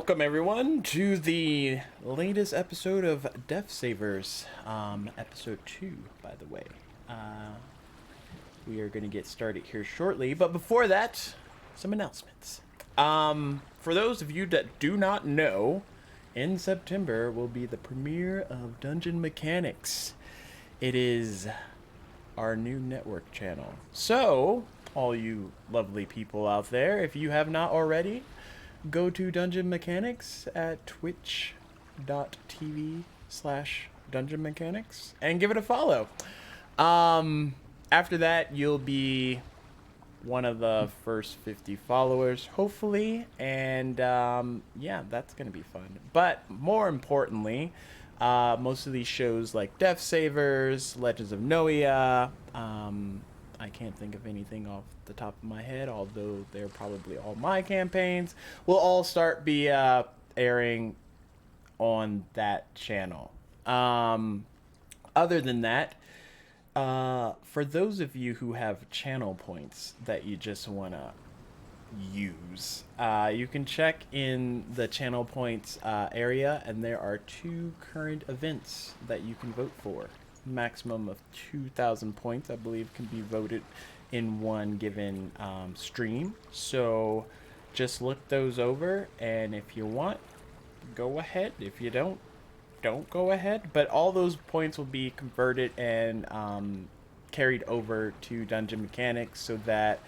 Welcome everyone to the latest episode of Death Savers, episode 2, by the way. We are going to get started here shortly, but before that, some announcements. For those of you that do not know, in September will be the premiere of Dungeon Mechanics. It is our new network channel. So, all you lovely people out there, if you have not already, go to Dungeon Mechanics at twitch.tv/Dungeon Mechanics and give it a follow. After that, you'll be one of the first 50 followers, hopefully, and yeah, that's gonna be fun. But more importantly, most of these shows like Death Savers, Legends of Noia, I can't think of anything off the top of my head, although they're probably all my campaigns, will all start be airing on that channel. Other than that, for those of you who have channel points that you just want to use, you can check in the channel points area, and there are 2 current events that you can vote for. Maximum of 2,000 points, I believe, can be voted in one given stream. So just look those over, and if you want, go ahead. If you don't go ahead. But all those points will be converted and carried over to Dungeon Mechanics, so that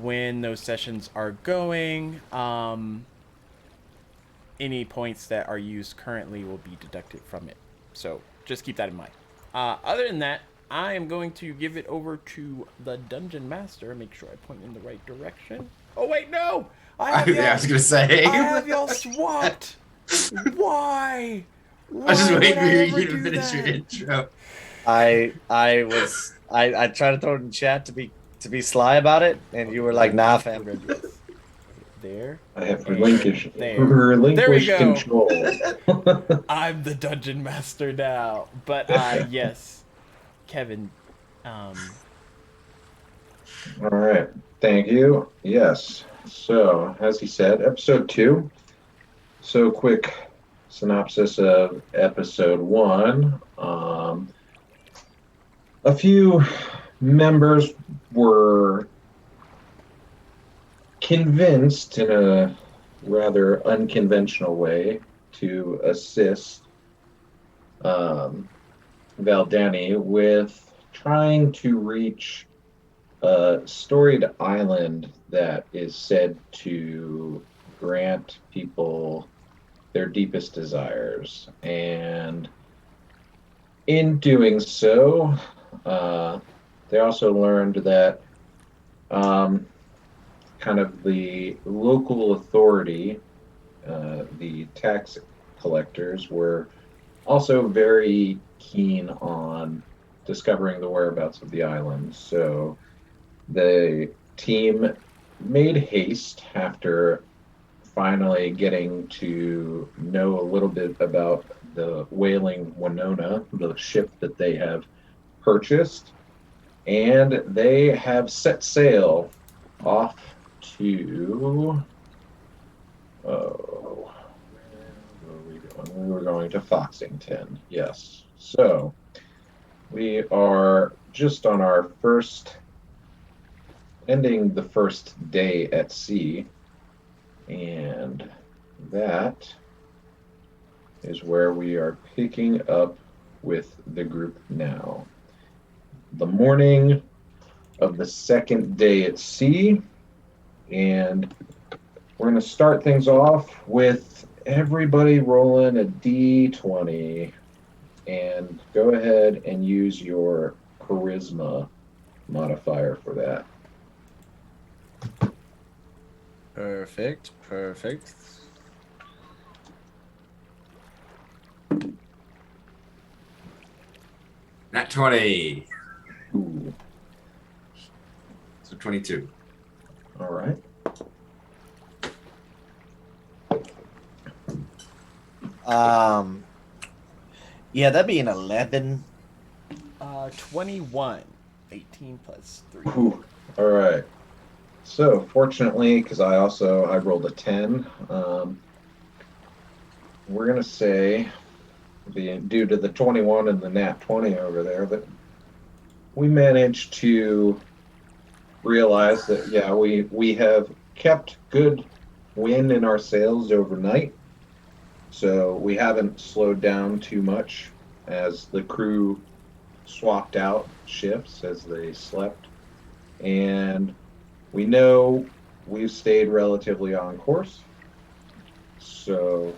when those sessions are going, any points that are used currently will be deducted from it. So just keep that in mind. Other than that, I am going to give it over to the Dungeon Master. Make sure I point in the right direction. Oh, wait, no! I was going to say. I have y'all swapped. Why? I was just waiting for you to finish your intro. I tried to throw it in chat to be sly about it, and you were like, nah, fam. There. I have relinquished control. control. I'm the Dungeon Master now. But yes, Kevin. All right. Thank you. Yes. So, as he said, episode 2. So, quick synopsis of episode 1. A few members were convinced in a rather unconventional way to assist Valdani with trying to reach a storied island that is said to grant people their deepest desires. And in doing so, they also learned that kind of the local authority, the tax collectors, were also very keen on discovering the whereabouts of the island. So the team made haste after finally getting to know a little bit about the Whaling Winona, the ship that they have purchased, and they have set sail off to. Oh, where were we going? We were going to Foxington, yes. So we are just on our ending the first day at sea, and that is where we are picking up with the group now. The morning of the second day at sea, and we're going to start things off with everybody rolling a d20, and go ahead and use your charisma modifier for that. Perfect. Nat 20. Ooh, So 22. all right. Yeah, that'd be an 11. 21. 18 plus 3. Ooh, all right. So fortunately, because I rolled a 10, we're gonna say, due to the 21 and the nat 20 over there, that we managed to realize that we have kept good wind in our sails overnight, so we haven't slowed down too much as the crew swapped out shifts as they slept, and we know we've stayed relatively on course. So,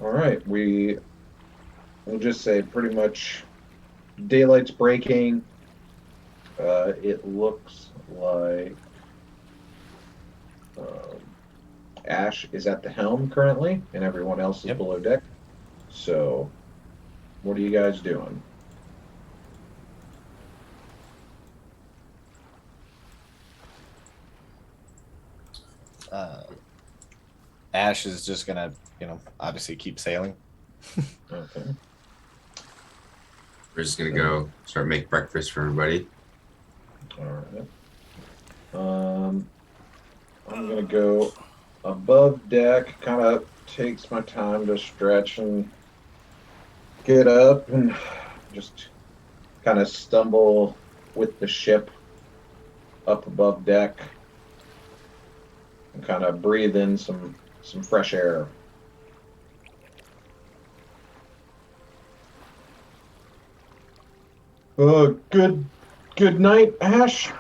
all right, we'll just say pretty much daylight's breaking. It looks like Ash is at the helm currently, and everyone else is below deck. So, what are you guys doing? Ash is just gonna, obviously keep sailing. Okay. We're just gonna go start make breakfast for everybody. All right. I'm gonna go above deck. Kind of takes my time to stretch and get up, and just kind of stumble with the ship up above deck, and kind of breathe in some fresh air. Good night, Ash.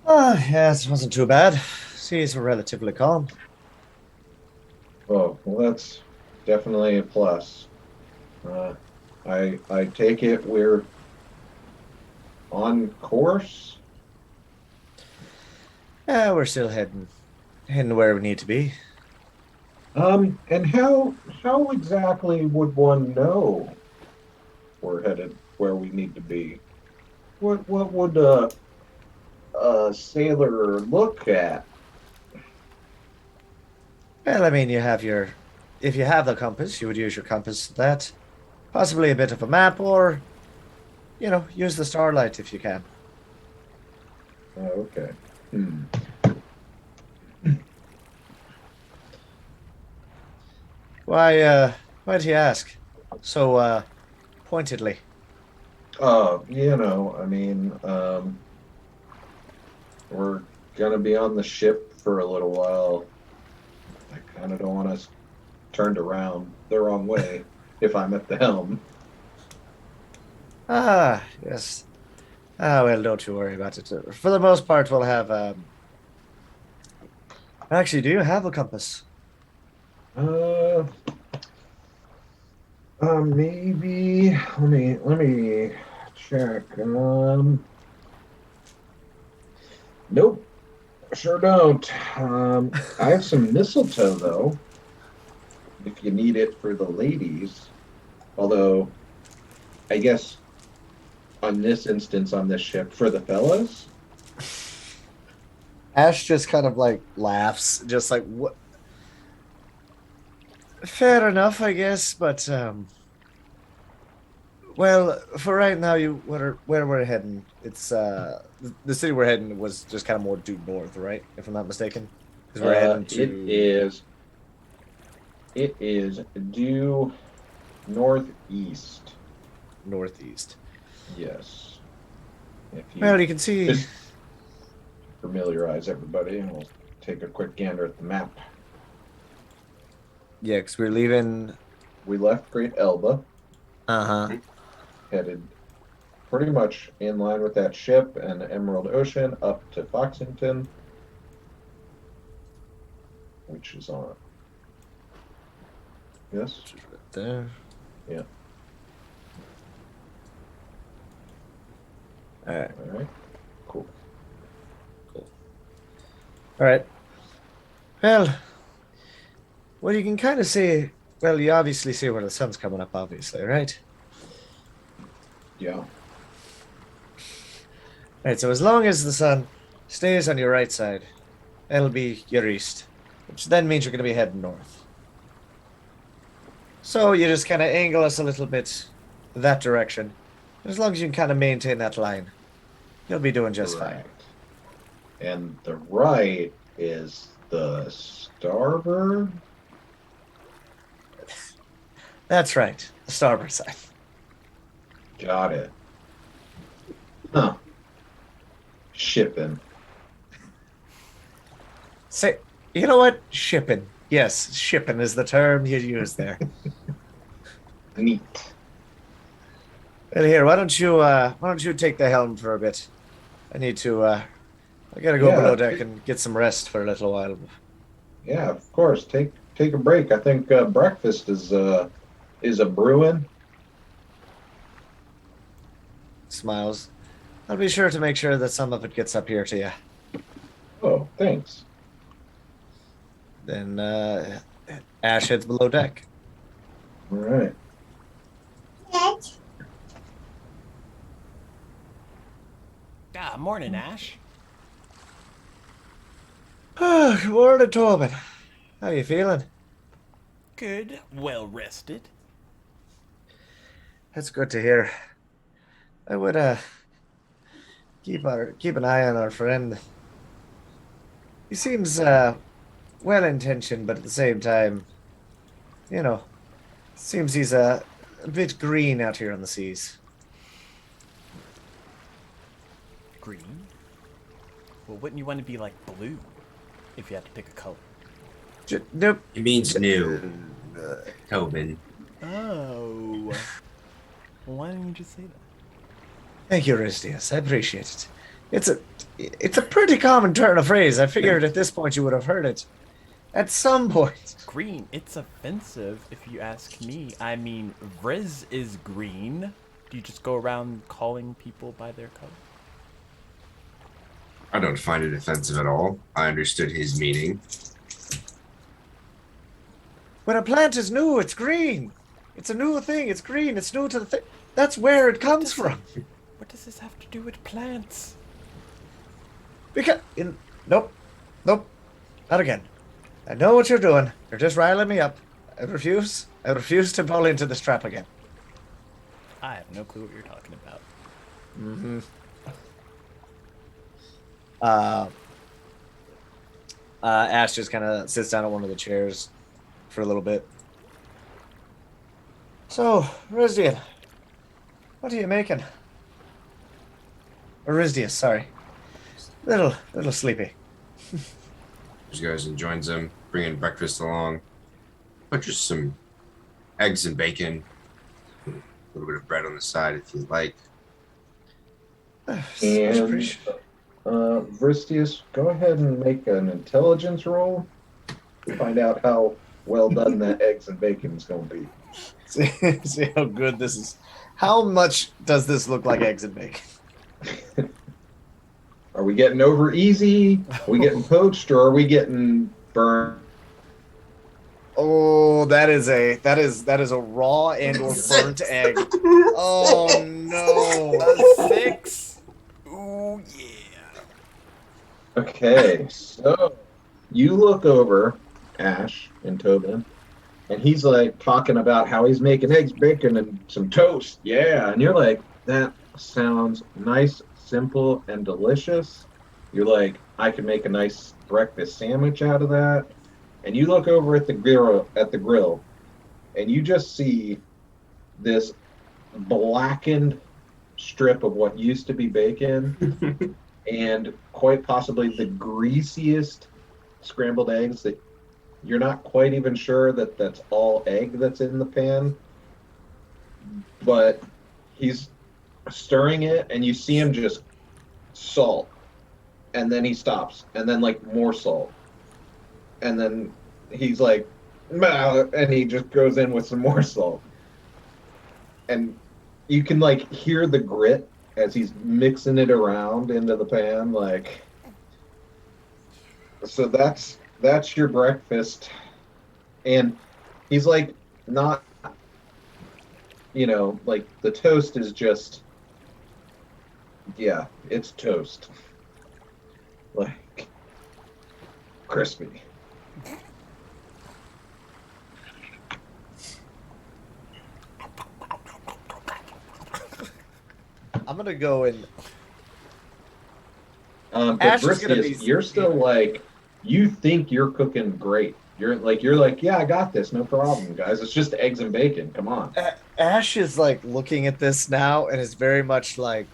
Yeah, it wasn't too bad. Seas were relatively calm. Oh, well, that's definitely a plus. I take it we're on course. Yeah, we're still heading where we need to be. And how exactly would one know we're headed where we need to be? What would a sailor look at? Well, I mean, if you have the compass, you would use your compass for that. Possibly a bit of a map, or, use the starlight if you can. Oh, okay. Why do you ask so pointedly? I mean, we're gonna be on the ship for a little while. I kind of don't want us turned around the wrong way if I'm at the helm. Ah, yes. Ah, well, don't you worry about it. For the most part, we'll have. Actually, do you have a compass? Uh, maybe. Let me check. Nope, sure don't. I have some mistletoe though, if you need it for the ladies. Although, I guess on this instance on this ship for the fellas. Ash just kind of like laughs, just like what? Fair enough, I guess. But well, for right now, where we're heading. It's the city we're heading was just kind of more due north, right? If I'm not mistaken, because we're heading to It is due northeast. northeast. Yes. If you Well, you can see. just familiarize everybody, and we'll take a quick gander at the map. Yeah, because we're leaving. We left Great Elba, Uh huh. headed pretty much in line with that ship and Emerald Ocean up to Foxington, which is on. Yes? Right there. Yeah. All right. All right. Cool. All right. Well, you can kind of see. Well, you obviously see where the sun's coming up, obviously, right? Yeah. Right. So as long as the sun stays on your right side, it'll be your east, which then means you're going to be heading north. So you just kind of angle us a little bit that direction. As long as you can kind of maintain that line, you'll be doing just fine. Correct. And the right is the starboard. That's right, the starboard side. Got it. Huh. Shipping. Say, you know what? Shipping. Yes, shipping is the term you use there. Neat. Well, here, why don't you take the helm for a bit? I need to. I gotta go Yeah. below deck and get some rest for a little while. Yeah, of course. Take a break. I think breakfast is a brewing. Smiles. I'll be sure to make sure that some of it gets up here to you. Oh, thanks. Then Ash heads below deck. All right. Ah, morning, Ash. Good morning, Tobin. How you feeling? Good, well rested. That's good to hear. I would keep an eye on our friend. He seems well intentioned, but at the same time, seems he's a bit green out here on the seas. Green? Well, wouldn't you want to be like blue if you had to pick a color? Nope. It means new, Tobin. Oh. Well, why didn't you just say that? Thank you, Ristius. I appreciate it. It's a pretty common turn of phrase. I figured at this point you would have heard it. At some point. Green, it's offensive if you ask me. I mean, Vriz is green. Do you just go around calling people by their color? I don't find it offensive at all. I understood his meaning. When a plant is new, it's green. It's a new thing. It's green. It's new to the thing. That's where it comes from. What does this have to do with plants? Nope, not again. I know what you're doing. You're just riling me up. I refuse to fall into this trap again. I have no clue what you're talking about. Mm-hmm. Ash just kind of sits down at one of the chairs for a little bit. So, Rizdian, what are you making? Aristius, sorry. Little sleepy. He goes and joins them, bringing breakfast along. But just some eggs and bacon, a little bit of bread on the side if you'd like. Much And appreciated. Vristius, go ahead and make an intelligence roll to find out how well done that eggs and bacon is going to be. See how good this is. How much does this look like eggs and bacon? Are we getting over easy? Are we getting poached, or are we getting burned? Oh, that is a raw and or burnt egg. Oh no. A 6. Ooh, yeah. Okay, so you look over Ash and Tobin, and he's like talking about how he's making eggs, bacon, and some toast. Yeah, and you're like, that sounds nice, simple, and delicious. You're like, I could make a nice breakfast sandwich out of that. And you look over at the grill, and you just see this blackened strip of what used to be bacon, and quite possibly the greasiest scrambled eggs that you're not quite even sure that that's all egg that's in the pan. But he's stirring it, and you see him just salt, and then he stops, and then like more salt, and then he's like, "Bah," and he just goes in with some more salt, and you can like hear the grit as he's mixing it around into the pan, like. So that's your breakfast, and he's like, not, like the toast is just, yeah, it's toast, like crispy. I'm gonna go and But Ash is gonna Bristius, be- you're still like, you think you're cooking great. You're like, yeah, I got this, no problem, guys. It's just eggs and bacon. Come on. Ash is like looking at this now and is very much like,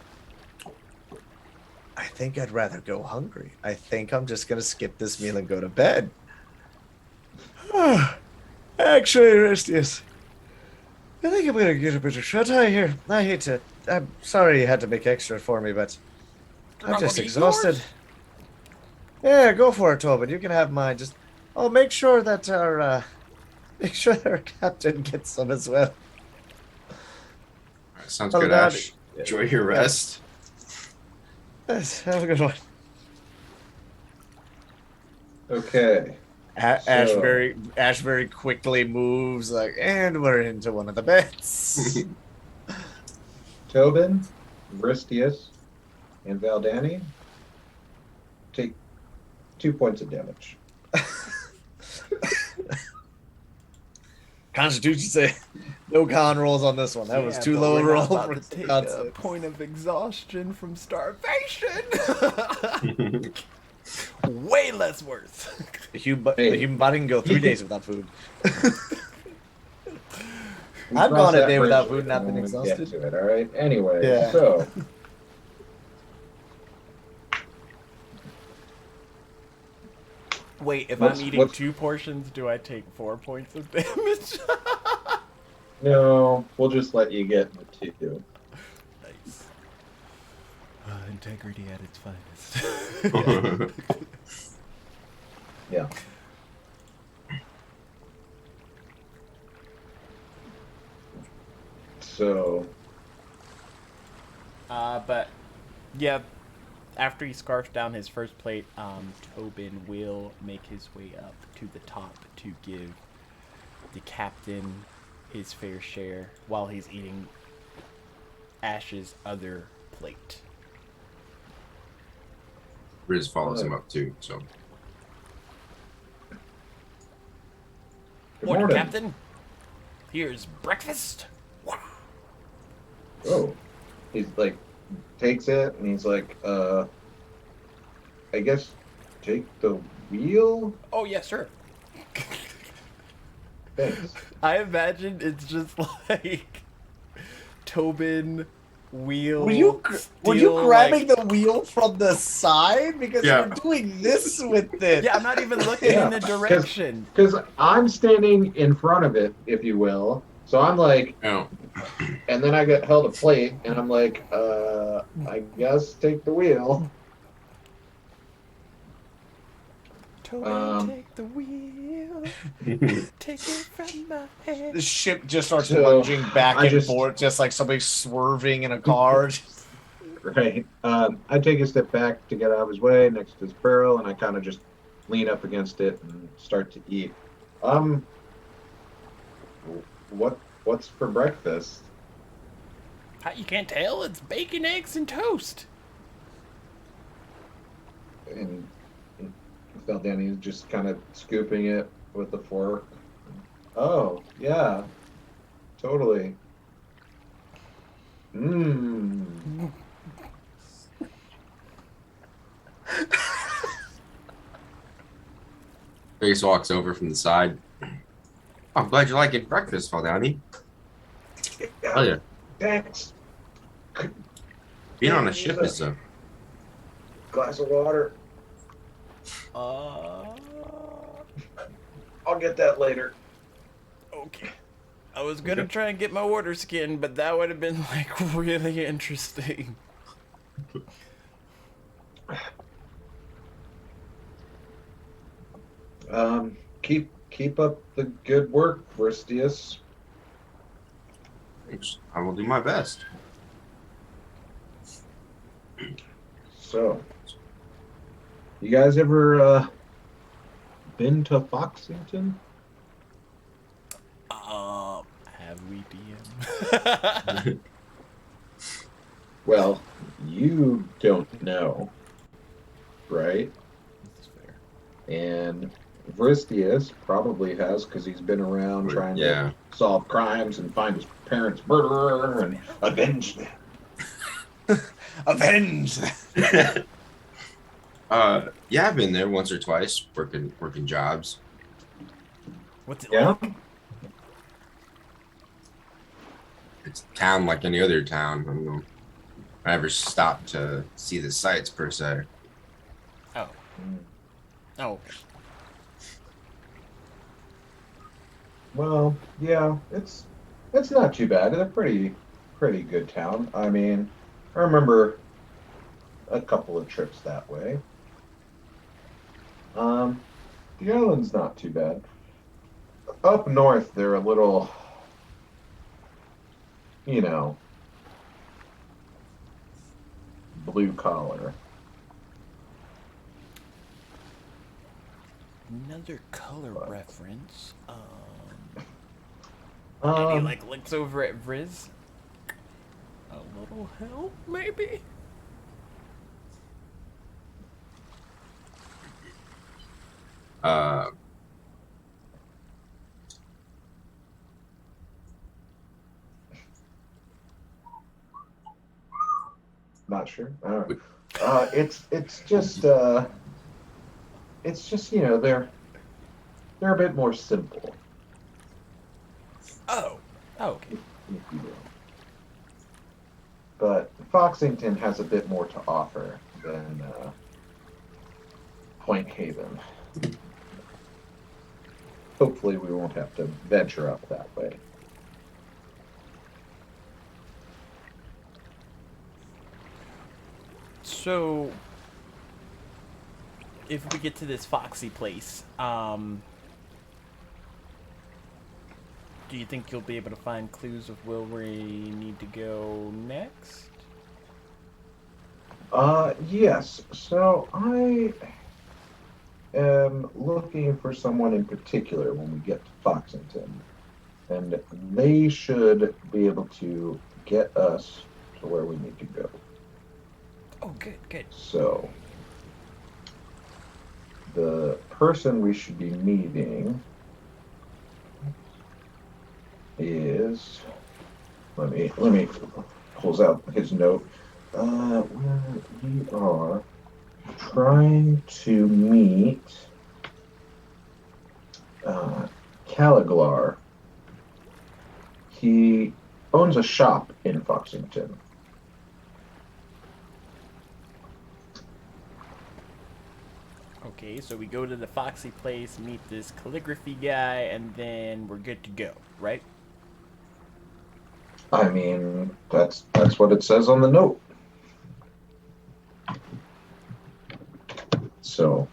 I think I'd rather go hungry. I think I'm just gonna skip this meal and go to bed. Actually, Aristius, I think I'm gonna get a bit of shut eye here. I'm sorry you had to make extra for me, but I'm just exhausted. Yeah, go for it, Tobin. You can have mine. Just, make sure that our captain gets some as well. Sounds Oh, good, God. Ash. Enjoy your rest. Yes, have a good one. Okay. Ash So- very quickly moves and we're into one of the beds. Tobin, Bristius, and Valdani take 2 points of damage. Constitution say no con rolls on this one. That was too low a roll for to take con a saves. point of exhaustion from starvation. Way less worth. The human body can go 3 days without food. We I've cross gone a that day bridge without food and not when been we get exhausted. to it, all right? Anyway, Yeah. so Wait, if What's- I'm eating what's- 2 portions, do I take 4 points of damage? no, we'll just let you get the 2. Nice. Integrity at its finest. Yeah. So But yeah, after he scarfs down his first plate, Tobin will make his way up to the top to give the captain his fair share while he's eating Ash's other plate. Riz follows him up too, so. good Morning, morning. Captain. Here's breakfast. Oh, he's like takes it and he's like, I guess take the wheel. Oh yes, sir. Thanks. I imagine it's just like Tobin wheel. Were you steal, grabbing like... the wheel from the side? Because Yeah. you're doing this with it. Yeah, I'm not even looking in the direction. Because I'm standing in front of it, if you will. So I'm like, Oh, and then I get held a plate, and I'm like, I guess take the wheel. Toby, take the wheel. Take it from my head. The ship just starts So, lunging back I and just- forth, just like somebody swerving in a car. Right. I take a step back to get out of his way next to his barrel, and I kind of just lean up against it and start to eat. What's for breakfast? You can't tell? It's bacon, eggs, and toast. And fell down. He's just kind of scooping it with the fork. Oh yeah, totally. Mmm. Face walks over from the side. Oh, I'm glad you like it. Breakfast, Faldani. Oh yeah. Thanks. Being on a ship is a Glass of water. Uh, I'll get that later. okay. I was gonna try and get my water skin, but that would have been like really interesting. Keep up the good work, Bristius. Thanks. I will do my best. So, you guys ever been to Foxington? Have we, DM? Well, you don't know, right? That's fair. And Vristius probably has because he's been around trying Yeah. to solve crimes and find his parents' murderer and avenge them. Avenge! Yeah, I've been there once or twice, working jobs. What's it Yeah? like? It's a town like any other town. I don't know. I never stopped to see the sights per se. Oh. Oh, okay. Well, yeah, it's not too bad. It's a pretty good town. I mean, I remember a couple of trips that way. The island's not too bad. Up north, they're a little, you know, blue collar. Another color reference. And he like looks over at Vriz. A little help, maybe? Not sure. It's just you know they're a bit more simple, Oh. Oh, okay. if you will. But Foxington has a bit more to offer than Point Haven. Hopefully, we won't have to venture up that way. So, if we get to this Foxy place, do you think you'll be able to find clues of where we need to go next? Yes. So I am looking for someone in particular when we get to Foxington, and they should be able to get us to where we need to go. Oh, good, good. So, the person we should be meeting is, let me pulls out his note. We are trying to meet Caliglar. He owns a shop in Foxington, Okay, so we go to the Foxy place, meet this calligraphy guy, and then we're good to go, right? I mean, that's what it says on the note. So,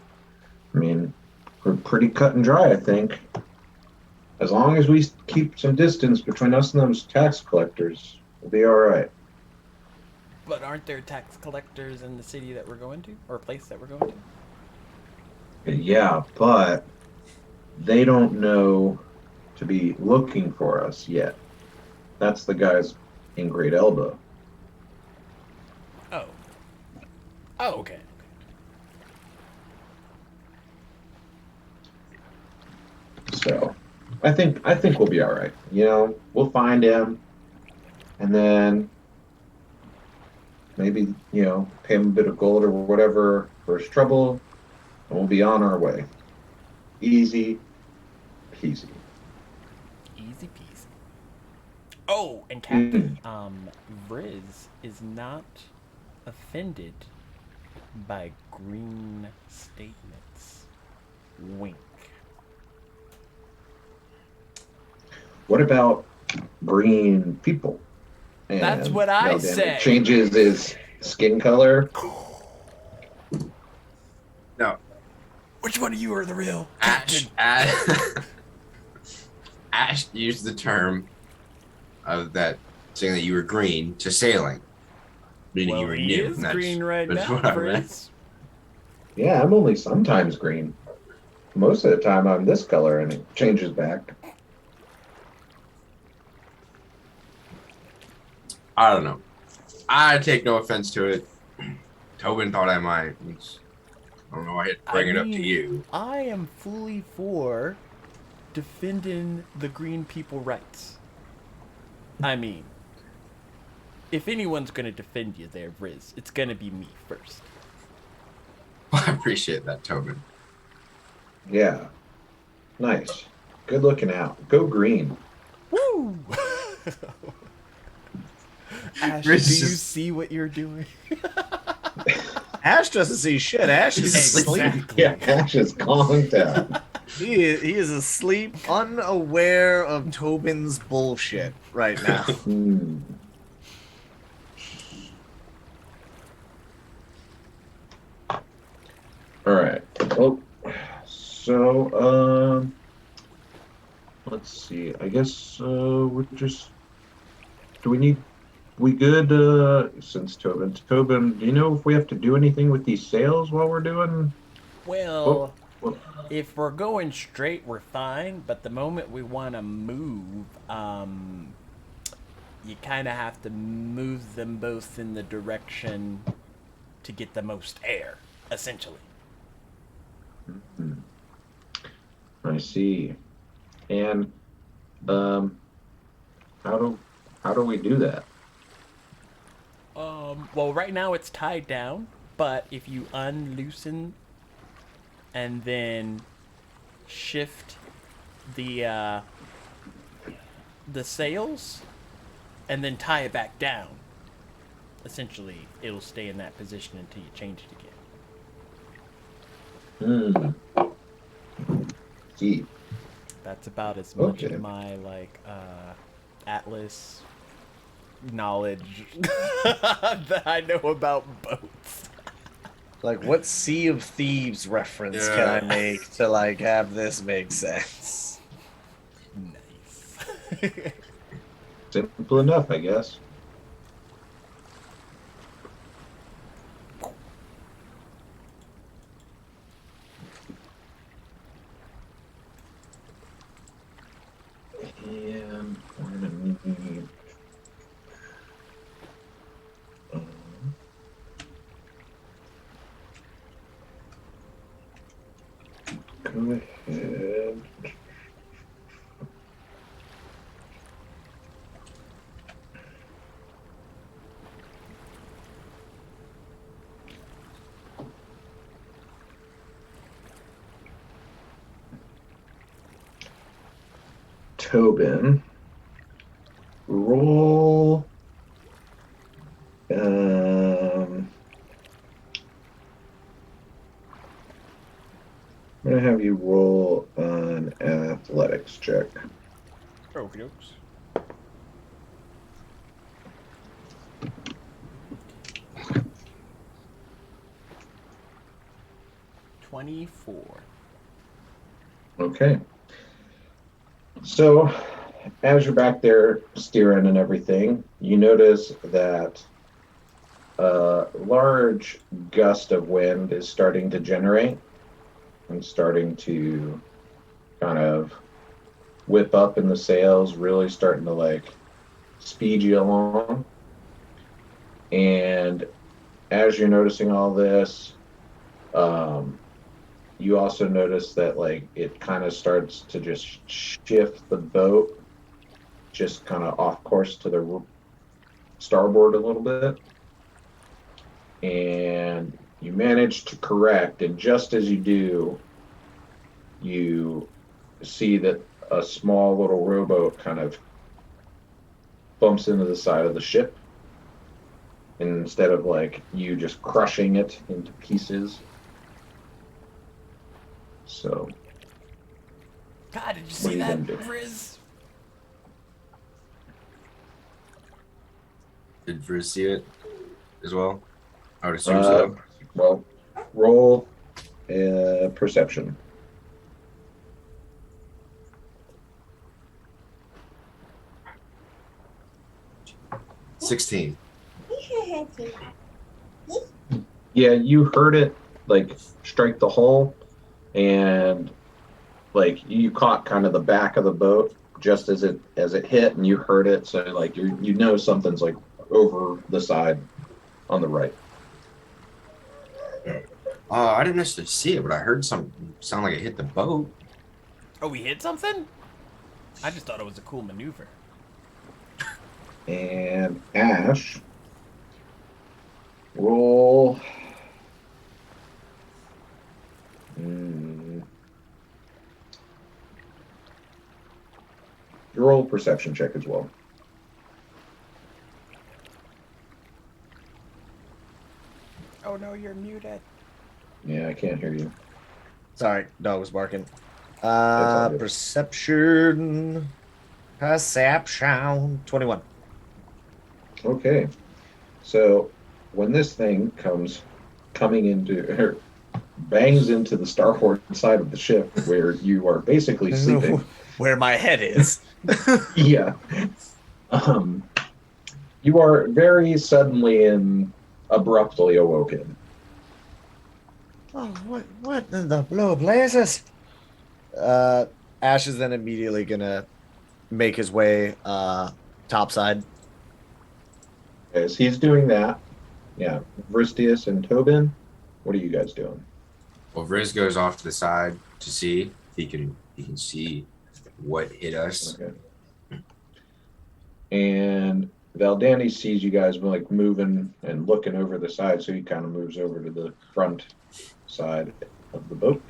I mean, we're pretty cut and dry, I think. As long as we keep some distance between us and those tax collectors, we'll be all right. But aren't there tax collectors in the city that we're going to, or place that we're going to? Yeah, but they don't know to be looking for us yet. That's the guys in Great Elba. Oh. Oh, okay. So, I think we'll be all right. You know, we'll find him, and then maybe pay him a bit of gold or whatever for his trouble, and we'll be on our way. Easy peasy. Easy peasy. Oh, and Captain, Vriz is not offended by green statements. Wink. What about green people? And, That's what I then said. It changes his skin color. No. Which one of you are the real Ash, Captain? Ash used the term of that saying that you were green to sailing, meaning you Well, were he new. is and that's- green right that's now, what I meant. Vriz. Yeah, I'm only sometimes green. Most of the time I'm this color, and it changes back. I don't know. I take no offense to it. Tobin thought I might. I don't know why I had to bring it up to you. I am fully for defending the green people rights. I mean, if anyone's gonna defend you there, Vriz, it's gonna be me first. I appreciate that, Tobin. Yeah. Nice. Good looking out. Go green. Woo! Ash, Vriz do you is- see what you're doing? Ash doesn't see shit. Ash is asleep. Exactly. Yeah, Ash is conked out. He is asleep, unaware of Tobin's bullshit right now. Hmm. All right. Well, so let's see. I guess we're just. Do we need? We good? Since Tobin, do you know if we have to do anything with these sales while we're doing? Well, Well, if we're going straight, we're fine. But the moment we want to move, you kind of have to move them both in the direction to get the most air, essentially. I see. And how do we do that? Well, right now it's tied down, but if you unloosen and then shift the sails and then tie it back down, essentially it'll stay in that position until you change it again. See. That's about as much Okay. of my Atlas knowledge that I know about boats. Like, what Sea of Thieves reference can Yeah. I make to, like, have this make sense? Nice. Simple enough, I guess. And we're gonna need. Go ahead. Tobin, roll have you roll an athletics check. Okey dokes. $24. Okay. So, as you're back there steering and everything, you notice that a large gust of wind is starting to generate and starting to kind of whip up in the sails, really starting to like speed you along. And as you're noticing all this, you also notice that like it kind of starts to just shift the boat just kind of off course to the starboard a little bit. And you manage to correct, and just as you do, you see that a small little rowboat kind of bumps into the side of the ship. And instead of like you just crushing it into pieces. So, God, did you What see are you that, gonna do? Riz? Did Vriz see it as well? I would assume so. Well, roll perception. 16. Yeah, you heard it like strike the hull, and like you caught kind of the back of the boat just as it hit, and you heard it. So like you know something's like over the side on the right. I didn't necessarily see it, but I heard something sound like it hit the boat. Oh, we hit something? I just thought it was a cool maneuver. And Ash, roll. Roll a perception check as well. Oh no, you're muted. Yeah, I can't hear you. Sorry, dog was barking. all good. Perception. 21. Okay. So when this thing coming into or bangs into the starboard side of the ship where you are basically sleeping. Where my head is. Yeah. You are very suddenly and abruptly awoken. Oh, what in the blue blazes? Ash is then immediately gonna make his way topside. As he's doing that, yeah, Vristius and Tobin, what are you guys doing? Well, Vriz goes off to the side to see if he can see what hit us. Okay. And Valdani sees you guys like moving and looking over the side, so he kind of moves over to the front side of the boat.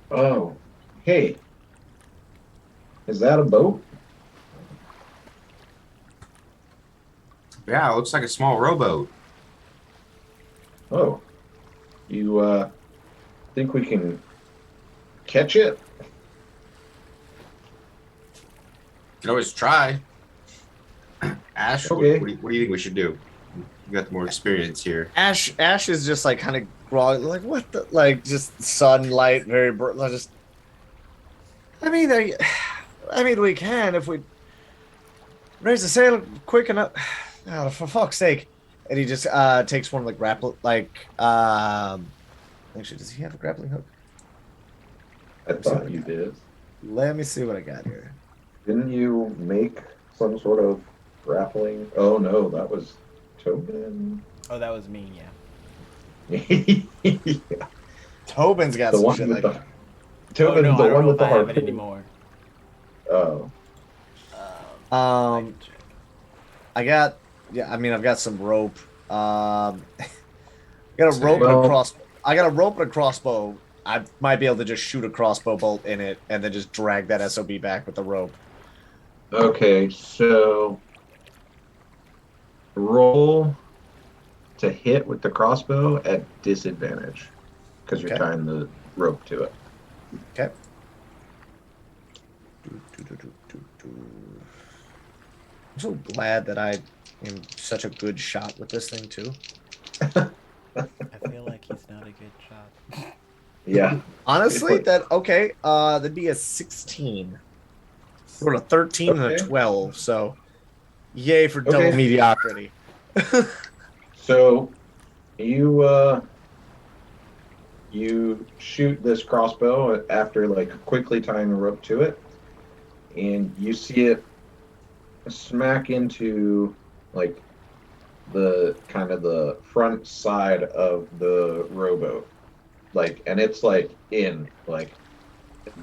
Oh, hey, is that a boat? Yeah, it looks like a small rowboat. Oh, you think we can catch it? Can always try. Ash, Okay. what do you think we should do? You got more experience here. Ash is just like kind of groggy, like what the, like just sunlight, very just. I mean, we can if we raise the sail quick enough. Oh, for fuck's sake! And he just takes one like grapple, actually, does he have a grappling hook? I thought you did. Let me see what I got here. Didn't you make some sort of grappling? Oh no, that was Tobin. Oh, that was me, yeah. Yeah. Tobin's got The some one shit with like the that. Tobin, oh, no, the I don't one know with if the I have it harpoon. anymore. Oh, I got, yeah, I mean, I've got some rope. I got a So, rope and well- a crossbow. I got a rope and a crossbow. I might be able to just shoot a crossbow bolt in it and then just drag that SOB back with the rope. okay. So roll to hit with the crossbow at disadvantage. because you're Okay. tying the rope to it. Okay. I'm so glad that I am such a good shot with this thing too. I feel like he's not a good shot. Yeah. Honestly, that'd be a 16. Or a 13 and a Okay. 12, so yay for double Okay. mediocrity. So you shoot this crossbow after like quickly tying a rope to it, and you see it smack into like the kind of the front side of the rowboat, like, and it's like it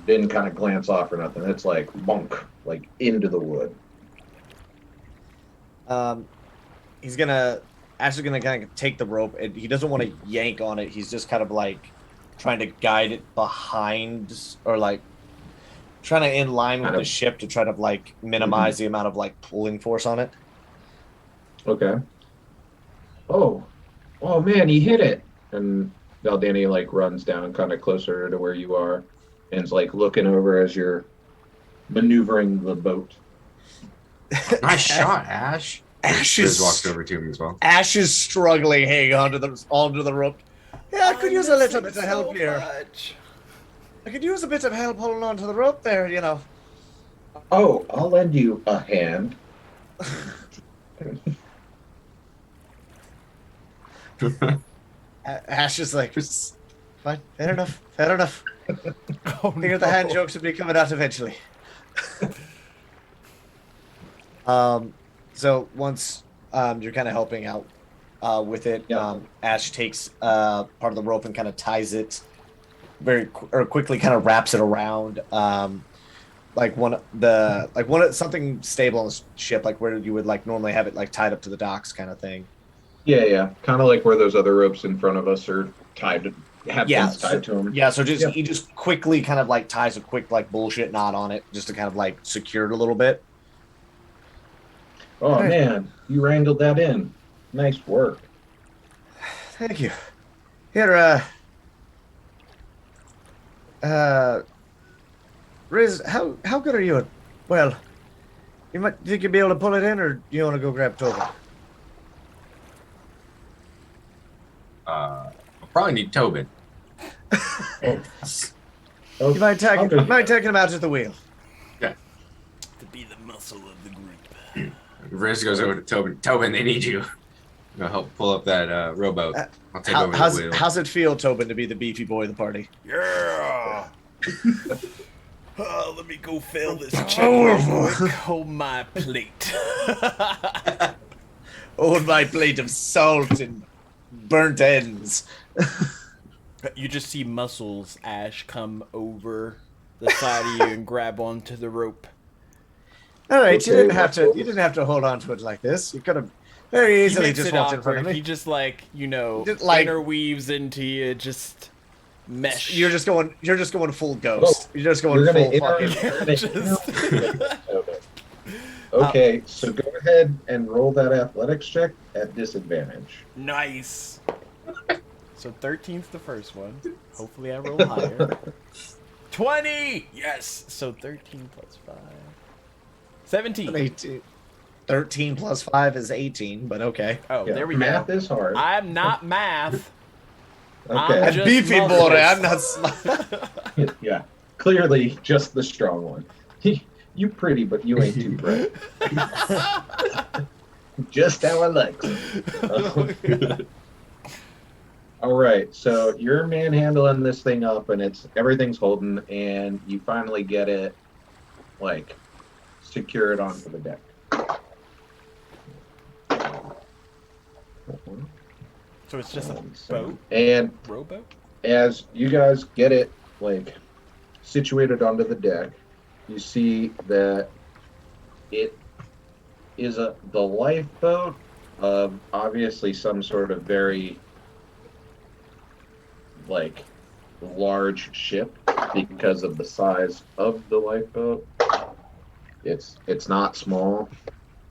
didn't kind of glance off or nothing. It's like bonk, like into the wood. Ash is gonna kind of take the rope, and he doesn't want to yank on it. He's just kind of like trying to guide it behind, or like trying to in line with the ship to try to like minimize the amount of like pulling force on it. Okay. Oh man, he hit it. And Danny like runs down kind of closer to where you are, and is like looking over as you're maneuvering the boat. Nice shot, Ash. Ash Riz is walks over to him as well. Ash is struggling hanging onto the rope. Yeah, I could use a little bit of help here. I could use a bit of help holding onto the rope there, you know. Oh, I'll lend you a hand. Ash is like, fine, fair enough. Oh, Figured the hand jokes would be coming out eventually. So once you're kind of helping out with it, Yeah. Ash takes part of the rope and kind of ties it quickly, kind of wraps it around something stable on the ship, like where you would like normally have it like tied up to the docks, kind of thing. Yeah. Kind of like where those other ropes in front of us are tied things tied to them. Yeah, so he just quickly kind of like ties a quick like bullshit knot on it just to kind of like secure it a little bit. Oh man, you wrangled that in. Nice work. Thank you. Here, Riz, how good are you at, well, you might think you'd be able to pull it in, or do you want to go grab Tobin? I'll probably need Tobin. You might take him out at the wheel. Yeah. To be the muscle of the group. Riz goes over to Tobin. Tobin, they need you. I'll help pull up that rowboat. I'll take over the wheel. How's it feel, Tobin, to be the beefy boy of the party? Yeah. Let me go fill this check. Hold my plate. Hold my plate of salt and burnt ends. You just see muscles, Ash, come over the side of you and grab onto the rope. All right, Okay, you didn't have to hold on to it like this. You could have very easily just walked in front of He me. just like, Like- interweaves into you, just mesh. You're just going full ghost. You're just going full fucking. Okay, so go ahead and roll that athletics check at disadvantage. Nice. So 13's the first one. Hopefully I roll higher. 20! Yes! So 13 plus 5. 17. 18. 13 plus 5 is 18, but okay. Oh, Yeah, there we math go. is hard. I'm not math. Okay. I'm just Beefy boy, muscles. I'm not smart. Yeah, clearly just the strong one. You pretty, but you ain't too bright. Just how I like it. All right, so you're manhandling this thing up, and everything's holding, and you finally get it, like, secured onto the deck. So it's just a boat? And Rowboat? as you guys get it, like, situated onto the deck, you see that it is the lifeboat of obviously some sort of very, like, large ship because of the size of the lifeboat. It's not small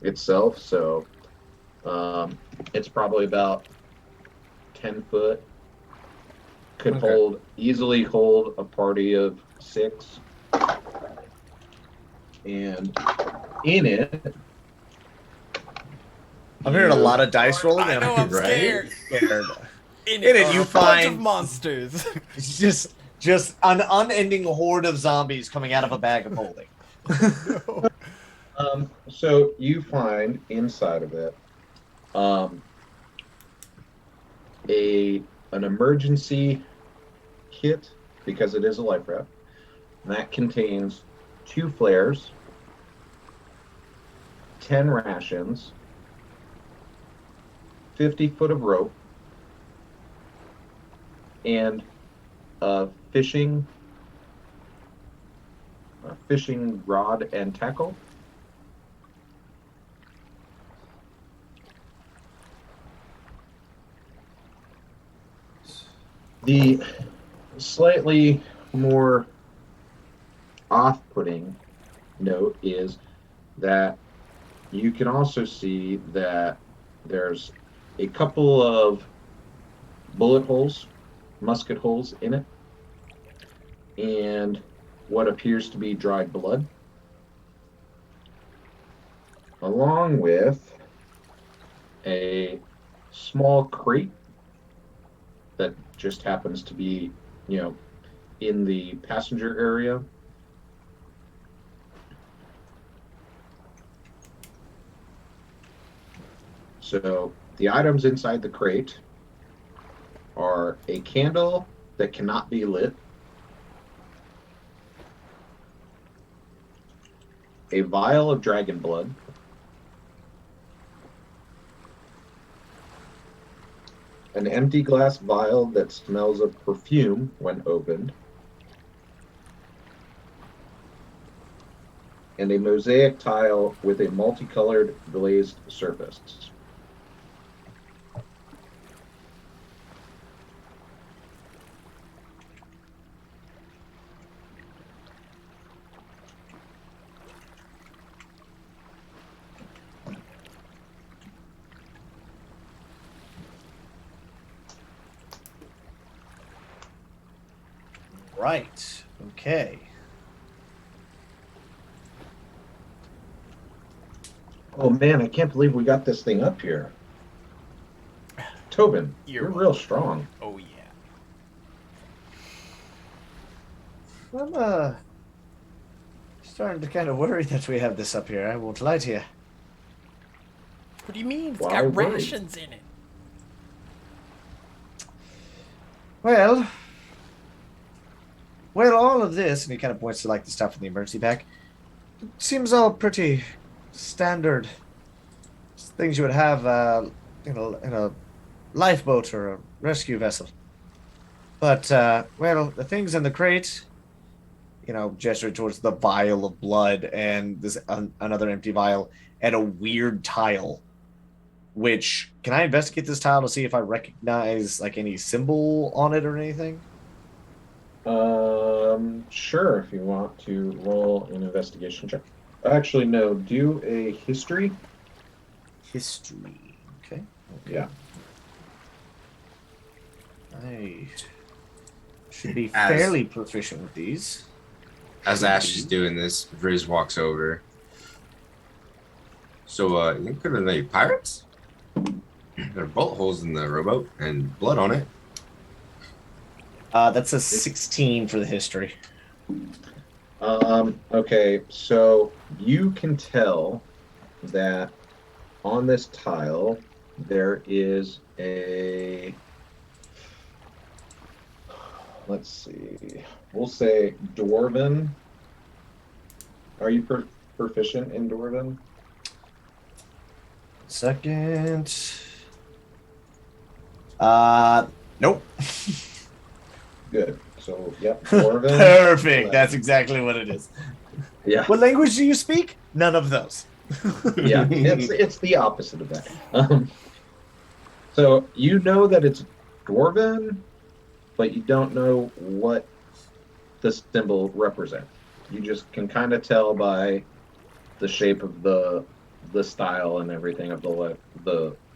itself, so it's probably about 10 foot Could Okay. easily hold a party of 6. And in it, I'm hearing a you lot of dice rolling, I and know, I'm I'm right? scared. really scared. In In it it, are you a bunch of find monsters. just an unending horde of zombies coming out of a bag of holding. No. So you find inside of it um, an emergency kit because it is a life raft. And that contains 2 flares, 10 rations, 50 foot of rope, and a fishing rod and tackle. The slightly more off-putting note is that you can also see that there's a couple of bullet holes, musket holes in it, and what appears to be dried blood, along with a small crate that just happens to be, you know, in the passenger area. So the items inside the crate are a candle that cannot be lit, a vial of dragon blood, an empty glass vial that smells of perfume when opened, and a mosaic tile with a multicolored glazed surface. Right. Okay. Oh man, I can't believe we got this thing up here. Tobin, You're you're real welcome. strong. Oh yeah. I'm starting to kind of worry that we have this up here. I won't lie to you. What do you mean? It's Why got worry? rations in it. Well, all of this, and he kind of points to like the stuff in the emergency pack, seems all pretty standard things you would have, in a lifeboat or a rescue vessel. But well, the things in the crate, gesturing towards the vial of blood and this another empty vial and a weird tile. Which can I investigate this tile to see if I recognize like any symbol on it or anything? Sure, if you want to roll an investigation check. Actually, no, do a history. History. Okay. Yeah. I should be As- fairly proficient with these. As Ash is doing this, Riz walks over. So, you could have made pirates? There are bullet holes in the rowboat and blood on it. That's a 16 for the history. Okay, so you can tell that on this tile there is a, let's see, we'll say Dwarven. Are you proficient in Dwarven? Second. Nope. Good. So, yep, Dwarven. Perfect. That's exactly what it is. Yeah. What language do you speak? None of those. Yeah, it's the opposite of that. So you know that it's Dwarven, but you don't know what the symbol represents. You just can kind of tell by the shape of the style and everything of the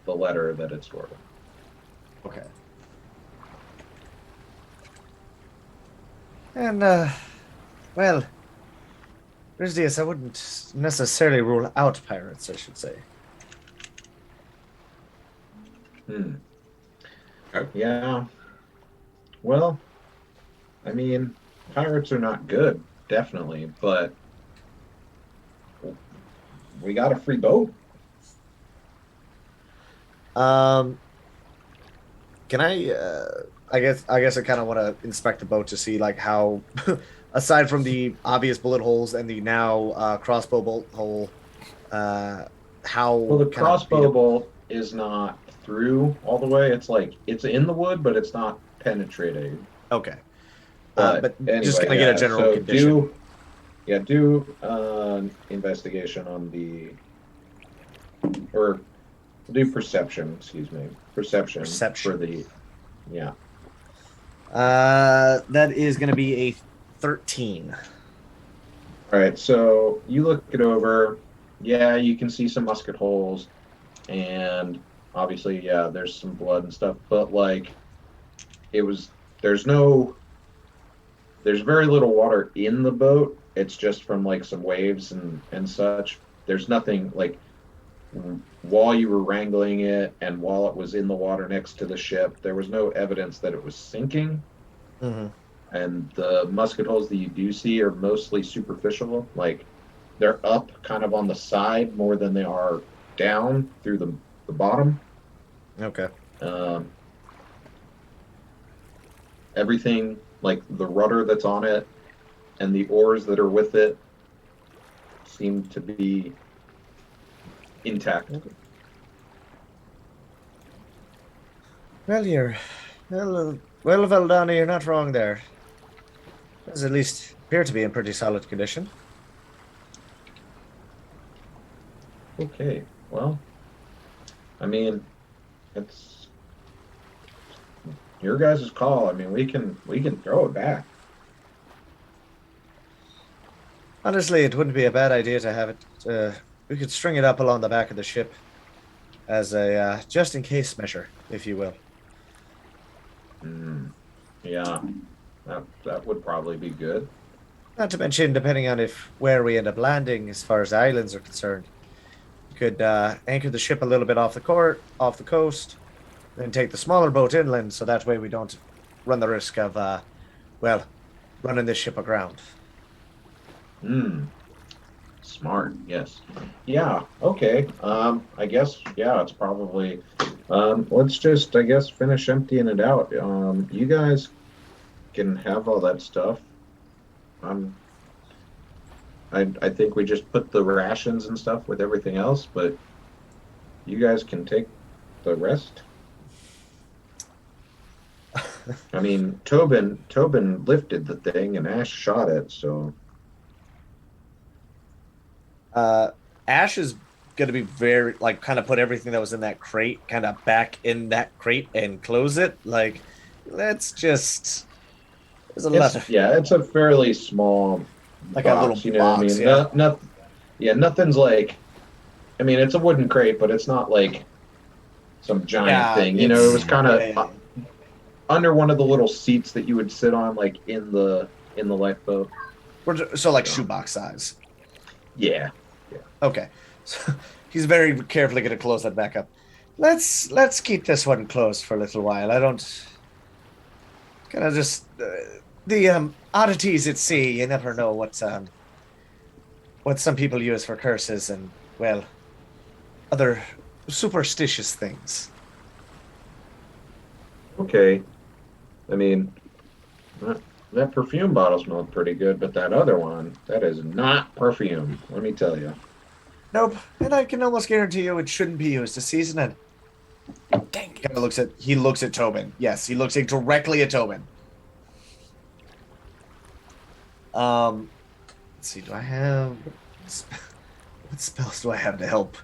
letter that it's Dwarven. Okay. And, well, Rizdius, I wouldn't necessarily rule out pirates, I should say. Hmm. Okay. Yeah. Well, I mean, pirates are not good, definitely, but we got a free boat. Um, can I guess I kind of want to inspect the boat to see like how, aside from the obvious bullet holes and the now crossbow bolt hole, uh, how Well, the kind of beat crossbow up. bolt is not through all the way. It's like it's in the wood, but it's not penetrating. Okay, But but just anyway, kind of get a yeah. general So condition. do investigation on or do perception. Excuse me, perception for Perception. the yeah. That is going to be a 13. All right, so you look it over. Yeah, you can see some musket holes, and obviously, yeah, there's some blood and stuff. But like, it was there's no there's very little water in the boat. It's just from like some waves and such. There's nothing like while you were wrangling it and while it was in the water next to the ship, there was no evidence that it was sinking. Mm-hmm. And the musket holes that you do see are mostly superficial. Like they're up kind of on the side more than they are down through the bottom. Okay. Um, Everything like the rudder that's on it and the oars that are with it seem to be intact. Well, well, Valdana, you're not wrong there. Does at least appear to be in pretty solid condition. Okay, well, I mean, it's your guys' call. I mean, we can throw it back. Honestly, it wouldn't be a bad idea to have it. We could string it up along the back of the ship as a just in case measure, if you will. Mm, yeah, that would probably be good. Not to mention, depending on if where we end up landing, as far as the islands are concerned, we could anchor the ship a little bit off the coast, then take the smaller boat inland, so that way we don't run the risk of, well, running this ship aground. Hmm. Smart. Yes. Yeah. Okay. I guess. Yeah. It's probably. Let's just. I guess finish emptying it out. You guys can have all that stuff. Um. I think we just put the rations and stuff with everything else, but you guys can take the rest. I mean, Tobin lifted the thing and Ash shot it, so. Ash is going to be very, like, kind of put everything that was in that crate kind of back in that crate and close it. Like, let's just. There's a lot of. It's a fairly small Like a box. little You know what I box, mean? yeah. Yeah, nothing's like. I mean, it's a wooden crate, but it's not like some giant Yeah, thing. You know, it was kind of yeah. under one of the little seats that you would sit on, like in the lifeboat. So, like, So, shoebox size. yeah. Okay. So he's very carefully going to close that back up. Let's keep this one closed for a little while. I don't kind of just the oddities at sea. You never know what some people use for curses and well other superstitious things. Okay. I mean, that perfume bottle smelled pretty good, but that other one, that is not perfume. Let me tell you. Nope, and I can almost guarantee you it shouldn't be used to season it. Dang it. Kind of looks at Tobin. Yes, he looks directly at Tobin. Let's see. Do I have what spells do I have to help?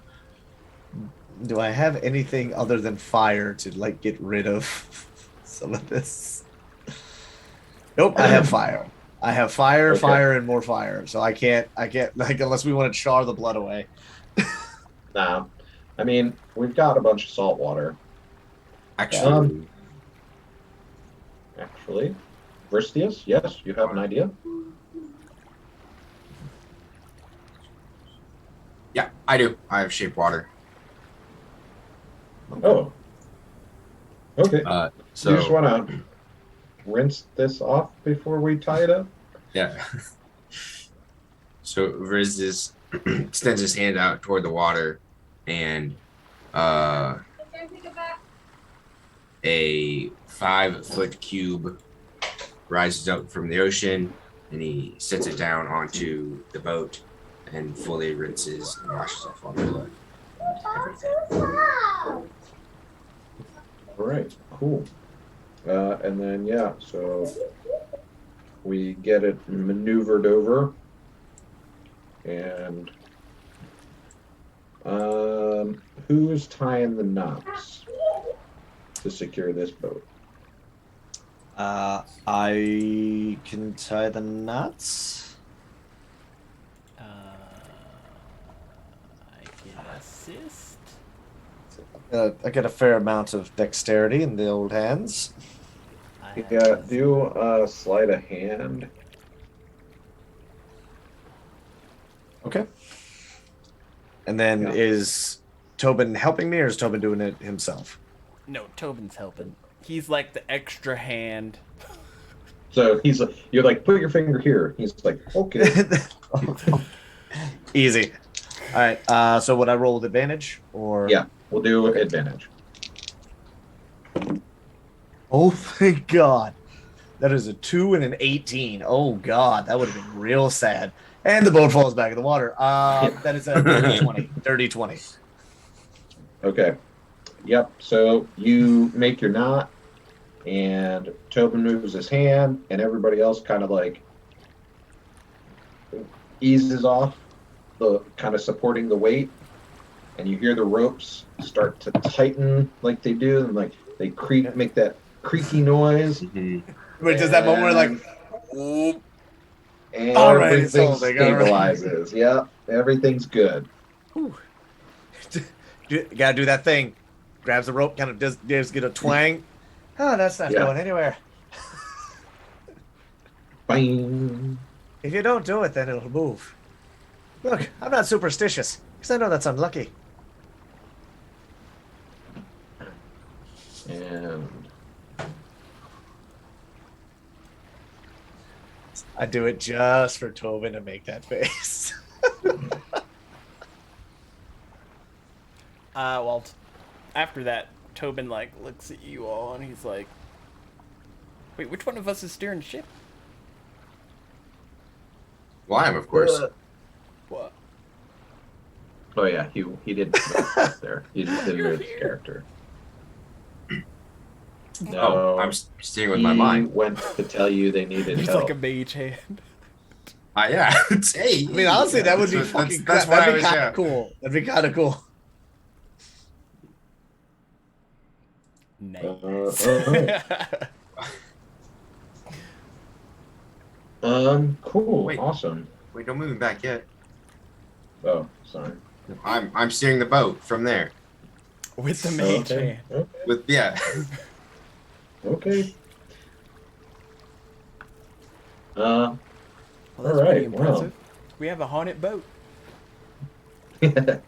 Do I have anything other than fire to like get rid of some of this? Nope, I have fire. I have fire, Okay. fire, and more fire. So I can't like unless we want to char the blood away. Nah. I mean, we've got a bunch of salt water. Actually, Actually, Bristius, yes, you have an idea? Yeah, I do. I have shape water. Oh. Okay. So You just want to rinse this off before we tie it up? yeah. So Riz extends his hand out toward the water, and a 5-foot cube rises up from the ocean, and he sets it down onto the boat and fully rinses and washes off all the blood. Everything. All right, cool. And then, yeah, so we get it maneuvered over. And who's tying the knots to secure this boat? I can tie the knots. I can assist. I get a fair amount of dexterity in the old hands. Yeah, do sleight of hand. Okay. And then Yeah. is Tobin helping me, or is Tobin doing it himself? No, Tobin's helping. He's like the extra hand. So he's like, you're like, put your finger here. He's like, okay. Easy. All right. So would I roll with advantage, or? Yeah, we'll do advantage. Oh, thank God. That is a 2 and an 18. Oh, God. That would have been real sad. And the boat falls back in the water. That is a dirty 20. Dirty 20. Okay. Yep. So you make your knot, and Tobin moves his hand, and everybody else kind of like eases off, the kind of supporting the weight, and you hear the ropes start to tighten like they do, and like they creak, make that creaky noise. Wait, does that moment where like, whoop, And All right, it's everything holding, all right. stabilizes. Yep, everything's good. gotta do that thing. Grabs the rope, kind of gives get a twang. Oh, that's not Yeah. going anywhere. Bang. If you don't do it, then it'll move. Look, I'm not superstitious, because I know that's unlucky. And I do it just for Tobin to make that face. Well, after that, Tobin like looks at you all and he's like, "Wait, which one of us is steering the ship?" Well, I am, of course. What? oh yeah, he did that there. He just didn't know his character. Oh, I'm steering with my he mind. went to tell you they needed There's help. like a mage hand. Yeah. Hey. I mean, honestly, that would be That's- fucking that's what I that'd be was, kind yeah. of cool. That'd be kind of cool. Nice. Cool, Wait. awesome. Wait, don't move me back yet. Oh, sorry. I'm steering the boat from there. With the mage Okay. hand. With Okay. Well, that's All pretty right, wow. impressive. We have a haunted boat. It's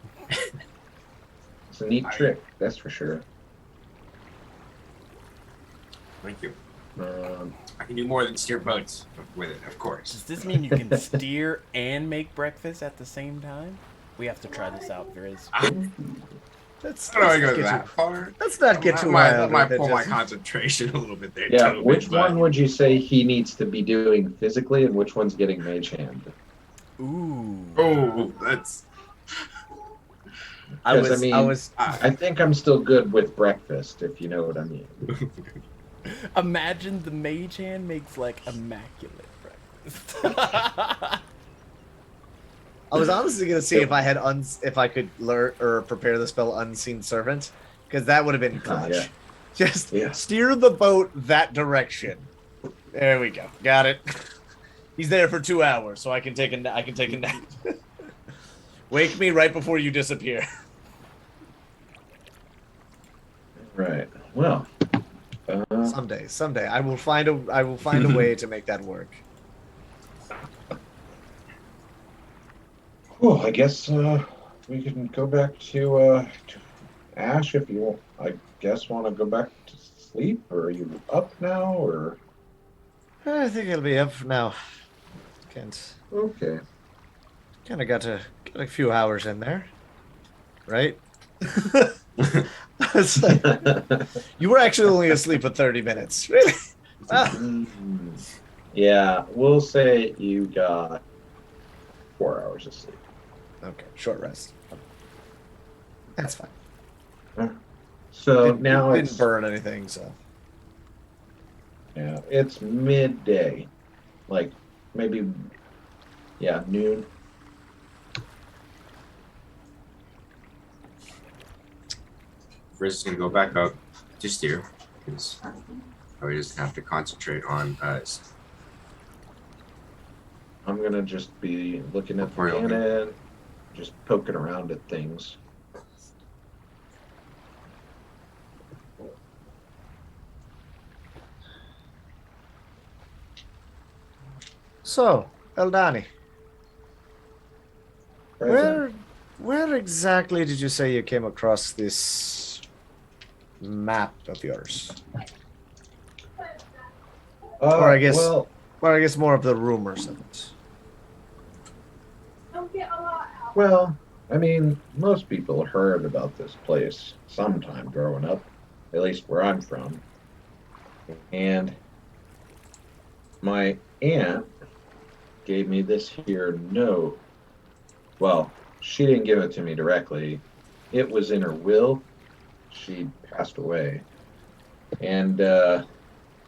a neat trick, that's for sure. Thank you. Um, I can do more than steer boats with it, of course. Does this mean you can steer and make breakfast at the same time? We have to try this out, Grizz. I Let's don't know I go get that too- far. Let's not get too I wild. might with it, pull my just- concentration a little bit there. yeah, Tobin, which but- one would you say he needs to be doing physically, and which one's getting mage hand? Ooh. Oh, that's. I 'Cause, was, I I mean- was. I think I'm still good with breakfast, if you know what I mean. Imagine the mage hand makes like immaculate breakfast. I was honestly gonna see if I had if I could learn or prepare the spell Unseen Servant, because that would have been clutch. yeah. Just Yeah. steer the boat that direction. There we go. Got it. He's there for 2 hours, so I can take a nap. Wake me right before you disappear. Right. Well, So Someday. I will find a way to make that work. Well, I guess we can go back to Ash if you, I guess, want to go back to sleep. Or are you up now? Or I think it'll be up now. Can't. okay. Kind of got a few hours in there, right? It's like, you were actually only asleep for 30 minutes. Really? Ah. Yeah, we'll say you got 4 hours of sleep. Okay, short rest. That's fine. So Didn't- now didn't it's burn anything, so. yeah, it's midday, like maybe noon. Riz is gonna go back up to steer because we just have to concentrate on us. I'm gonna just be looking at the Right on. cannon, just poking around at things. So, Eldani, Present. where exactly did you say you came across this map of yours? Or I guess- well, Or I guess more of the rumors of it. well, I mean, most people heard about this place sometime growing up, at least where I'm from. And my aunt gave me this here note. Well, she didn't give it to me directly. It was in her will. She passed away. And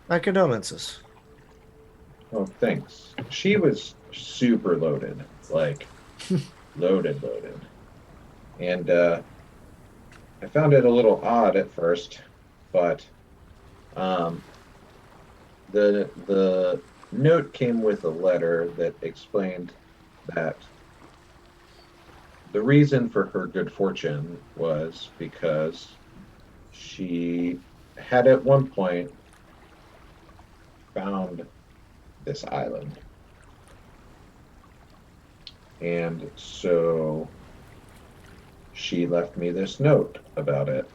My condolences. oh, thanks. She was super loaded, like loaded. And I found it a little odd at first, but the note came with a letter that explained that the reason for her good fortune was because she had at one point found this island. And so she left me this note about it.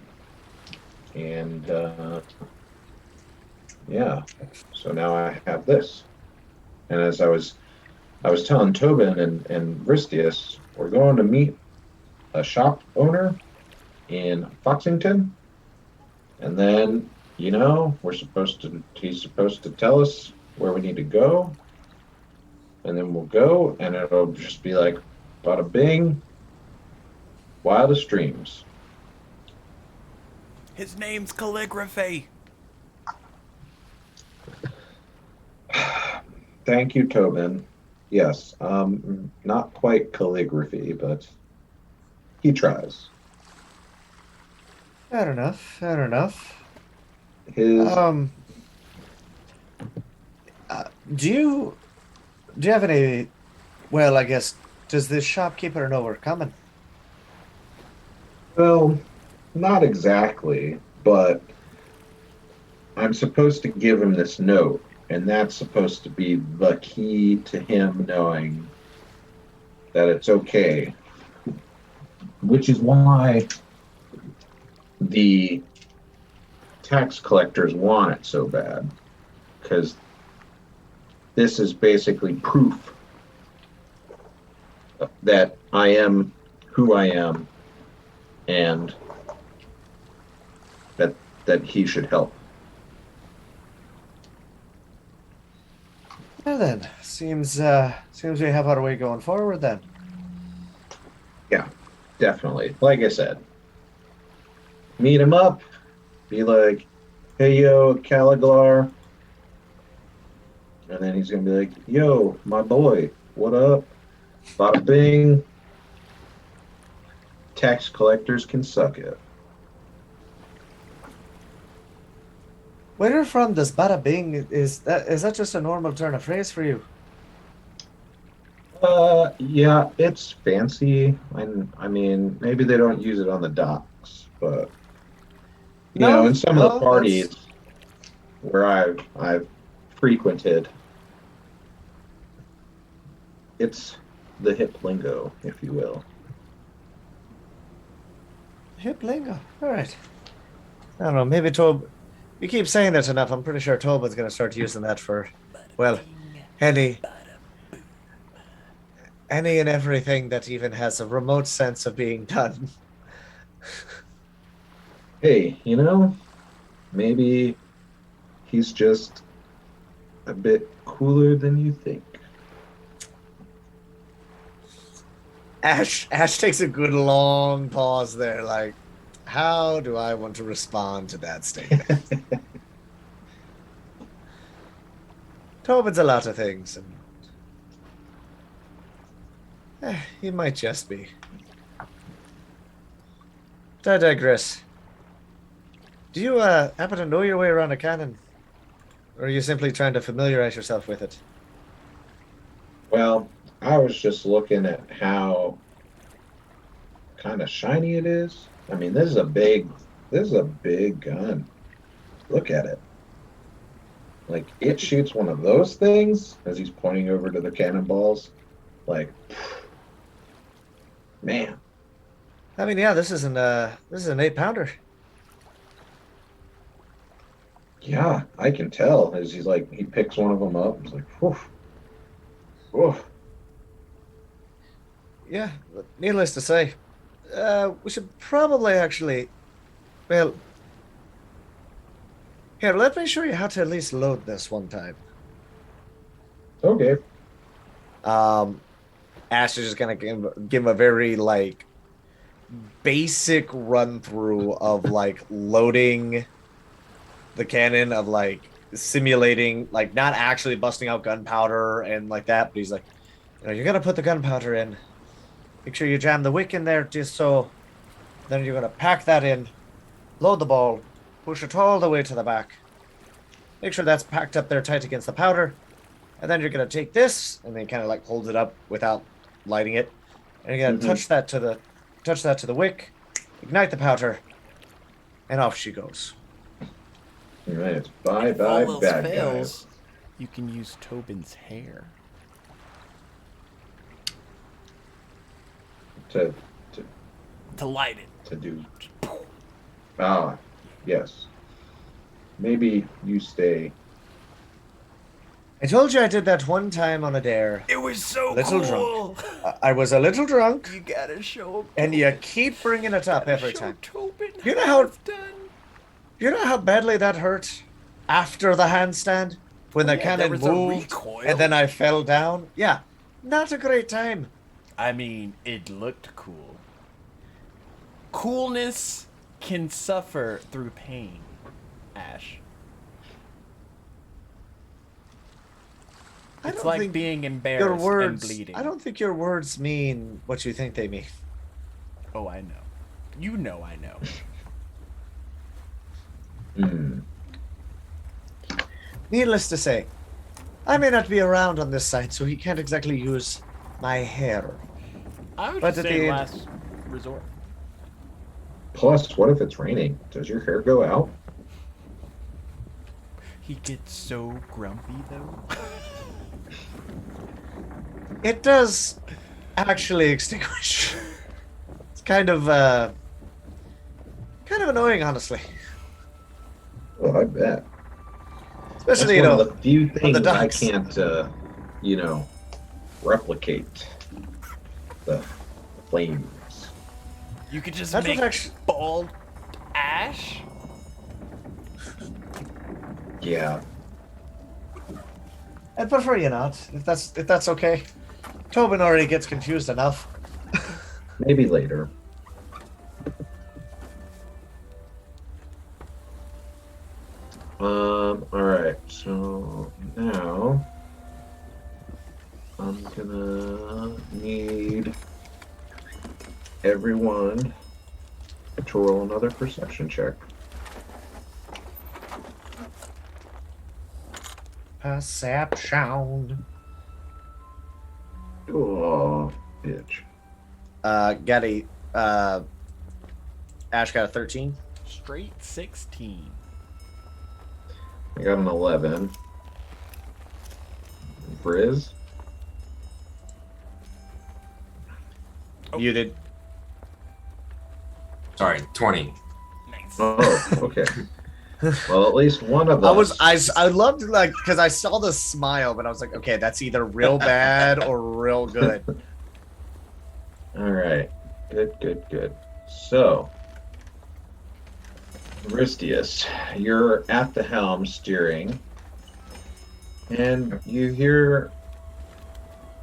And yeah, so now I have this. And as I was telling Tobin and Ristius, we're going to meet a shop owner in Foxington. And then, he's supposed to tell us where we need to go. And then we'll go, and it'll just be like, bada bing, wildest dreams. His name's Calligraphy. Thank you, Tobin. Yes, not quite calligraphy, but he tries. Fair enough. His Do you have any? Well, I guess, does this shopkeeper know we're coming? well, not exactly, but I'm supposed to give him this note, and that's supposed to be the key to him knowing that it's okay. Which is why the tax collectors want it so bad, because this is basically proof that I am who I am, and that he should help. Well then, seems we have our way going forward then. Yeah, definitely. Like I said, meet him up, be like, hey, yo, Caliglar. And then he's going to be like, yo, my boy, what up? Bada bing. Tax collectors can suck it. Where you're from, this bada bing, is that just a normal turn of phrase for you? Yeah, it's fancy. I mean, maybe they don't use it on the docks, but in some of the No, parties, where I've frequented. It's the hip lingo, if you will. Hip lingo. All right. I don't know. Maybe Tob. You keep saying that enough. I'm pretty sure Tobin's going to start using that for, well, any and everything that even has a remote sense of being done. Hey, maybe he's just a bit cooler than you think. Ash takes a good long pause there, like, how do I want to respond to that statement? Tobin's a lot of things, and he might just be. But I digress. Do you happen to know your way around a cannon? Or are you simply trying to familiarize yourself with it? Well, I was just looking at how kind of shiny it is. I mean, this is a big gun. Look at it. Like, it shoots one of those things as he's pointing over to the cannonballs. Like, man. I mean, yeah, this is an 8-pounder. Yeah, I can tell as he picks one of them up. He's like, whew. Whew. Yeah, but needless to say, we should probably actually, well, here, let me show you how to at least load this one time. Okay. Ash is just gonna give him a very like basic run through of like loading the cannon, of like simulating, like not actually busting out gunpowder and like that, but he's like, you're gonna put the gunpowder in. Make sure you jam the wick in there just so. Then you're gonna pack that in, load the ball, push it all the way to the back. Make sure that's packed up there tight against the powder. And then you're gonna take this and then kind of like hold it up without lighting it. And you're gonna touch that to the wick, ignite the powder, and off she goes. All right. Bye If all else bad fails, guys. you can use Tobin's hair. To light it. To do. Ah, yes. Maybe you stay. I told you I did that one time on a dare. It was so Little cool. I was a little drunk, You gotta show him. and you keep bringing it up every show time. Tobin You know how- it's done. You know how badly that hurt after the handstand? When the Yeah, there cannon was a moved, recoil. and then I fell down? Yeah, not a great time. I mean, it looked cool. Coolness can suffer through pain, Ash. I It's don't like think being your embarrassed and words. bleeding. I don't think your words mean what you think they mean. Oh, I know. You know I know. Hmm. Needless to say, I may not be around on this side, so he can't exactly use my hair. I would But just at say the- last resort. Plus, what if it's raining? Does your hair go out? He gets so grumpy though. It does actually extinguish. It's kind of annoying, honestly. Oh, I bet. Especially, That's one of the few the things I ducks. can't, replicate. The flames. You could just That's what make actually. bald Ash. Yeah. I'd prefer you not, if that's okay. Tobin already gets confused enough. Maybe later. Alright, so now I'm gonna need everyone to roll another perception check. Perception. Oh, bitch. Getty, Ash got a 13. Straight 16. I got an 11. Briz? Muted. Sorry, 20. Nice. Oh, okay. Well, at least one of us. I loved like because I saw the smile, but I was like, okay, that's either real bad or real good. All right. Good. So, Ristius, you're at the helm steering, and you hear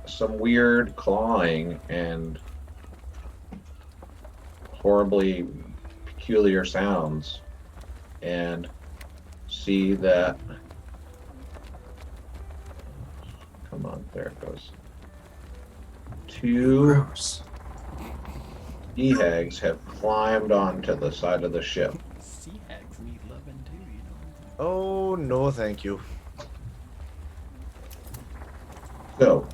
some weird clawing and horribly peculiar sounds, and see that. Come on, there it goes. Two Gross. sea hags have climbed onto the side of the ship. Sea hags need loving too, you know. Oh no, thank you. So,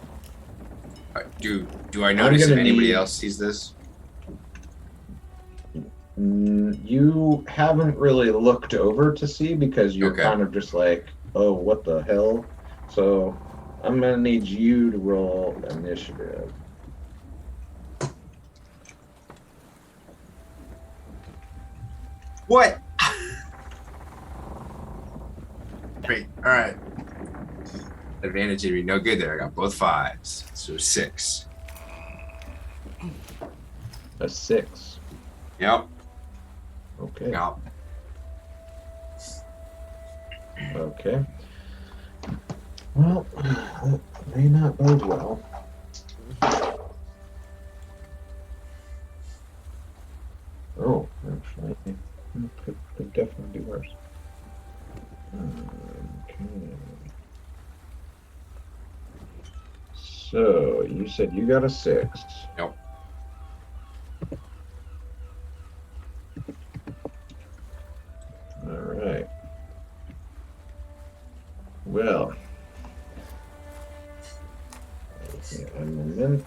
Do I notice if gonna anybody need- else sees this? you haven't really looked over to see because you're Okay. kind of just like, oh, what the hell? So, I'm gonna need you to roll initiative. What? Great. All right. Advantage would be no good there. I got both 5s, so 6. A 6. Yep. Okay. Yep. Okay. Well, that may not bode well. Oh, actually, it could definitely be worse. Okay. So, you said you got a 6. Yep. All right. Well, a moment.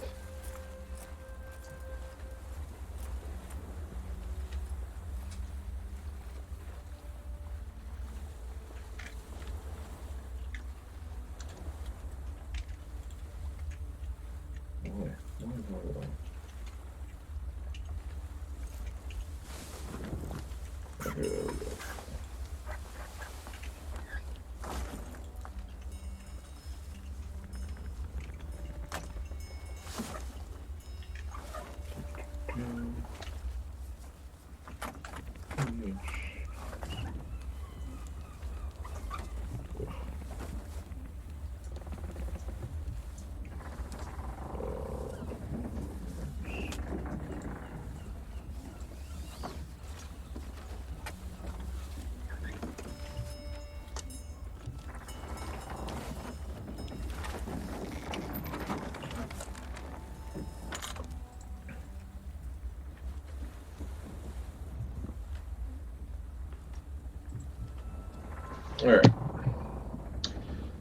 All right.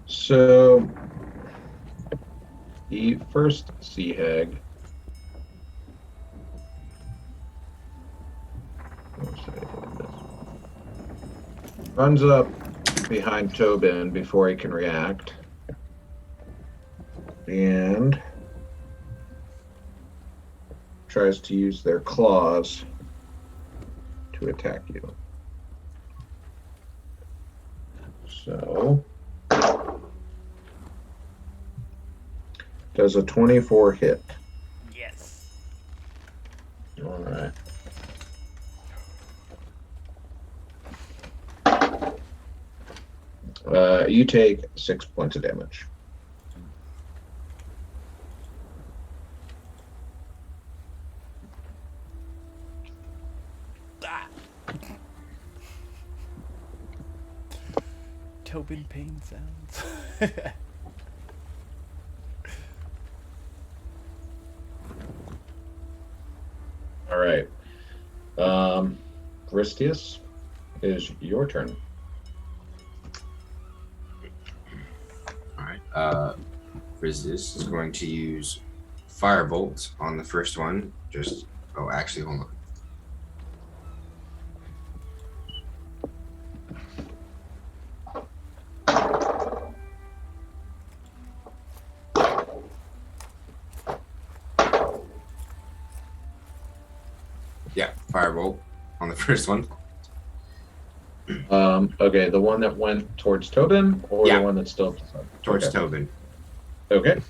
So the first sea hag. Runs up behind Tobin before he can react. And tries to use their claws to attack you. So, does a 24 hit? Yes. All right. You take 6 points of damage. Ah. Tobin pain sounds. All right. Ristius, is your turn. All right. Rizdis is going to use Firebolt on the first one. Actually, hold on. firebolt on the first one. Okay, the one that went towards Tobin, or Yeah. the one that's still Towards okay. Tobin. Okay.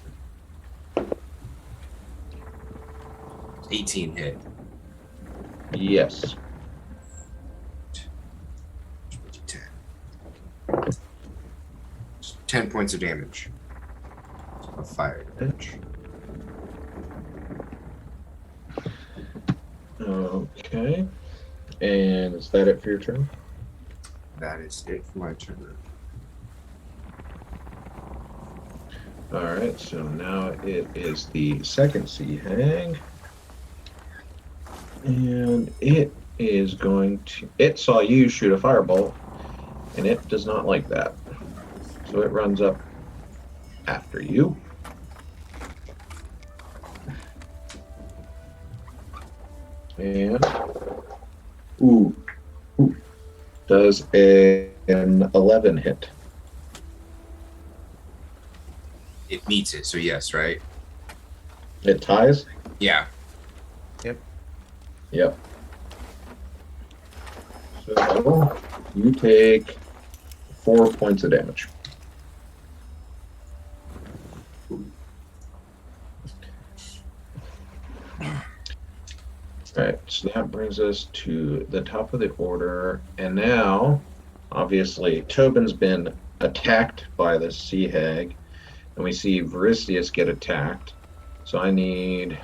18 hit. Yes. 10 points of damage. Of fire damage. Okay. And is that it for your turn? That is it for my turn. Alright, so now it is the second sea hag. And it is going to... It saw you shoot a firebolt, and it does not like that. So it runs up after you. And... Ooh. Does an 11 hit. It meets it, so yes, right? It ties? Yeah. Yep. So you take 4 points of damage. Alright, so that brings us to the top of the order. And now, obviously, Tobin's been attacked by the sea hag. And we see Varistius get attacked. So I need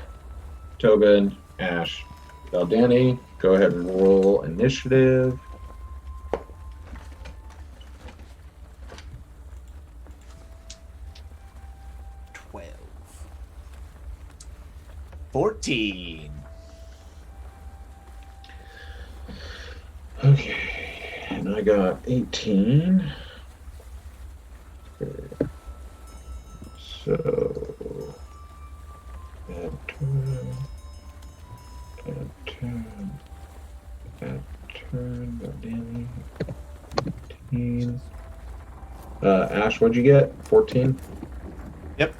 Tobin, Ash, Valdani, go ahead and roll initiative. $12. 14. Okay, and I got 18. Okay. So, add 10, Valdani, 18. Ash, what'd you get? 14? Yep.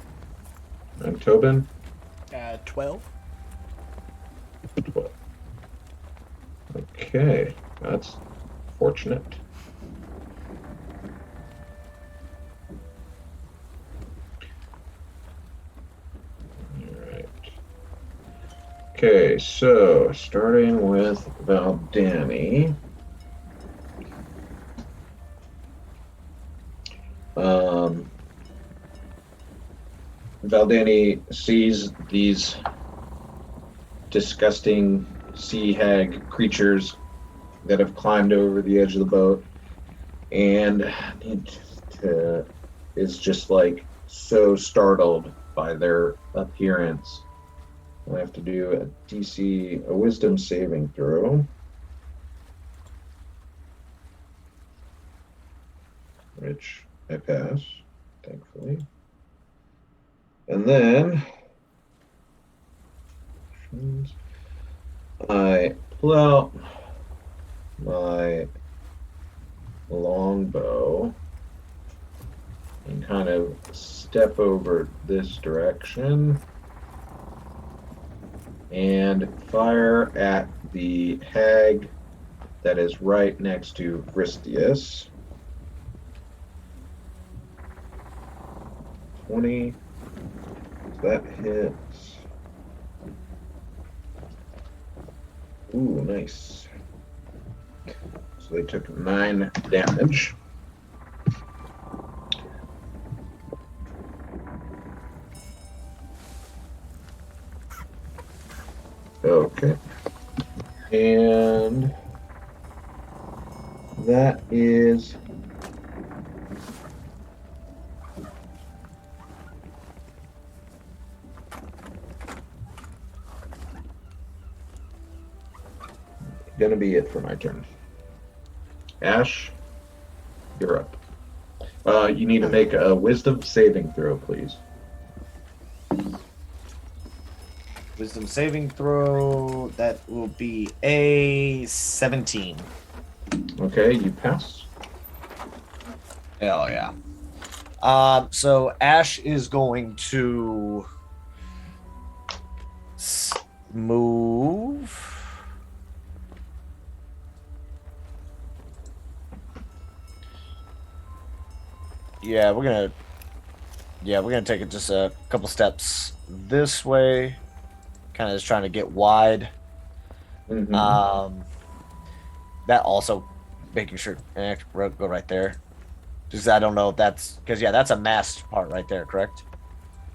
And Tobin? 12. 12. Okay, that's fortunate. Alright. Okay, so starting with Valdani. Valdani sees these disgusting sea hag creatures that have climbed over the edge of the boat, and is just like so startled by their appearance. I have to do a wisdom saving throw. Which I pass, thankfully. And then I pull out my longbow and kind of step over this direction and fire at the hag that is right next to Vristius. 20. That hits. Ooh, nice. So they took 9 damage. Okay. And that is gonna be it for my turn. Ash, you're up. You need to make a wisdom saving throw, please. Wisdom saving throw, that will be a 17. Okay, you pass. Hell yeah. So Ash is going to move Yeah, we're gonna take it just a couple steps this way, kind of just trying to get wide. Mm-hmm. That also making sure go right there. Just I don't know if that's because that's a masked part right there, correct?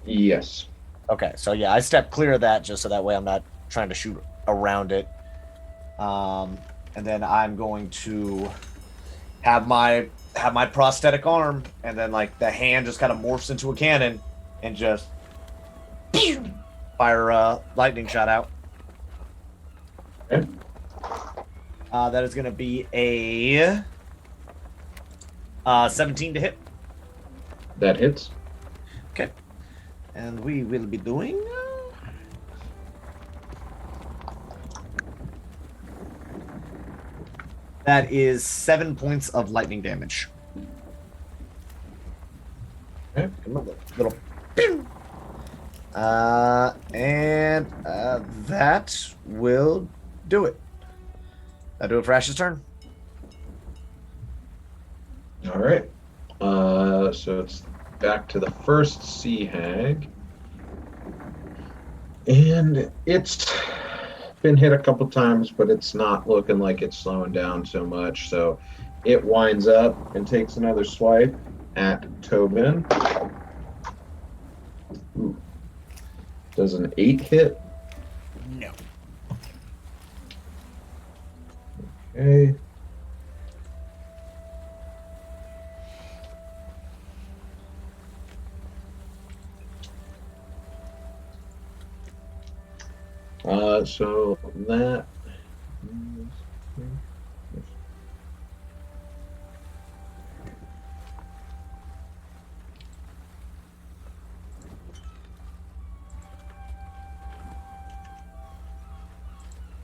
Yes. Okay, so yeah, I step clear of that just so that way I'm not trying to shoot around it. And then I'm going to have my prosthetic arm, and then like the hand just kind of morphs into a cannon and just fire a lightning shot out. Okay. That is going to be a 17 to hit. That hits. Okay. And we will be doing. That is 7 points of lightning damage. Okay. Little. And that will do it. That'll do it for Ash's turn. All right. So it's back to the first sea hag. And it's been hit a couple times, but it's not looking like it's slowing down so much. So it winds up and takes another swipe at Tobin. Ooh. Does an 8 hit? No. Okay. So that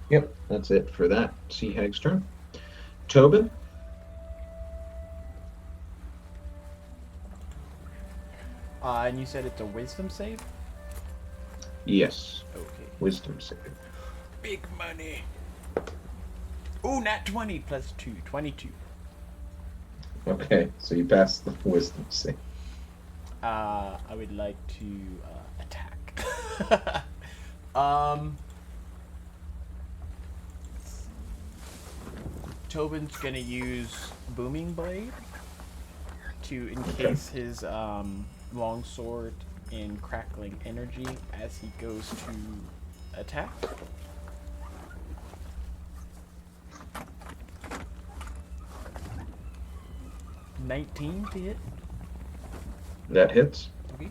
Yep, that's it for that Sea Hag's turn. Tobin? And you said it's a wisdom save? Yes. Okay. Wisdom save. Big money. Ooh, nat 20 plus 2. 22. Okay, so you passed the wisdom save. I would like to attack. Tobin's gonna use Booming Blade to encase his longsword in crackling energy as he goes to attack. $19 to hit. That hits. Okay.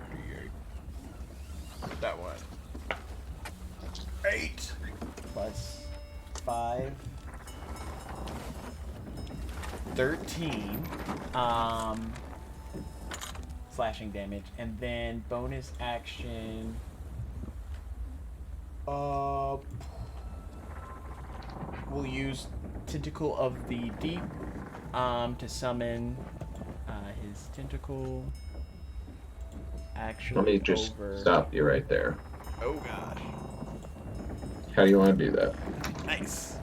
D8. That one. 8 plus 5. 13. Slashing damage, and then bonus action. We'll use Tentacle of the Deep to summon his tentacle. Actually, Let me just stop you right there. Oh gosh. How do you want to do that? Nice.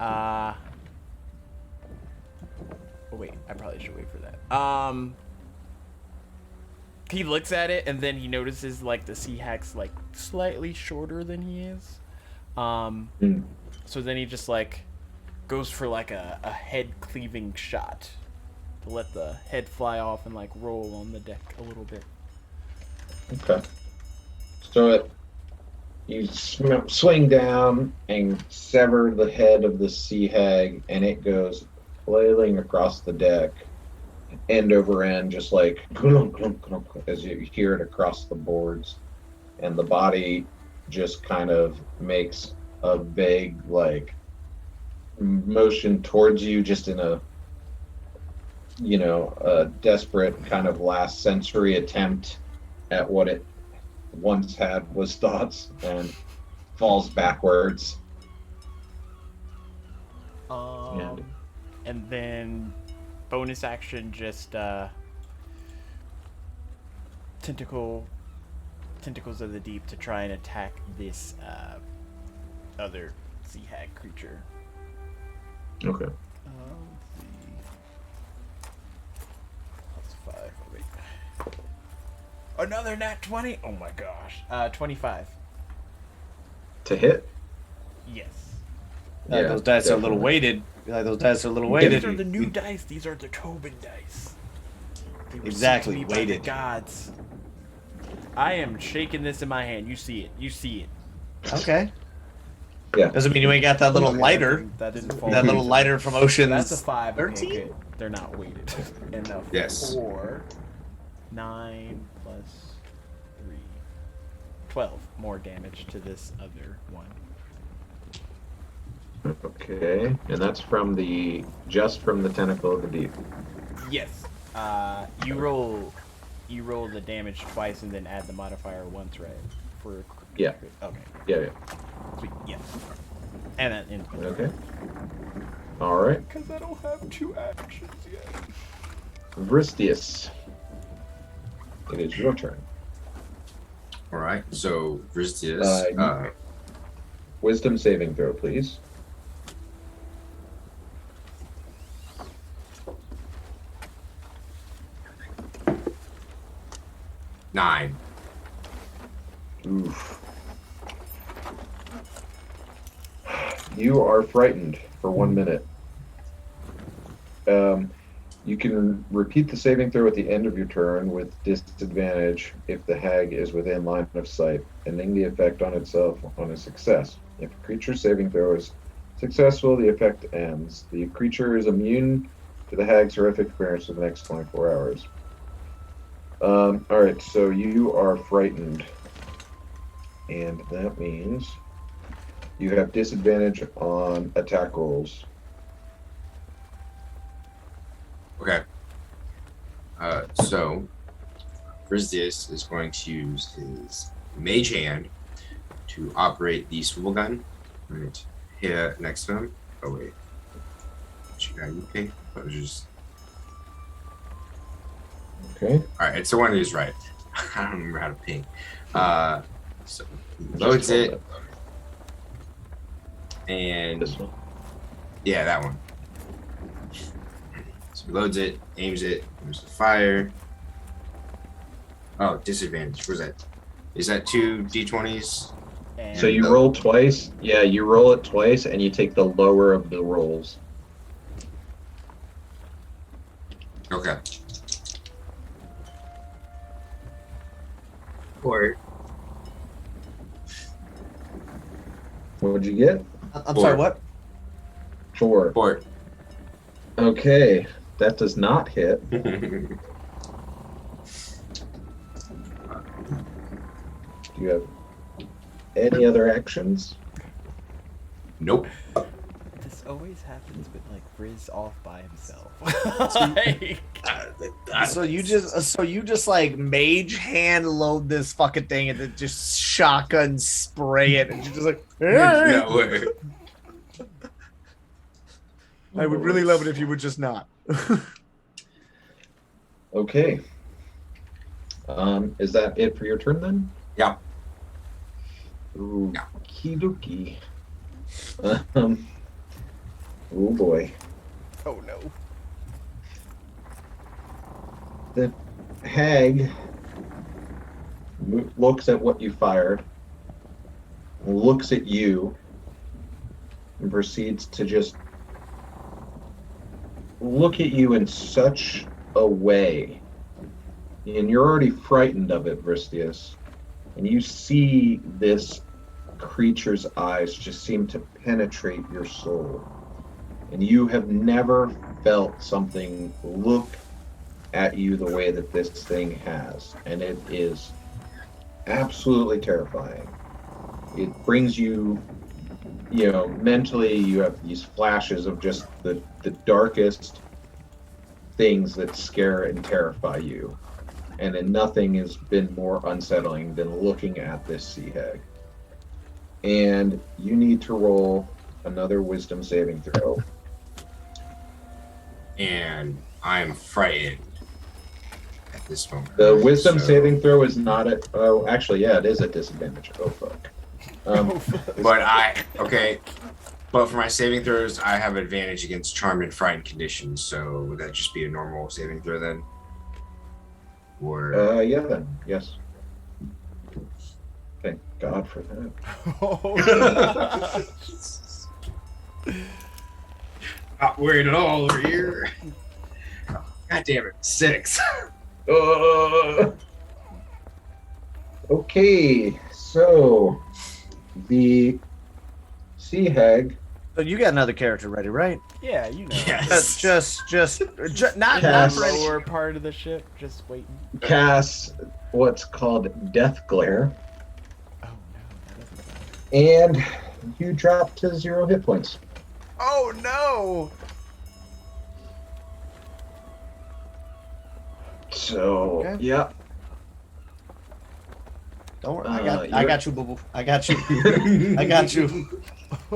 Oh wait, I probably should wait for that. He looks at it and then he notices like the sea hack's like slightly shorter than he is. So then he just like goes for like a head cleaving shot to let the head fly off and like roll on the deck a little bit. Okay. So you swing down and sever the head of the sea hag, and it goes flailing across the deck, end over end, just like as you hear it across the boards, and the body just kind of makes a vague like motion towards you, just in a a desperate kind of last sensory attempt at what it once had was thoughts, and falls backwards. And then bonus action, just tentacles of the deep to try and attack this other sea hag creature. Okay. Let's see. Plus 5. Oh, wait. Another nat 20? Oh my gosh. 25. To hit? Yes. Yeah, those dice are a little definitely. weighted. Those dice are a little These weighted. are the new dice. These are the Tobin dice. They were Exactly, sent to me by the weighted. gods. I am shaking this in my hand. You see it. You see it. Okay. Yeah. Doesn't mean you ain't got that little lighter. That didn't fall. That little lighter from Ocean's. That's a 5. Okay, 13? good. They're not weighted. And a Yes. 4. 9 plus 3. 12 more damage to this other one. Okay. And that's from the tentacle of the deep. Yes. You roll the damage twice and then add the modifier once, right? For Yeah. Okay. Yeah. Sweet. Yes. And that ends. Okay. All right. Because I don't have 2 actions yet. Vristius. It is your turn. All right. So Vristius. Wisdom saving throw, please. Nine. Oof. You are frightened for 1 minute. You can repeat the saving throw at the end of your turn with disadvantage if the hag is within line of sight, ending the effect on itself on a success. If a creature's saving throw is successful, the effect ends. The creature is immune to the hag's horrific appearance for the next 24 hours. Alright, so you are frightened. And that means you have disadvantage on attack rolls. Okay. So Vristius is going to use his mage hand to operate the swivel gun. Right here next to him. Oh wait. Are you okay? That was just. Okay. Alright, it's the one who's right. I don't remember how to ping. So he loads it, and This one. yeah, that one. So he loads it, aims it, there's the fire. Oh, disadvantage. Where's that? Is that 2 d20s? And So you roll twice. Yeah, you roll it twice, and you take the lower of the rolls. Okay. 4. What would you get? I'm sorry, what? 4. 4. Okay, that does not hit. Do you have any other actions? Nope. this always happens with like Riz off by himself. Like, So you just like mage hand load this fucking thing and then just shotgun spray it and you're just like, hey! No way. I would really love it if you would just not. Okay. Is that it for your turn then? Yeah. Ooh, Yeah. Kidoki. Oh boy. oh no. The hag looks at what you fired, looks at you, and proceeds to just look at you in such a way. And you're already frightened of it, Vristius. And you see this creature's eyes just seem to penetrate your soul. And you have never felt something look at you the way that this thing has. And it is absolutely terrifying. It brings you, mentally you have these flashes of just the darkest things that scare and terrify you. And then nothing has been more unsettling than looking at this sea hag. And you need to roll another wisdom saving throw. And I'm frightened at this moment. The wisdom So- saving throw is not at, oh, actually, yeah, it is at disadvantage. Oh, fuck. But But for my saving throws, I have advantage against charmed and frightened conditions. So would that just be a normal saving throw then? Or Yeah, then. Yes. Thank God for that. Oh, not worried at all over here. God damn it, 6. Okay, so the sea hag So you got another character ready, right? yeah, you know. Yes. Just not Yes. The for any- lower part of the ship, just waiting. casts what's called Death Glare, Oh no, that doesn't sound. and you drop to 0 hit points. Oh no! So, Okay. yeah. Don't worry, you're- I got you, boo boo. I got you. I got you.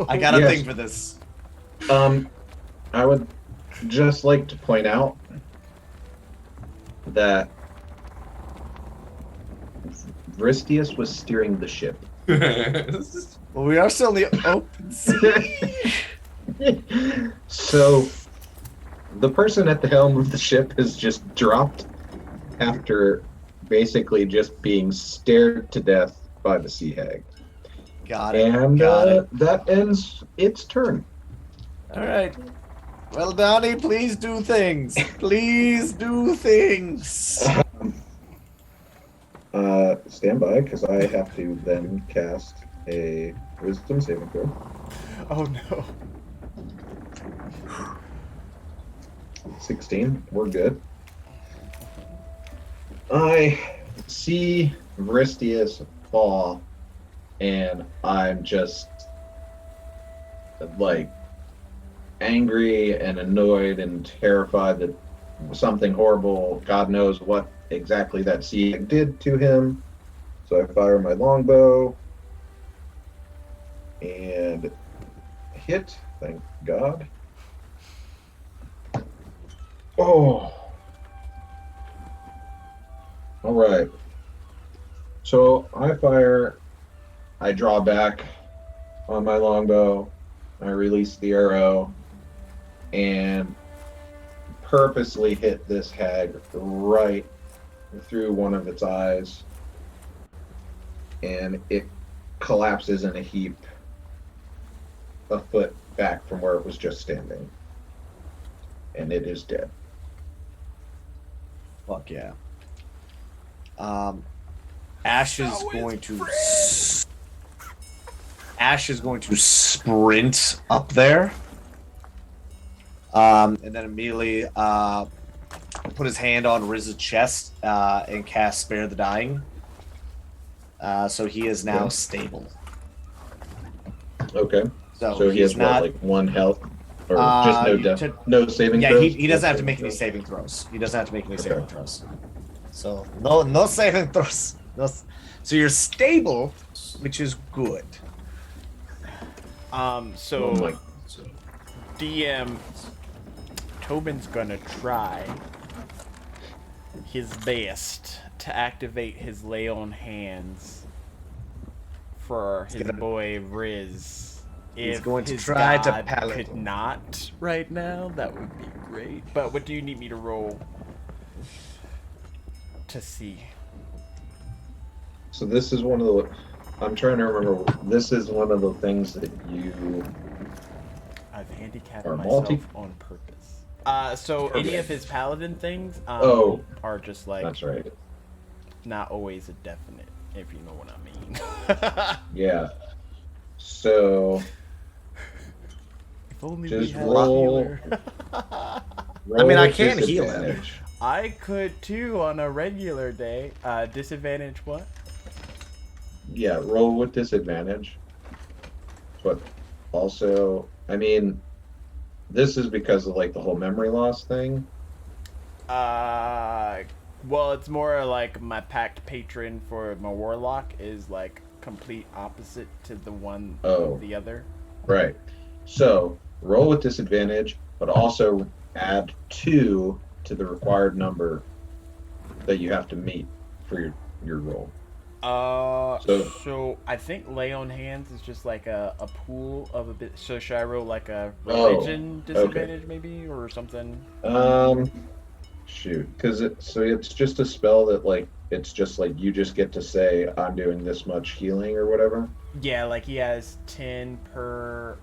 I got a Yes. thing for this. I would just like to point out that Vristius was steering the ship. Well, we are still in the open sea. So, the person at the helm of the ship has just dropped after basically just being stared to death by the sea hag. Got it. And Got it. that ends its turn. All right. Well, Donnie, please do things. Please do things. Stand by, because I have to then cast a wisdom saving throw. Oh no. 16. We're good. I see Vristius fall, and I'm just like angry and annoyed and terrified that something horrible, God knows what exactly that sea did to him. So I fire my longbow and hit, thank God. Oh. All right. So I fire, I draw back on my longbow, I release the arrow, and purposely hit this hag right through one of its eyes, and it collapses in a heap a foot back from where it was just standing, and it is dead. Fuck yeah. Ash is going to sprint up there, and then immediately put his hand on Riz's chest and cast Spare the Dying. So he is now Okay. stable. Okay. So, So he he's has not. what, like 1 health, or Uh, just no you- death, to- no saving Yeah, throws. he doesn't have to No make any throws. saving throws. He doesn't have to make any Okay. saving throws. So no saving throws. So you're stable, which is good. So Oh my- DM Tobin's gonna try his best to activate his lay on hands for his gonna- boy Riz. He's If going to his try to god palate could him. not right now, that would be great. But what do you need me to roll to see? So this is one of the. I'm trying to remember. This is one of the things that you. I've handicapped Or myself multi- on purpose. So any Okay. of his paladin things Oh. are just like That's right. not always a definite, if you know what I mean. Yeah. So If only Just we had roll. a healer. roll mean, I with can heal him. disadvantage. I could too on a regular day. Disadvantage what? Yeah, roll with disadvantage. But also, I mean, this is because of like the whole memory loss thing. Well, it's more like my pact patron for my warlock is like complete opposite to the one Oh. the other. Right. So roll with disadvantage, but also add 2 to the required number that you have to meet for your roll. So I think lay on hands is just like a pool of a bit. So should I roll like a Oh, religion disadvantage maybe or something? Shoot, because it's just a spell that like it's just like you just get to say I'm doing this much healing or whatever. Yeah, like he has 10 per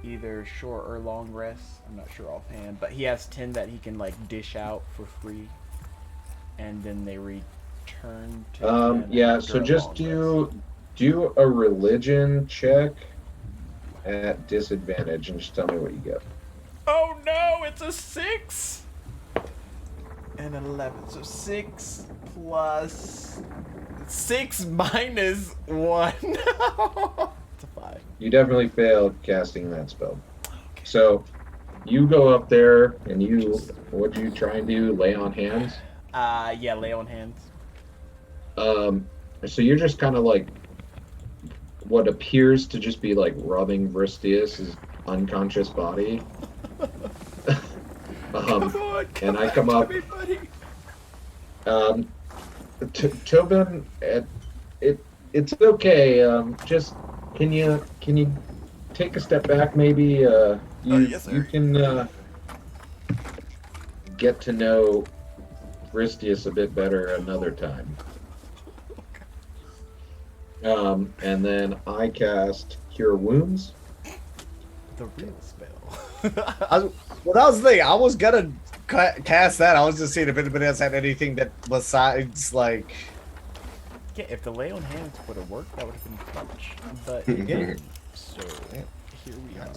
either short or long rests. I'm not sure offhand, but he has 10 that he can like dish out for free, and then they return to him Yeah, after so a just long rest. do a religion check at disadvantage and just tell me what you get. Oh no, it's a 6 and an 11. So 6 plus 6 minus 1. It's a 5. You definitely failed casting that spell. Okay. So you go up there and what'd you try and do? Lay on hands? Yeah, lay on hands. So you're just kind of like what appears to just be like rubbing Vristius's unconscious body. Come on, and I back come to up. me, buddy. Tobin, it's okay. Just can you take a step back? Maybe Yes, sir. you can get to know Vristius a bit better another time. And then I cast Cure Wounds. The real spell. Well, that was the thing. I was gonna cast that. I was just seeing if anybody else had anything that besides like. Yeah, if the lay on hands would have worked, that would have been clutch. But it didn't. So here we are.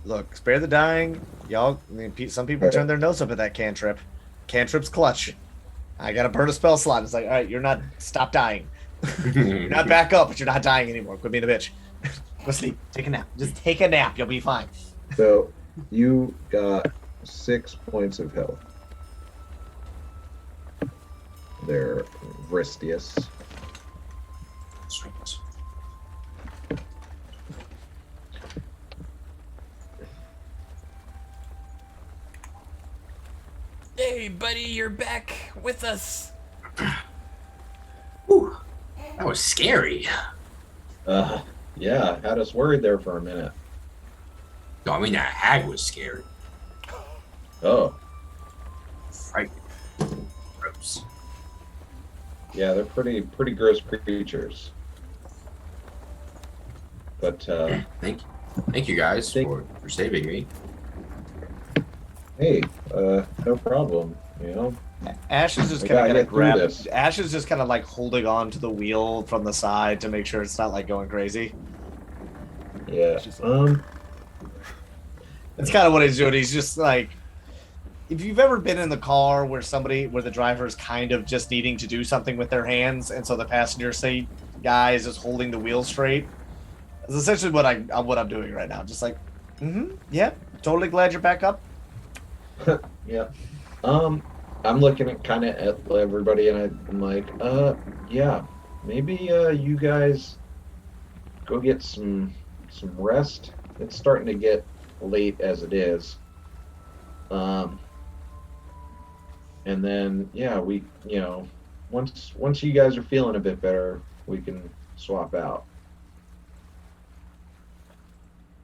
Look, spare the dying. Y'all, I mean, some people turn their nose up at that cantrip. Cantrip's clutch. I gotta burn a spell slot. It's like, all right, you're not. Stop dying. You're not back up, but you're not dying anymore. Quit being a bitch. Go sleep. Take a nap. Just take a nap. You'll be fine. So you got 6 points of health. There, Vristius. Sweet. Hey, buddy, you're back with us. Whew, that was scary. Yeah, had us worried there for a minute. No, I mean that hag was scary. Oh, Frightening. Gross. yeah, they're pretty gross creatures. But Thank you guys for saving me. hey, no problem. You know, Ash is just We kind gotta of get through grab. this. Ash is just kind of like holding on to the wheel from the side to make sure it's not like going crazy. yeah. It's just like- That's kind of what he's doing. He's just like, if you've ever been in the car where the driver is kind of just needing to do something with their hands, and so the passenger seat guy is just holding the wheel straight. That's essentially what I'm doing right now. Just like, yeah, totally glad you're back up. Yeah. I'm looking at kind of at everybody, and I'm like, yeah, maybe you guys go get some rest. It's starting to get late as it is. And then yeah, we once you guys are feeling a bit better, we can swap out.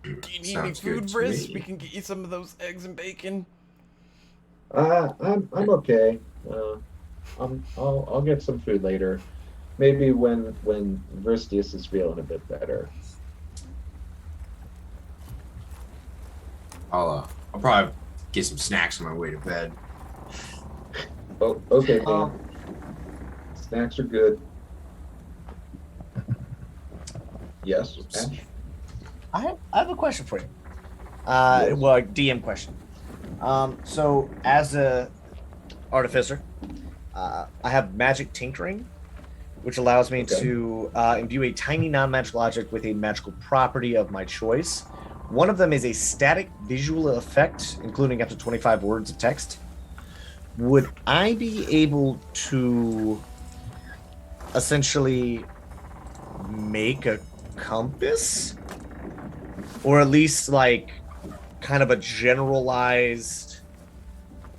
Do you need any Sounds good food, to Briss? me. We can get you some of those eggs and bacon. I'm okay. I'll get some food later. Maybe when Vristius is feeling a bit better. I'll probably get some snacks on my way to bed. Oh, okay, man. Snacks are good. Yes, Oops. Ash? I have a question for you. Well, a DM question. So as a artificer, I have magic tinkering, which allows me Okay. to imbue a tiny non-magical object with a magical property of my choice. One of them is a static visual effect, including up to 25 words of text. Would I be able to essentially make a compass? Or at least, like, kind of a generalized...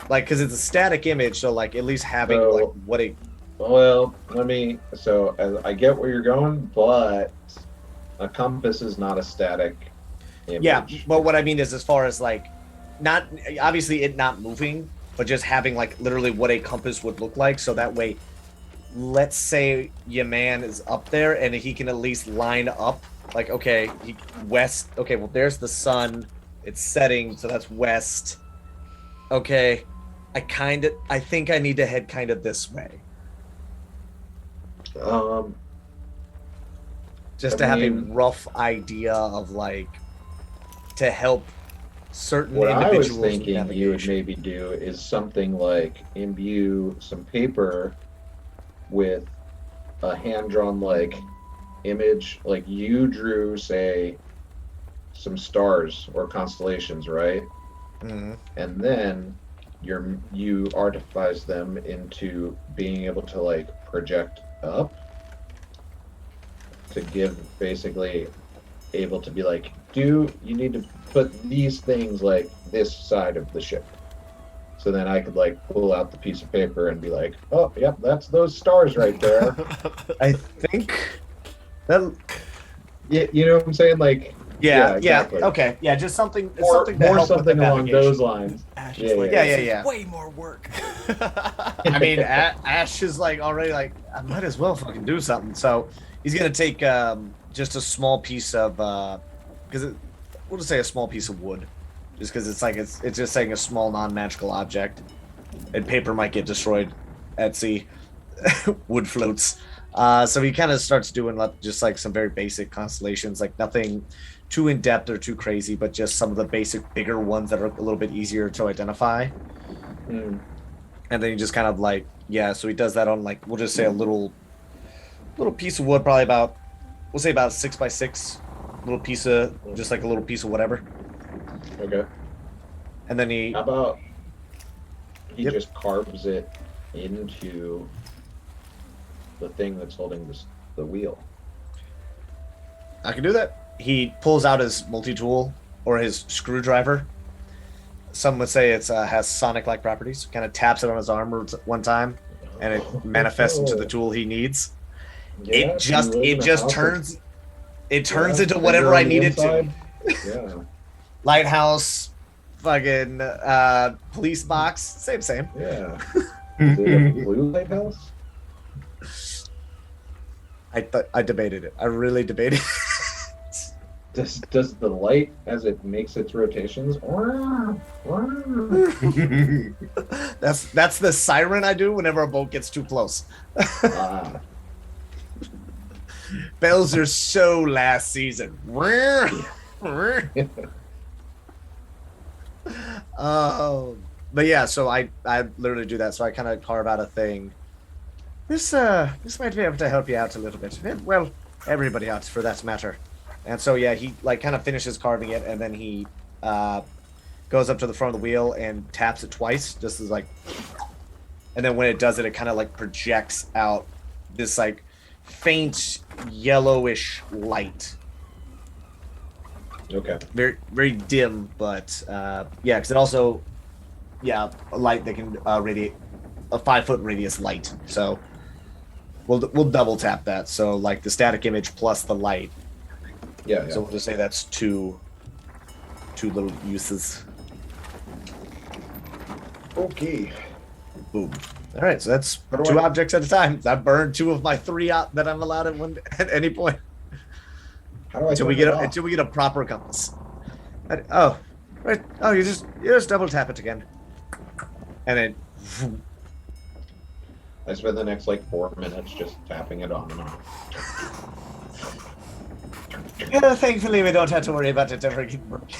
Like, because it's a static image, so, like, at least having, So- like, what a... Well, I get where you're going, but a compass is not a static image. Yeah, but what I mean is, as far as like, not obviously it not moving, but just having like literally what a compass would look like. So that way, let's say your man is up there and he can at least line up. Like, okay, west. Okay, well, there's the sun. It's setting, so that's west. Okay, I think I need to head kind of this way. Just to have a rough idea of like, to help certain what I was individuals with thinking you would navigation. maybe do is something like imbue some paper with a hand-drawn like image, like you drew, say, some stars or constellations, right? Mhm. And then you artifice them into being able to like project up to give basically able to be like, you need to put these things like this side of the ship. So then I could like pull out the piece of paper and be like, oh, yep, that's those stars right there. I think that. You know what I'm saying? Like, Yeah, exactly. okay, yeah, just something, More something to help with the something along navigation. those lines. Ash Yeah, is like, yeah. "This Yeah, is yeah. way more work." I mean, Ash is like already like, I might as well fucking do something. So he's gonna take just a small piece of because we'll just say a small piece of wood, just because it's like it's just saying a small non-magical object, and paper might get destroyed at sea. Wood floats. So he kind of starts doing just like some very basic constellations, like nothing too in depth or too crazy, but just some of the basic bigger ones that are a little bit easier to identify. Mm. And then he just kind of like, yeah, so he does that on like, we'll just say a little piece of wood, probably about, we'll say about 6x6, little piece of, just like a little piece of whatever. Okay. And then he, How about he Yep. just carves it into the thing that's holding the wheel? I can do that. He pulls out his multi-tool or his screwdriver. Some would say it's has sonic-like properties. Kind of taps it on his arm one time, and it manifests into the tool he needs. Yeah, It just turns Yeah, into whatever finger I on the need it to. inside. Yeah. Lighthouse, fucking police box, same. Yeah. Is it a blue lighthouse? I debated it. I really debated. Does the light, as it makes its rotations, That's the siren I do whenever a boat gets too close. ah, Bells are so last season. But yeah, so I literally do that. So I kind of carve out a thing. This might be able to help you out a little bit. Well, everybody ought, for that matter. And so yeah, he like kind of finishes carving it, and then he goes up to the front of the wheel and taps it twice, just as like, and then when it does it, it kind of like projects out this like faint yellowish light. okay. Very very dim, but yeah, because it also a light that can radiate a 5-foot radius light. So we'll double tap that. So like the static image plus the light. Yeah. So we'll just say that's two little uses. Okay. Boom. All right, so that's How do two I- objects at a time. I burned 2 of my 3 that I'm allowed at any point How do I until we turn get it off? until we get a proper compass. Oh, right. Oh, you just double tap it again, and then. I spend the next like 4 minutes just tapping it on and off. Yeah, thankfully we don't have to worry about it ever getting broken.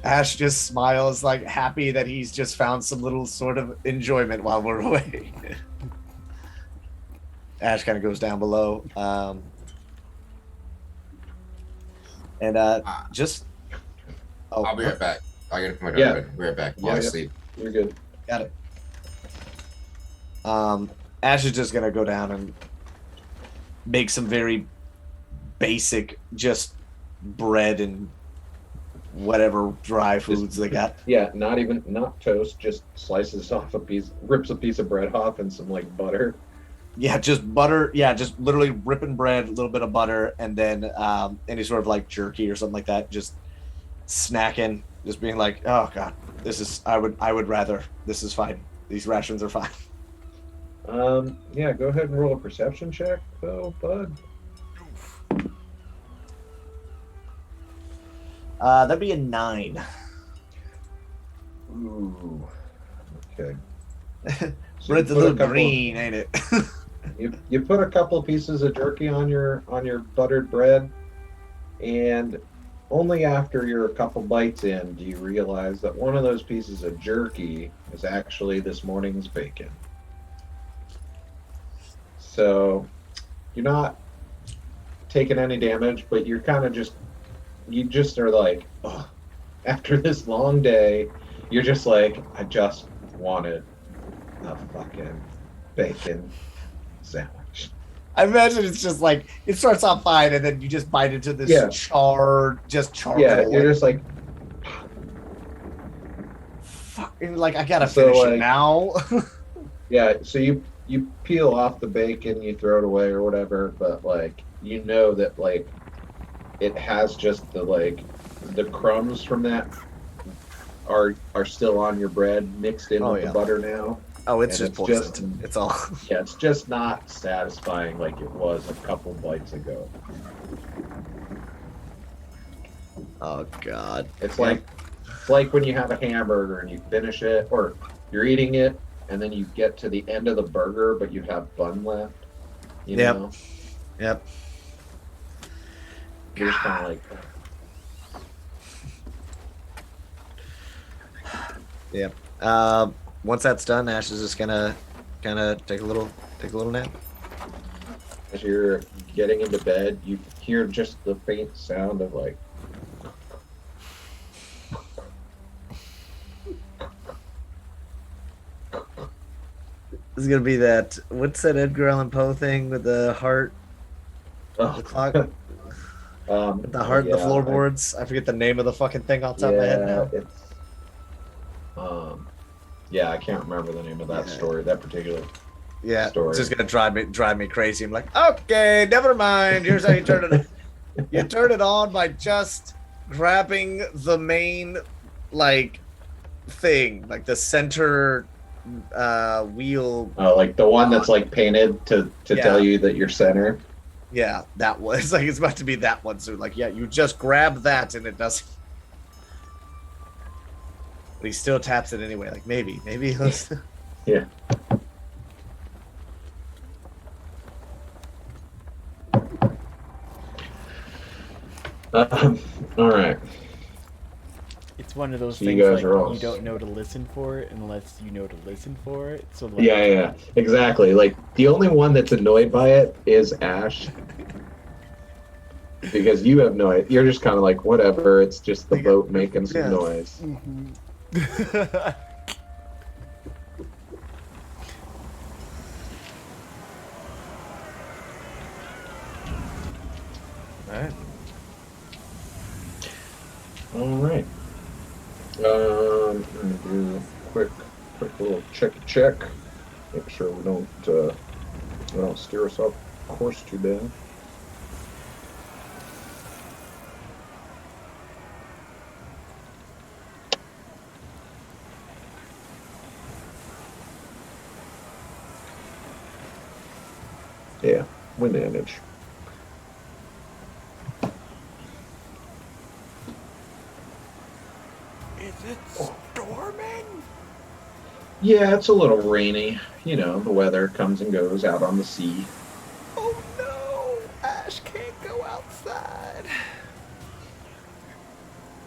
Ash just smiles, like happy that he's just found some little sort of enjoyment while we're away. Ash kind of goes down below, and just. Oh, I'll be right back. I gotta put my Yeah. dog in. Be right back. While I Yeah. sleep. You're good. Got it. Ash is just gonna go down and make some very basic, just bread and whatever dry foods they got. Yeah, not toast, just slices off rips a piece of bread off and some like butter. Yeah, just butter. Yeah, just literally ripping bread, a little bit of butter, and then any sort of like jerky or something like that. Just snacking, just being like, oh god, this is. I would rather. This is fine. These rations are fine. Yeah, go ahead and roll a perception check, though, bud. That'd be a 9. Ooh. Okay. But it's a little green, ain't it? You put a couple of pieces of jerky on your buttered bread, and only after you're a couple bites in do you realize that one of those pieces of jerky is actually this morning's bacon. So you're not taking any damage, but you're kind of you just are like, oh, after this long day, you're just like, I just wanted a fucking bacon sandwich. I imagine it's just like it starts off fine, and then you just bite into this charred. Yeah, you're just like, fuck, like I gotta finish it now. Yeah, so you peel off the bacon, you throw it away or whatever, but like you know that like it has just the crumbs from that are still on your bread mixed in with the butter now. Oh, it's just poison. It's all. Yeah, it's just not satisfying like it was a couple bites ago. Oh god. It's like when you have a hamburger and you finish it, or you're eating it, and then you get to the end of the burger, but you have bun left. You know? Yep. You're just kind of like. Yep. Once that's done, Ash is just gonna kind of take a little nap. As you're getting into bed, you hear just the faint sound of like. This is gonna be that. What's that Edgar Allan Poe thing with the heart? The clock. The heart, the floorboards. I forget the name of the fucking thing off the top of my head now. It's. Yeah, I can't remember the name of that story. That particular. Yeah, story. It's just gonna drive me crazy. I'm like, okay, never mind. Here's how you turn it. You turn it on by just grabbing the main, like, thing, like the center wheel. Oh, like the one that's like painted to tell you that you're center. Yeah, that was like it's about to be that one soon. Like, yeah, you just grab that and it does. But he still taps it anyway. Like maybe he'll. Yeah. All right. It's one of those So things you guys like are all- you don't know to listen for it unless you know to listen for it. So like, Yeah, exactly. Like the only one that's annoyed by it is Ash, because you have no. You're just kind of like whatever. It's just the boat making some noise. All right. I'm gonna do a quick little check. Make sure we don't steer us off course too bad. Yeah, we manage. Is it storming? Yeah, it's a little rainy. You know, the weather comes and goes out on the sea. Oh no! Ash can't go outside.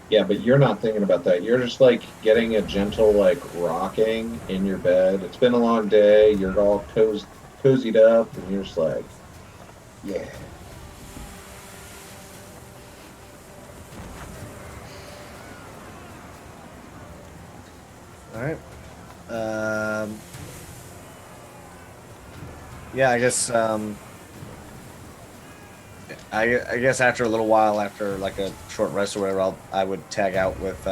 Yeah, but you're not thinking about that. You're just like getting a gentle like rocking in your bed. It's been a long day. You're all cozied up, and you're just like, yeah. All right. Yeah, I guess I guess after a little while, after like a short rest or whatever, I would tag out with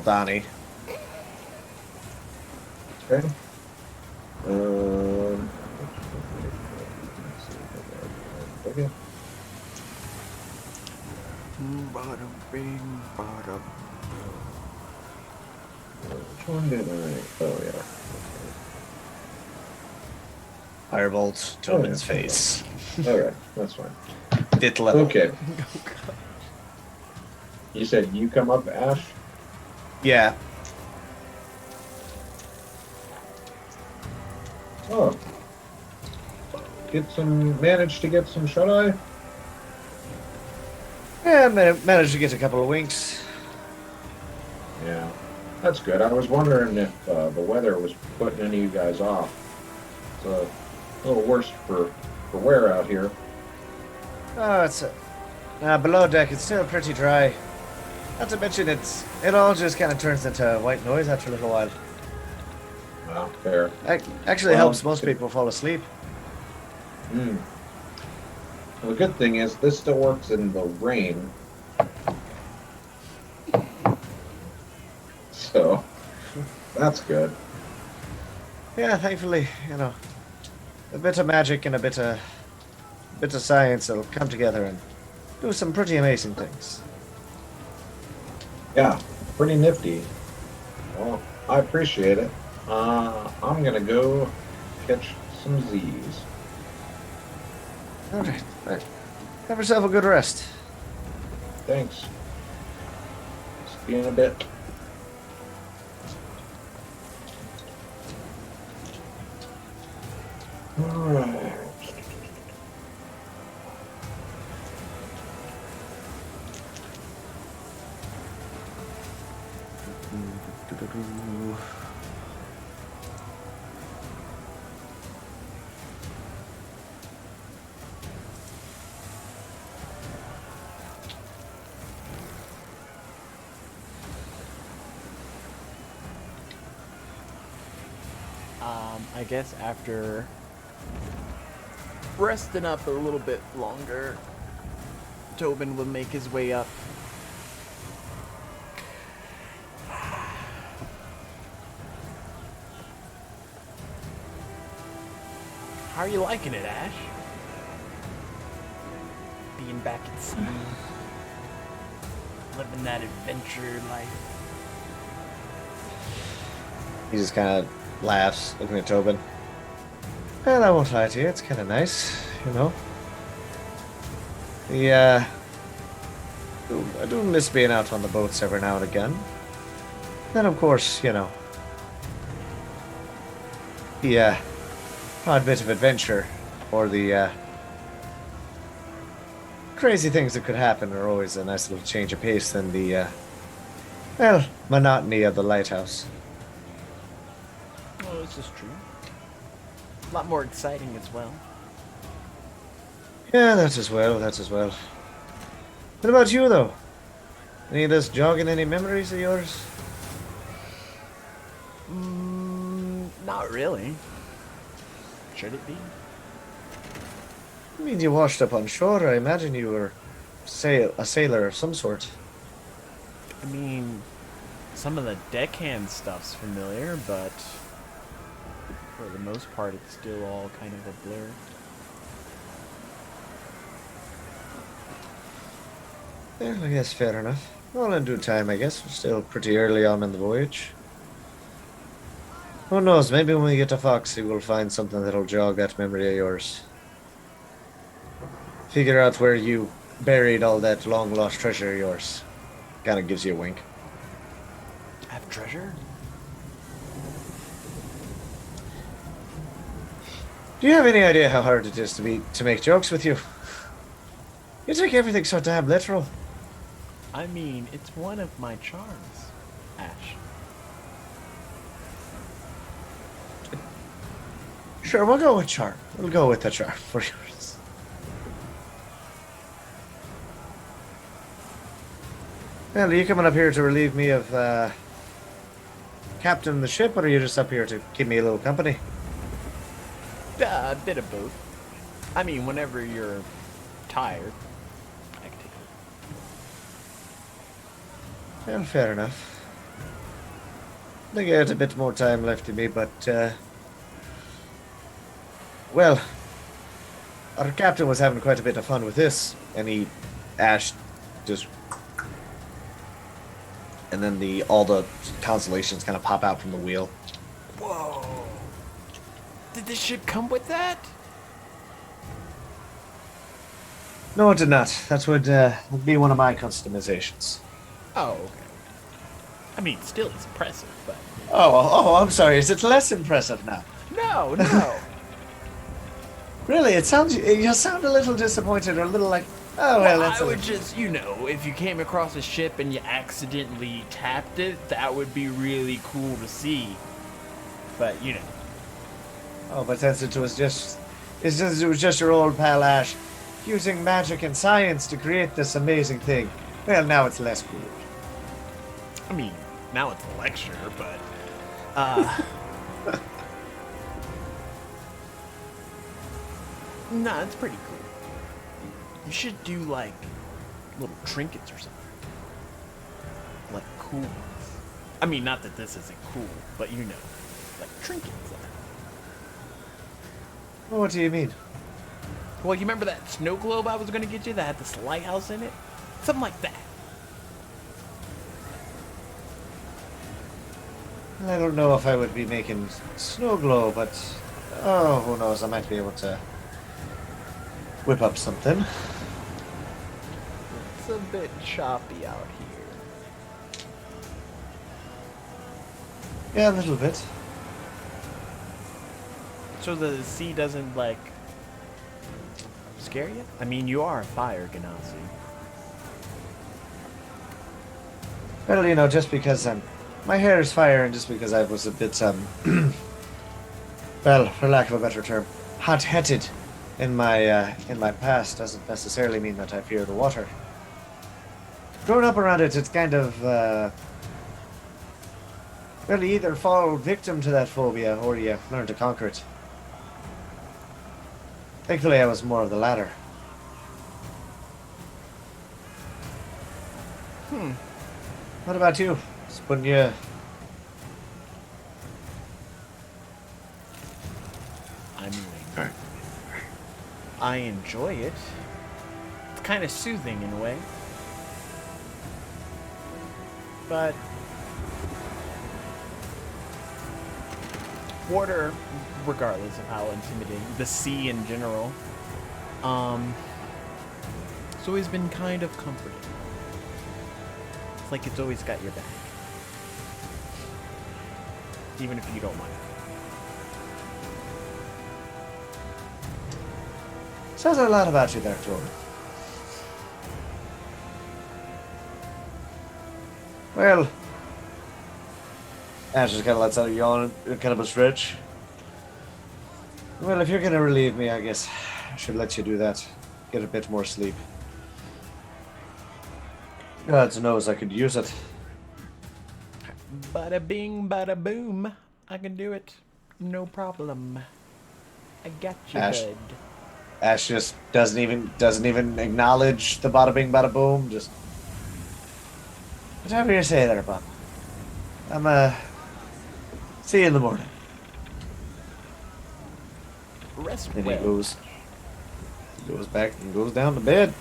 Donnie. Okay. Okay. Which one did I? Oh yeah. Firebolt Tobin's face. Okay, that's fine. Fifth level. Okay. You said you come up, Ash? Yeah. Oh. Managed to get some shut-eye? Yeah, managed to get a couple of winks. Yeah. That's good. I was wondering if the weather was putting any of you guys off. It's a little worse for wear out here. Oh, it's below deck. It's still pretty dry. Not to mention, it all just kind of turns into white noise after a little while. Well, fair. Actually helps most people fall asleep. Hmm. Well, the good thing is this still works in the rain. So, that's good. Yeah, thankfully, a bit of magic and a bit of science will come together and do some pretty amazing things. Yeah, pretty nifty. Well, I appreciate it. I'm gonna go catch some Z's. All right. Have yourself a good rest. Thanks. See you in a bit. Alright. I guess after resting up a little bit longer, Tobin will make his way up. How are you liking it, Ash? Being back at sea, living that adventure life. He just kind of laughs, looking at Tobin. Well, I won't lie to you, it's kind of nice, I do miss being out on the boats every now and again. Then, of course, the odd bit of adventure or the crazy things that could happen are always a nice little change of pace than the, monotony of the lighthouse. Oh, this is true. A lot more exciting as well. Yeah, that's as well. What about you, though? Any of this jogging any memories of yours? Not really. Should it be? I mean, you washed up on shore. I imagine you were a sailor of some sort. I mean, some of the deckhand stuff's familiar, but for the most part, it's still all kind of a blur. Yeah, I guess fair enough. All in due time, I guess. We're still pretty early on in the voyage. Who knows? Maybe when we get to Foxy, we'll find something that'll jog that memory of yours. Figure out where you buried all that long-lost treasure of yours. Kind of gives you a wink. I have treasure? Do you have any idea how hard it is to make jokes with you? You take everything so damn literal. I mean, it's one of my charms, Ash. Sure, we'll go with charm. We'll go with the charm for yours. Well, are you coming up here to relieve me of captain the ship, or are you just up here to keep me a little company? A bit of both. I mean, whenever you're tired, I can take it. Well, fair enough. I think I had a bit more time left in me, but, well, our captain was having quite a bit of fun with this, and Ash just, and then all the constellations kind of pop out from the wheel. Whoa! Did this ship come with that? No, it did not. That would be one of my customizations. Oh, okay. I mean, still it's impressive, but... I'm sorry. Is it less impressive now? No, no. Really, you sound a little disappointed or a little like, oh, well, that's I would just, if you came across a ship and you accidentally tapped it, that would be really cool to see. But, Oh, but since it was just your old pal Ash using magic and science to create this amazing thing, well, now it's less cool. I mean, now it's a lecture, but... Nah, it's pretty cool. You should do, like, little trinkets or something. Like, cool ones. I mean, not that this isn't cool, but like trinkets. Well, what do you mean? Well, you remember that snow globe I was going to get you that had this lighthouse in it? Something like that. I don't know if I would be making snow glow, but who knows? I might be able to whip up something. It's a bit choppy out here. Yeah, a little bit. So the sea doesn't, like, scare you? I mean, you are a fire Ganassi. Well, just because my hair is fire, and just because I was a bit well, for lack of a better term, hot-headed in my past doesn't necessarily mean that I fear the water. Growing up around it, it's kind of well, you either fall victim to that phobia or you learn to conquer it. Thankfully, I was more of the latter. What about you? Wouldn't you? I mean, I enjoy it. It's kind of soothing in a way. But water, regardless of how intimidating, the sea in general, it's always been kind of comforting. It's like it's always got your back. Even if you don't mind. Says a lot about you there, Jordan. Well, Ash just kind of lets out a yawn and kind of a stretch. Well, if you're going to relieve me, I guess I should let you do that. Get a bit more sleep. God knows I could use it. Bada bing, bada boom. I can do it. No problem. I got you, Ash. bud. Ash just doesn't even acknowledge the bada bing, bada boom. Just whatever you say there, Bob. See you in the morning. Rest Then well. he goes back and goes down to bed.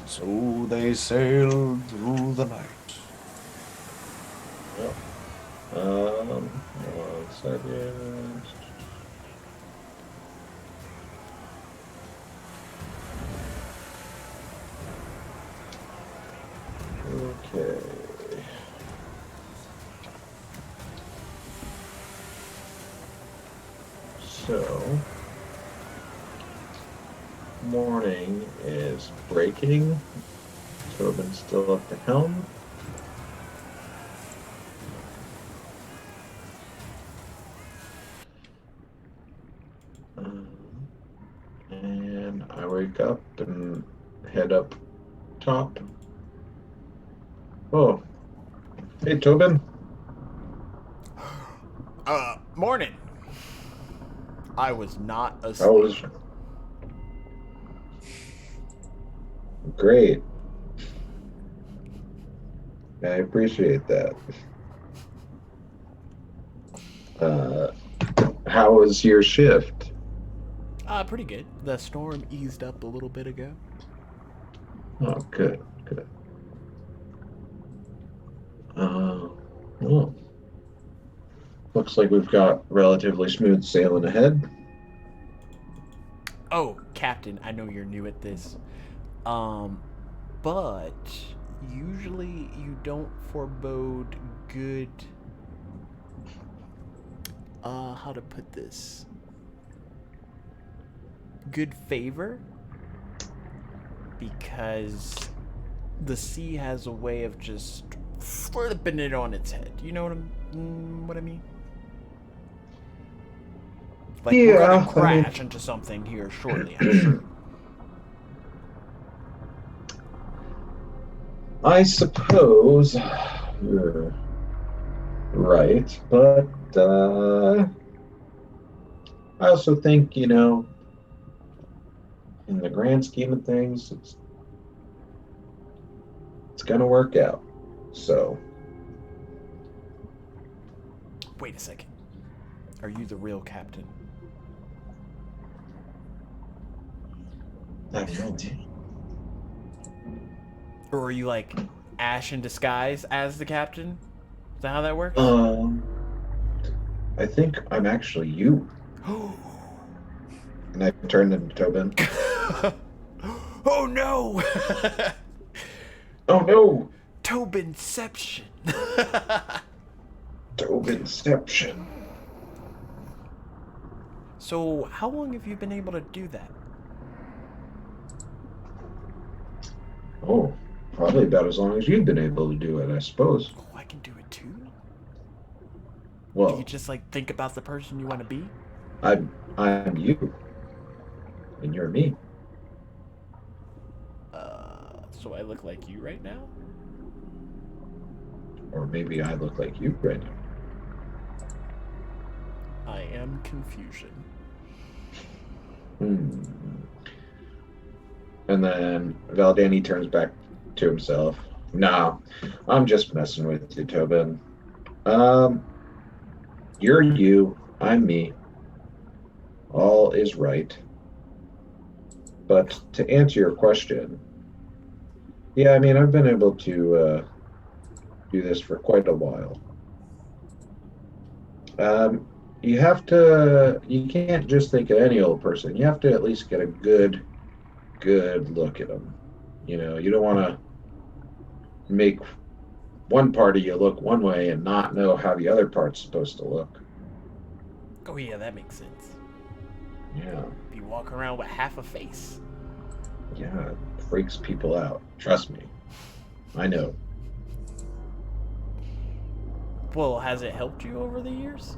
So they sailed through the night. Yep. One second. Okay. So, morning is breaking. Tobin's still at the helm. break up and head up top. Oh, hey Tobin. Morning. I was not asleep. How was? Great. I appreciate that. How was your shift? Pretty good. The storm eased up a little bit ago. Oh, good, good. Well, looks like we've got relatively smooth sailing ahead. Oh, Captain, I know you're new at this. But usually you don't forebode good, how to put this? Good favor? Because the sea has a way of just flipping it on its head. You know what I mean? Like, we're gonna crash into something here shortly, I'm sure. I suppose you're right, but I also think, in the grand scheme of things, it's gonna work out. So, Wait a second. Are you the real captain? I don't know. Or are you like Ash in disguise as the captain? Is that how that works? I think I'm actually you. And I turned into Tobin. Oh no! Oh no! Tobinception. Tobinception. So, how long have you been able to do that? Oh, probably about as long as you've been able to do it, I suppose. Oh, I can do it too? Do Well, you just like think about the person you want to be? I'm you. And you're me. So I look like you right now? Or maybe I look like you right now. I am confusion. And then Valdani turns back to himself. Nah, I'm just messing with you, Tobin. You're you, I'm me. All is right. But to answer your question, yeah, I mean, I've been able to do this for quite a while. You can't just think of any old person. You have to at least get a good look at them. You don't want to make one part of you look one way and not know how the other part's supposed to look. Oh yeah, that makes sense. Yeah. If you walk around with half a face. Yeah, it freaks people out. Trust me. I know. Well, has it helped you over the years?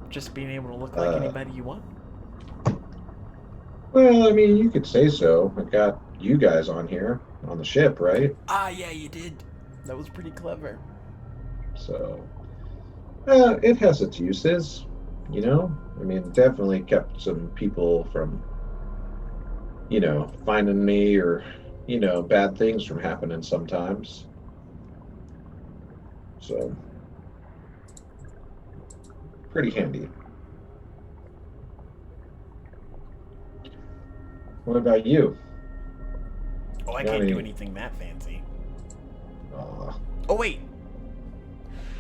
Just being able to look like anybody you want? Well, I mean, you could say so. I got you guys on here, on the ship, right? Ah, yeah, you did. That was pretty clever. So, it has its uses, I mean, definitely kept some people from, finding me or, bad things from happening sometimes. So, pretty handy. What about you? Oh, I can't do anything that fancy. Oh, wait.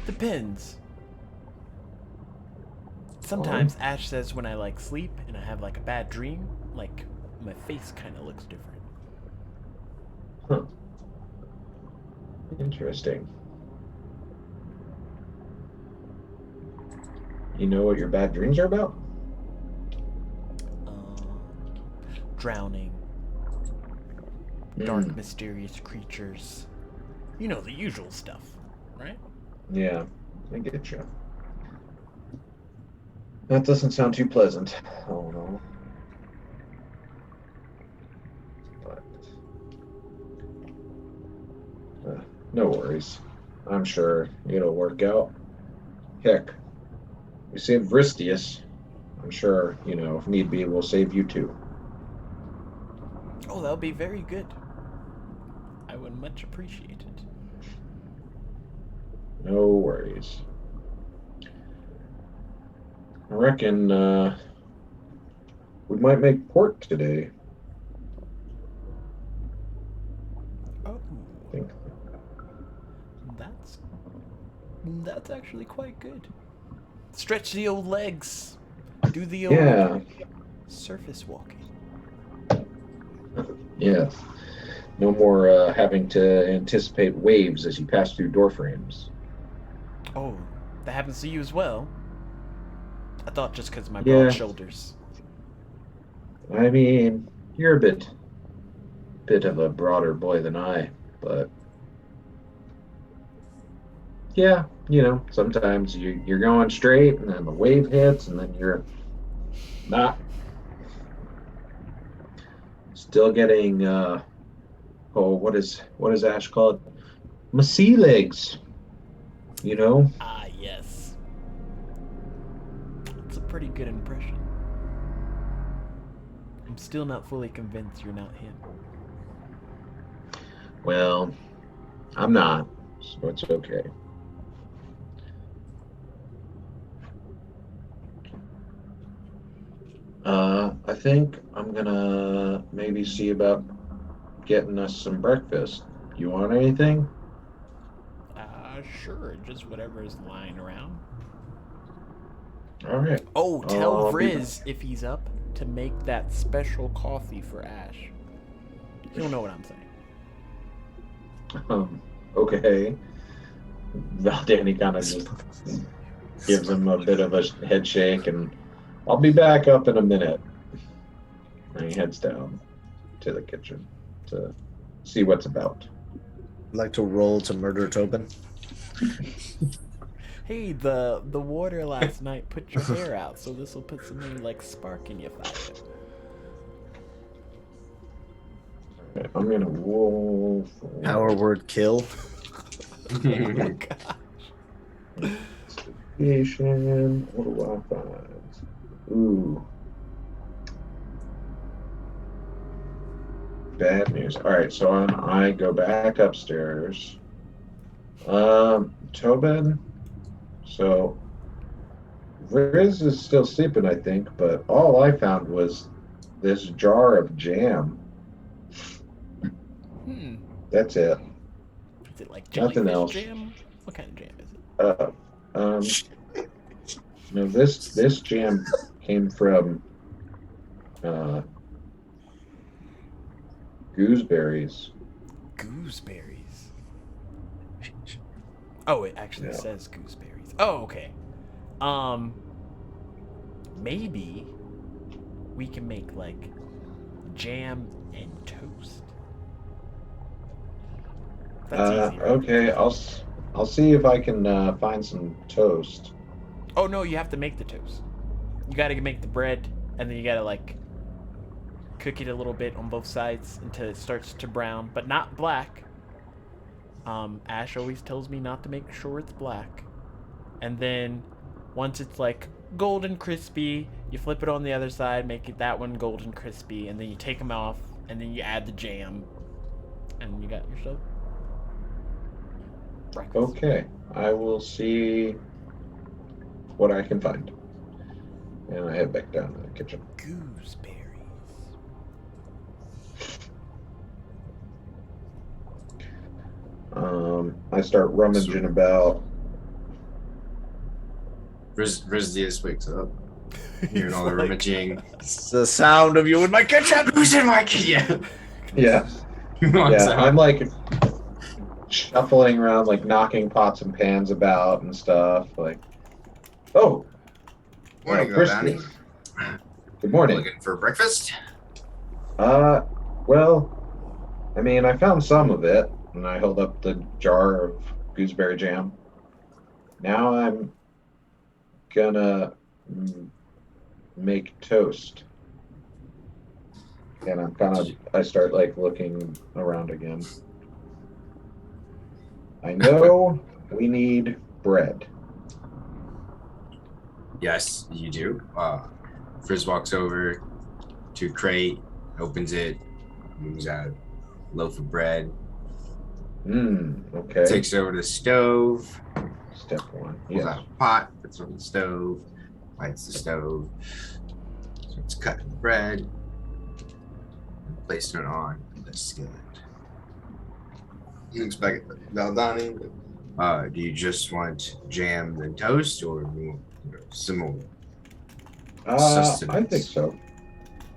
Depends. Sometimes Ash says when I, sleep and I have, a bad dream, my face kind of looks different. Huh. Interesting. You know what your bad dreams are about? Drowning. Dark, mysterious creatures. You know, the usual stuff, right? Yeah, I get you. That doesn't sound too pleasant. Oh no. No worries. I'm sure it'll work out. Heck, we saved Vristius. I'm sure, if need be, we'll save you too. Oh, that'll be very good. I would much appreciate it. No worries. I reckon we might make port today. Oh, I think. that's actually quite good. Stretch the old legs. Do the old Yeah. surface walking. Yes. No more having to anticipate waves as you pass through door frames. Oh, that happens to you as well. I thought just because of my Yeah. broad shoulders. I mean, you're a bit of a broader boy than I, but yeah, sometimes you're going straight and then the wave hits and then you're not. Still getting what is Ash called? My sea legs. Ah, yes. It's a pretty good impression. I'm still not fully convinced you're not him. Well, I'm not, so it's okay. I think I'm gonna maybe see about getting us some breakfast. You want anything? Sure, just whatever is lying around. All right. Oh, tell I'll be Vriz if he's up to make that special coffee for Ash. He'll know what I'm saying. Okay. Valdani kind of just gives him a bit of a head shake, and I'll be back up in a minute. And he heads down to the kitchen to see what's about. I'd like to roll to murder Tobin. Hey, the water last night put your hair out, so this will put some like spark in your fire. Okay, I'm gonna roll for Power word kill. Oh gosh. investigation. What do I find? Ooh. Bad news. All right, so I go back upstairs. Tobin. So Riz is still sleeping, I think, but all I found was this jar of jam. That's it. Is it like Nothing jellyfish else. jam? What kind of jam is it? No, this jam came from gooseberries. Gooseberries. Oh, it actually says gooseberries. Oh, okay. Maybe we can make like jam and toast. That's easy, right? Okay, I'll see if I can find some toast. Oh no, you have to make the toast. You gotta make the bread, and then you gotta like cook it a little bit on both sides until it starts to brown, but not black. Ash always tells me not to make sure it's black. And then once it's like golden crispy, you flip it on the other side, make it that one golden crispy, and then you take them off, and then you add the jam, and you got yourself breakfast. Okay, I will see what I can find. And I head back down to the kitchen. Gooseberries. I start rummaging about. Rizdius wakes up, hearing all the rummaging. It's the sound of you in my kitchen. Who's in my kitchen? Yeah. Yeah. I'm like shuffling around, like knocking pots and pans about and stuff. Like, oh, Morning, Christy. Valdani. Good morning. Looking for breakfast? Well, I mean, I found some of it, and I held up the jar of gooseberry jam. Now I'm gonna make toast. And I start like looking around again. I know we need bread. Yes, you do. Frizz walks over to a crate, opens it, moves out a loaf of bread, Okay. takes it over to the stove, Step one. pulls Yes. out a pot, puts it on the stove, lights the stove, starts cutting the bread, and placing it on the skillet. He looks back at Valdani. Do you just want jam and toast, or some more sustenance? I think so.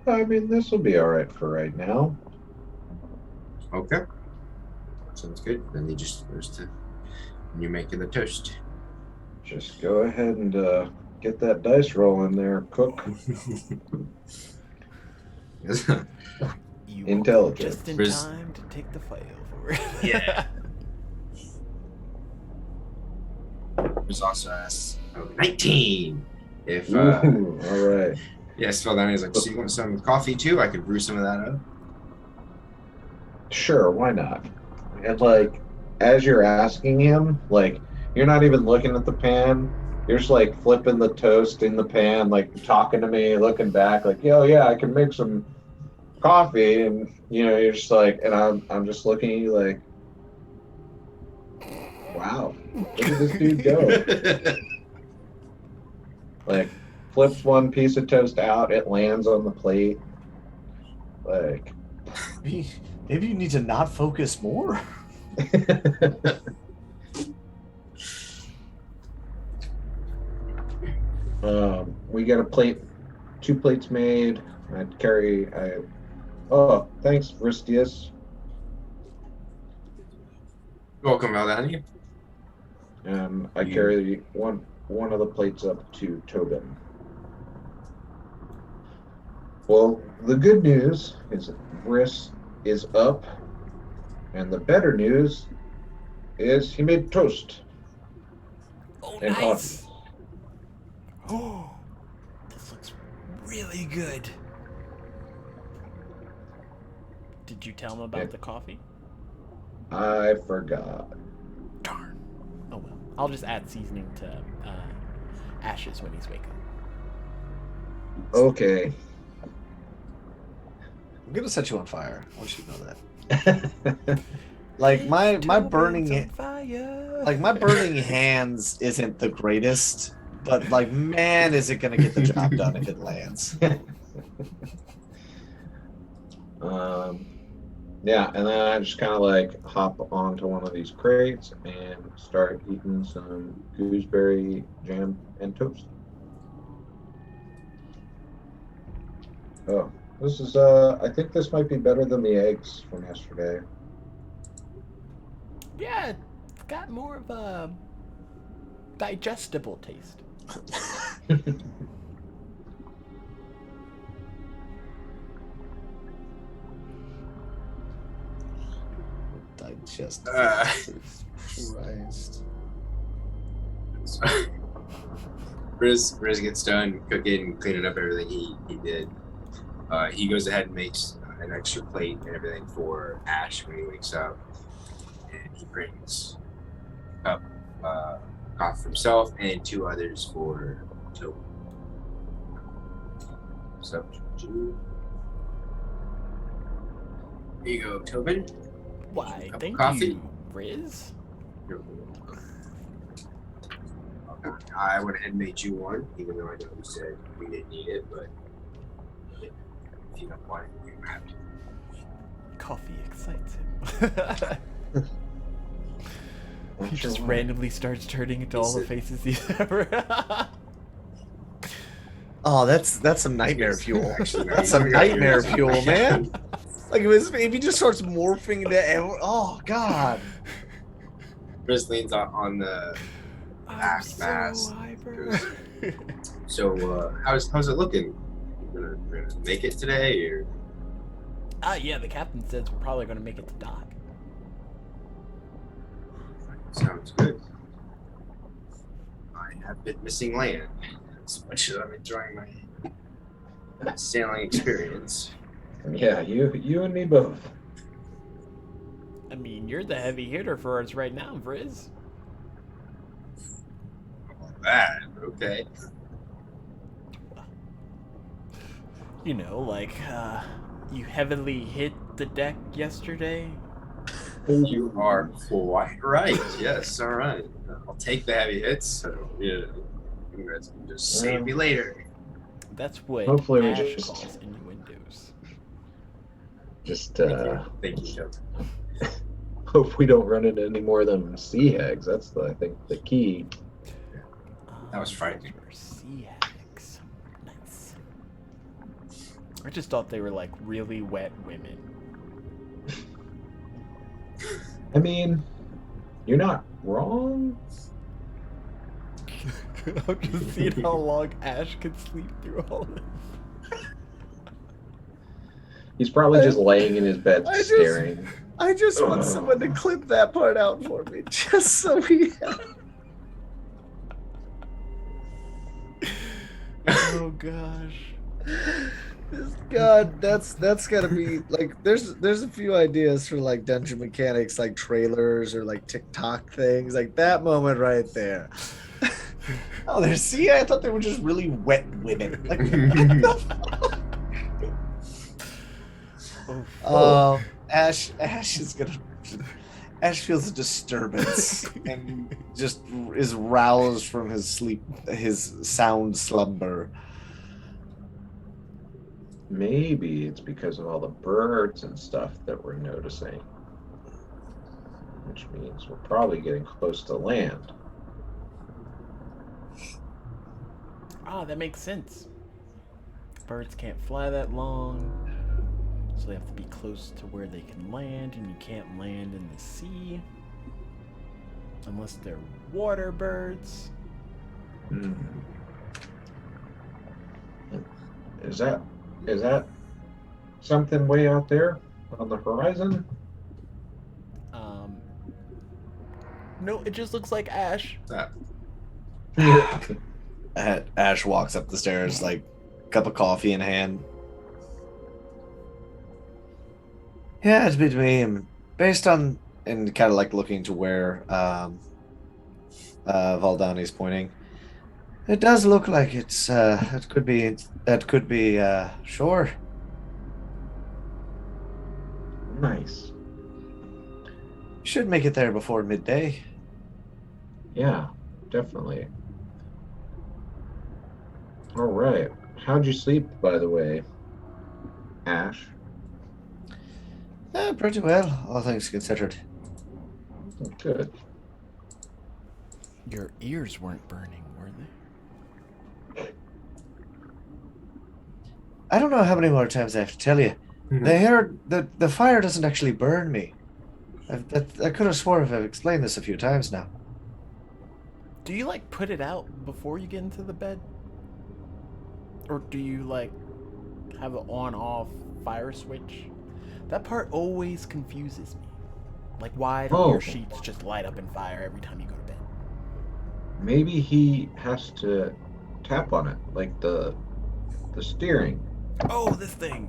I mean, this will be all right for right now. Okay. Sounds good. Then he just goes to you're making the toast. Just go ahead and get that dice roll in there, cook. You Intelligent. just in Frizz- time to take the fight over. Yeah. There's also asks 19. If Ooh, all right. yes, Valdani's like, so you want some coffee too? I could brew some of that up. Sure, why not? And like, as you're asking him, like, you're not even looking at the pan. You're just like flipping the toast in the pan, like talking to me, looking back, like, yo, yeah, I can make some coffee, and you're just like, and I'm just looking at you like, wow, look at this dude go. Like, flips one piece of toast out, it lands on the plate. Like, Maybe you need to not focus more. we got a plate, 2 plates made. Oh, thanks, Ristius. Welcome, Valdani. I carry one of the plates up to Tobin. Well, the good news is Briss is up, and the better news is he made toast Oh, and nice. coffee. Oh, this looks really good. Did you tell him about Yeah. the coffee? I forgot. Darn. Oh well. I'll just add seasoning to ashes when he's waking up. Okay. I'm gonna set you on fire. I want you to know that. Like my burning my burning hands isn't the greatest, but like man, is it gonna get the job done if it lands? Yeah, and then I just kind of like hop onto one of these crates and start eating some gooseberry jam and toast. Oh, this is I think this might be better than the eggs from yesterday. Yeah, it's got more of a digestible taste. Digest. Christ. Riz gets done cooking and cleaning up everything he did. He goes ahead and makes an extra plate and everything for Ash when he wakes up. And he brings a cup coffee for himself and 2 others for Tobin. So, here you go, Tobin. Why, Cup of thank coffee? you, Riz. I went ahead and made you one, even though I know you said we didn't need it, but if you don't want it, you don't have to. Coffee excites him. He just randomly starts turning into all the faces he's ever. Oh, that's some nightmare fuel. Actually, That's some nightmare fuel, man. Like if he just starts morphing into oh god. Riz leans on the I'm mask. so hyper. So, how's it looking? We're gonna make it today, or? Yeah, the captain says we're probably going to make it to dock. Sounds good. I have been missing land as much as I'm enjoying my sailing experience. Yeah, you and me both. I mean, you're the heavy hitter for us right now, Vriz. That okay. You know, like, you heavily hit the deck yesterday. You are quite right. Yes, all right. I'll take the heavy hits. So you guys can just save me later. That's what Hopefully we Ash just- calls innuendos. Just Thank you, Joe. hope we don't run into any more of them sea hags. That's I think the key. That was frightening. Sea hags. Nice. I just thought they were like really wet women. I mean, you're not wrong. I'm just seeing how long Ash could sleep through all this. He's probably just laying in his bed I just- staring. I just want someone to clip that part out for me, just so we have. Oh gosh. God, that's gotta be like there's a few ideas for like dungeon mechanics, like trailers or like TikTok things, like that moment right there. Oh, there's see, I thought they were just really wet women. Like, Ash is gonna. Ash feels a disturbance and just is roused from his sleep, his sound slumber. Maybe it's because of all the birds and stuff that we're noticing. Which means we're probably getting close to land. Ah, that makes sense. Birds can't fly that long, so they have to be close to where they can land, and you can't land in the sea unless they're water birds. Hmm. Is that something way out there on the horizon? No, it just looks like Ash. Ash walks up the stairs, like cup of coffee in hand. Yeah, it's between based on and kind of like looking to where Valdani's pointing. It does look like it's it could be sure. Nice. Should make it there before midday. Yeah, definitely. All right. How'd you sleep, by the way, Ash? Pretty well, all things considered. Oh, good. Your ears weren't burning, were they? I don't know how many more times I have to tell you. The hair, the fire doesn't actually burn me. I could have sworn I've explained this a few times now. Do you like put it out before you get into the bed? Or do you like have an on-off fire switch? That part always confuses me. Like, why don't your sheets just light up in fire every time you go to bed? Maybe he has to tap on it, like the steering. Oh, this thing.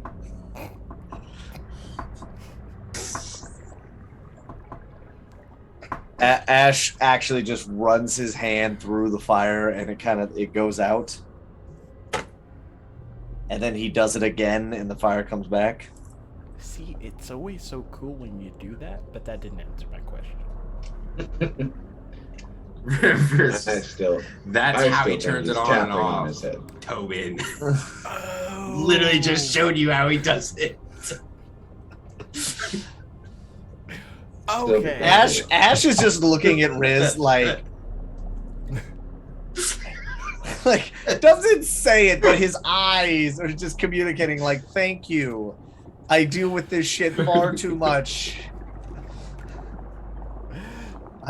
Ash actually just runs his hand through the fire and it goes out. And then he does it again and the fire comes back. See, it's always so cool when you do that, but that didn't answer my question. That's I how still he turns think it he's on and tapping on his off. head. Tobin. Oh. Literally just showed you how he does it. Okay. Ash is just looking at Riz like doesn't say it, but his eyes are just communicating like, thank you. I deal with this shit far too much.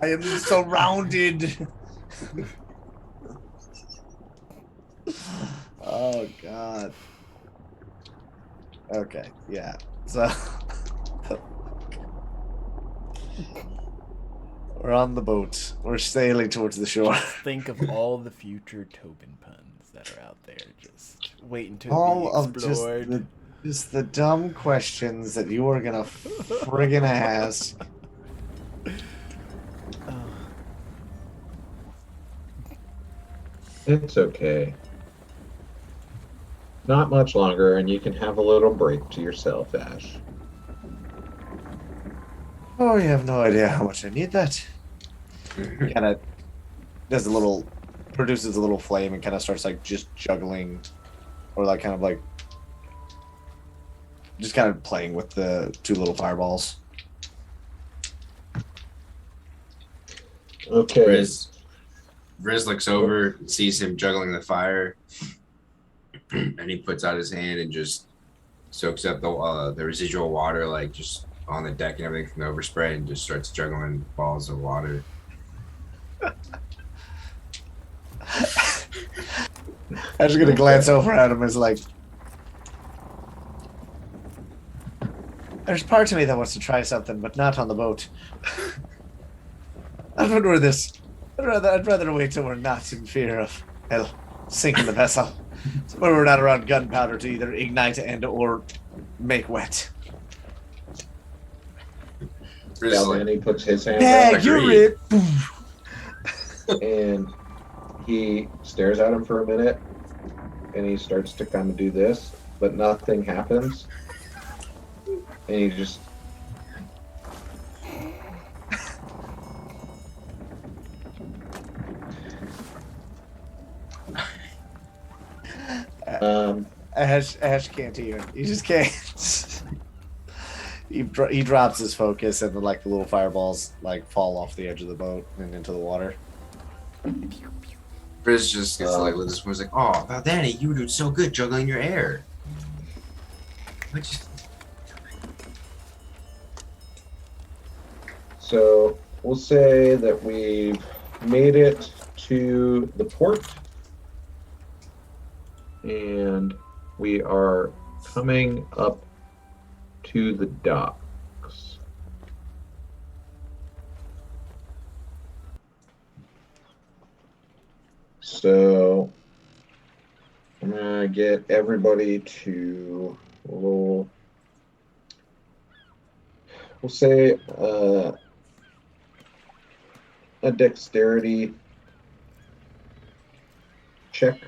I am surrounded. Oh god. Okay, yeah. So we're on the boat. We're sailing towards the shore. Just think of all the future Tobin puns that are out there, just waiting to All be of explored. just the dumb questions that you are gonna friggin' ask. It's okay. Not much longer, and you can have a little break to yourself, Ash. Oh, you have no idea how much I need that. Kind of does produces a little flame and kind of starts like just juggling, or like kind of like just kind of playing with the two little fireballs. Okay. Riz looks over and sees him juggling the fire, and he puts out his hand and just soaks up the residual water, like just on the deck and everything from the overspray, and just starts juggling balls of water. I'm just gonna glance over at him as like, there's part of me that wants to try something, but not on the boat. I'd rather this. I'd rather wait till we're not in fear of sinking the vessel. So when we're not around gunpowder to either ignite and or make wet. And he puts his hand Yeah, out, you're it. and he stares at him for a minute, and he starts to kind of do this, but nothing happens. And he just Ash can't even. He just can't. He drops his focus, and then like the little fireballs like fall off the edge of the boat and into the water. Riz just gets like with this was like, oh, Danny, you were doing so good juggling your air. Like just... So we'll say that we've made it to the port, and we are coming up to the docks. So I'm gonna get everybody to roll. We'll say a dexterity check.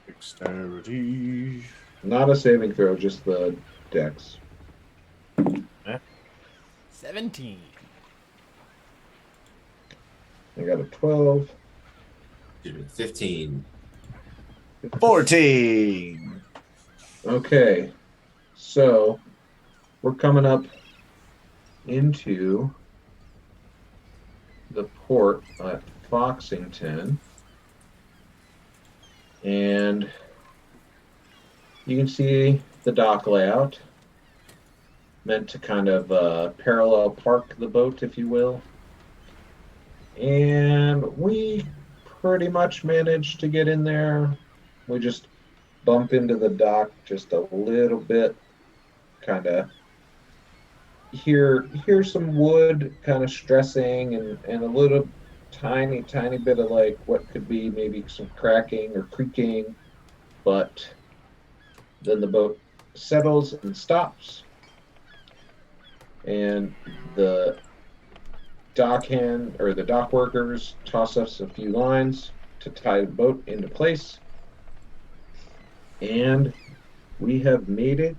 Dexterity. Not a saving throw, just the dex. 17. I got a 12. 15. 14. Okay, so we're coming up into the port at Foxington, and you can see the dock layout, meant to kind of parallel park the boat, if you will. And we pretty much managed to get in there. We just bump into the dock just a little bit, kind of hear some wood kind of stressing, and a little tiny bit of like what could be maybe some cracking or creaking, but then the boat settles and stops, and the dockhand or the dock workers toss us a few lines to tie the boat into place, and we have made it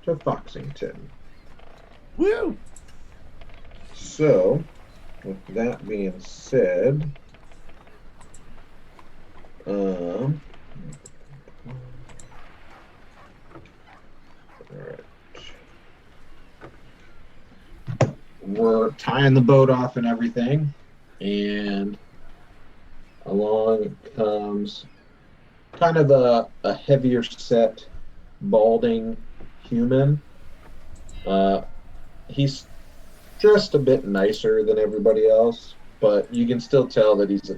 to Foxington. Woo! So, with that being said, all right. We're tying the boat off and everything, and along comes kind of a heavier set, balding human. He's dressed a bit nicer than everybody else, but you can still tell that he's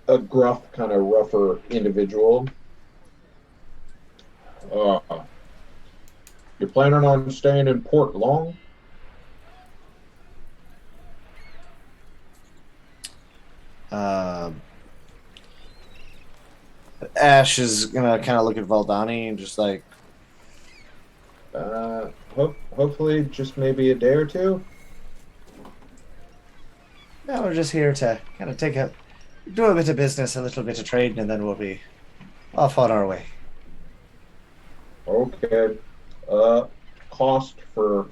a gruff, kind of rougher individual. You're planning on staying in port long? Ash is gonna kind of look at Valdani and just like, Hopefully just maybe a day or two. No, we're just here to kind of do a bit of business, a little bit of trading, and then we'll be off on our way. Okay. Cost for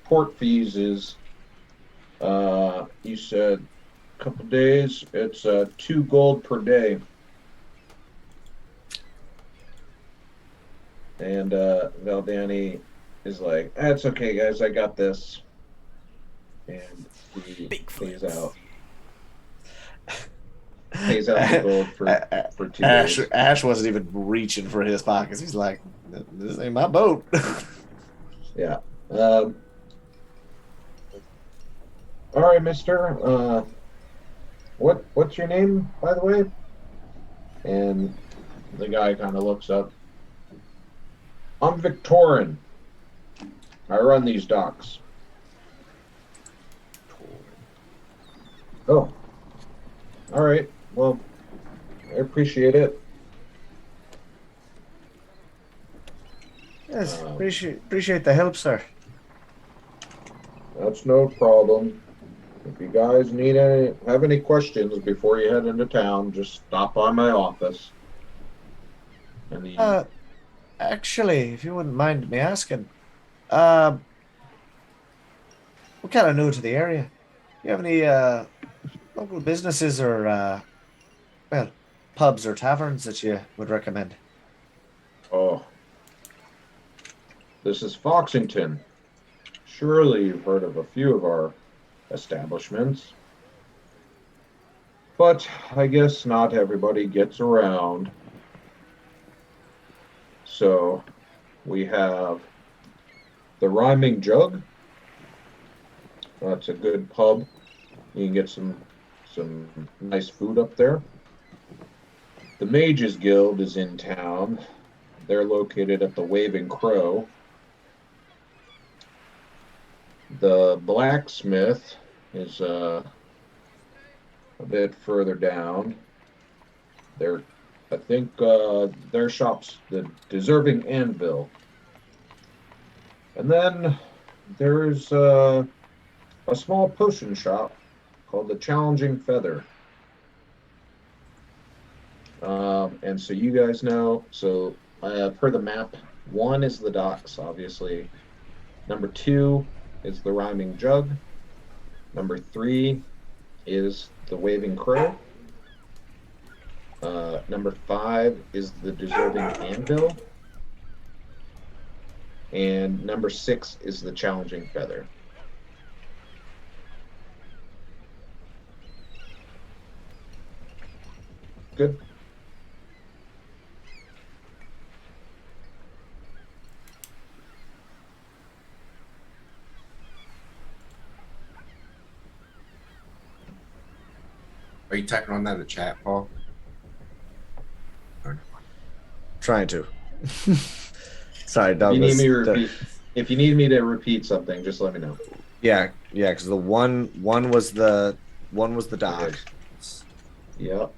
port fees is, you said a couple days. It's 2 gold per day. And Valdani is like, "That's okay, guys. I got this." And he Big pays flips. out the gold for 2 Ash days. Ash wasn't even reaching for his pockets. He's like, "This ain't my boat." Yeah. All right, Mister. What's your name, by the way? And the guy kind of looks up. I'm Victorin. I run these docks. Oh. All right. Well, I appreciate it. Yes, appreciate the help, sir. That's no problem. If you guys have any questions before you head into town, just stop by my office. And he, Actually, if you wouldn't mind me asking, we're kind of new to the area. Do you have any local businesses or well, pubs or taverns that you would recommend? oh, this is Foxington. Surely you've heard of a few of our establishments. But I guess not everybody gets around. So we have the Rhyming Jug. That's a good pub. You can get some nice food up there. The Mages Guild is in town. They're located at the Waving Crow. The Blacksmith is a bit further down. I think their shop's the Deserving Anvil. And then there's a small potion shop called the Challenging Feather. And so you guys know, so per the map, 1 is the docks, obviously. Number 2 is the Rhyming Jug. Number 3 is the Waving Crow. Number 5 is the Deserving Anvil. And number 6 is the Challenging Feather. Good. Are you typing on that in the chat, Paul? Trying to. Sorry, If you need me to Douglas. repeat, if you need me to repeat something, just let me know. Yeah, because the one was the dock, Yep.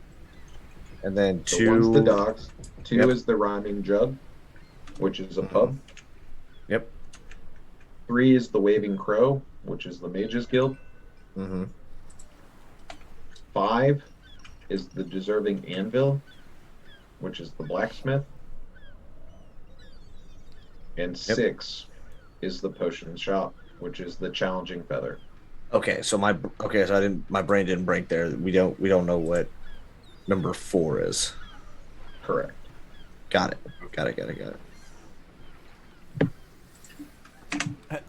and then So 2. one's the docks. 2 Yep. is the Rhyming Jug, which is a pub. Yep. 3 is the Waving Crow, which is the Mages Guild. Mm-hmm. 5 is the Deserving Anvil, which is the Blacksmith. And 6 is the Potion Shop, which is the Challenging Feather. Okay, so my brain didn't break there. We don't know what number 4 is. Correct. Got it.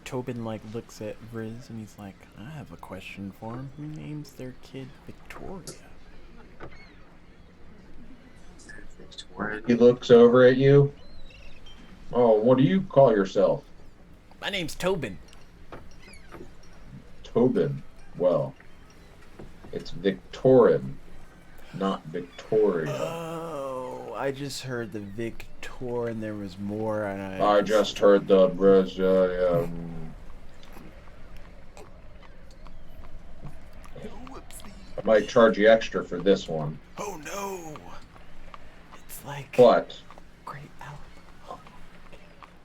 Tobin looks at Riz and he's like, I have a question for him. Who names their kid Victoria? He looks over at you. Oh, what do you call yourself? My name's Tobin. Tobin. Well, it's Victorin, not Victoria. Oh, I just heard the Victor and there was more and I just heard the I might charge you extra for this one. Oh no! It's like But great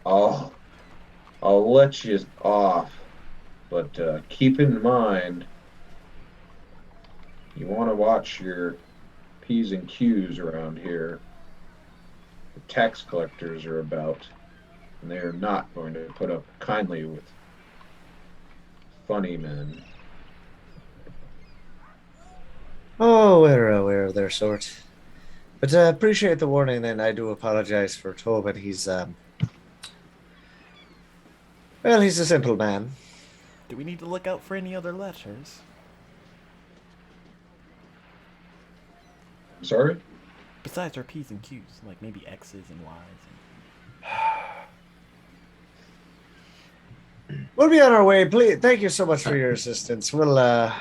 hour. I'll let you off. But keep in mind, you want to watch your P's and Q's around here. The tax collectors are about, and they are not going to put up kindly with funny men. Oh, we're aware of their sort. But appreciate the warning, and I do apologize for Tobin. He's, well, he's a simple man. Do we need to look out for any other letters? Sorry? Besides our P's and Q's, like maybe X's and Y's. We'll be on our way. Please, thank you so much for your assistance. We'll let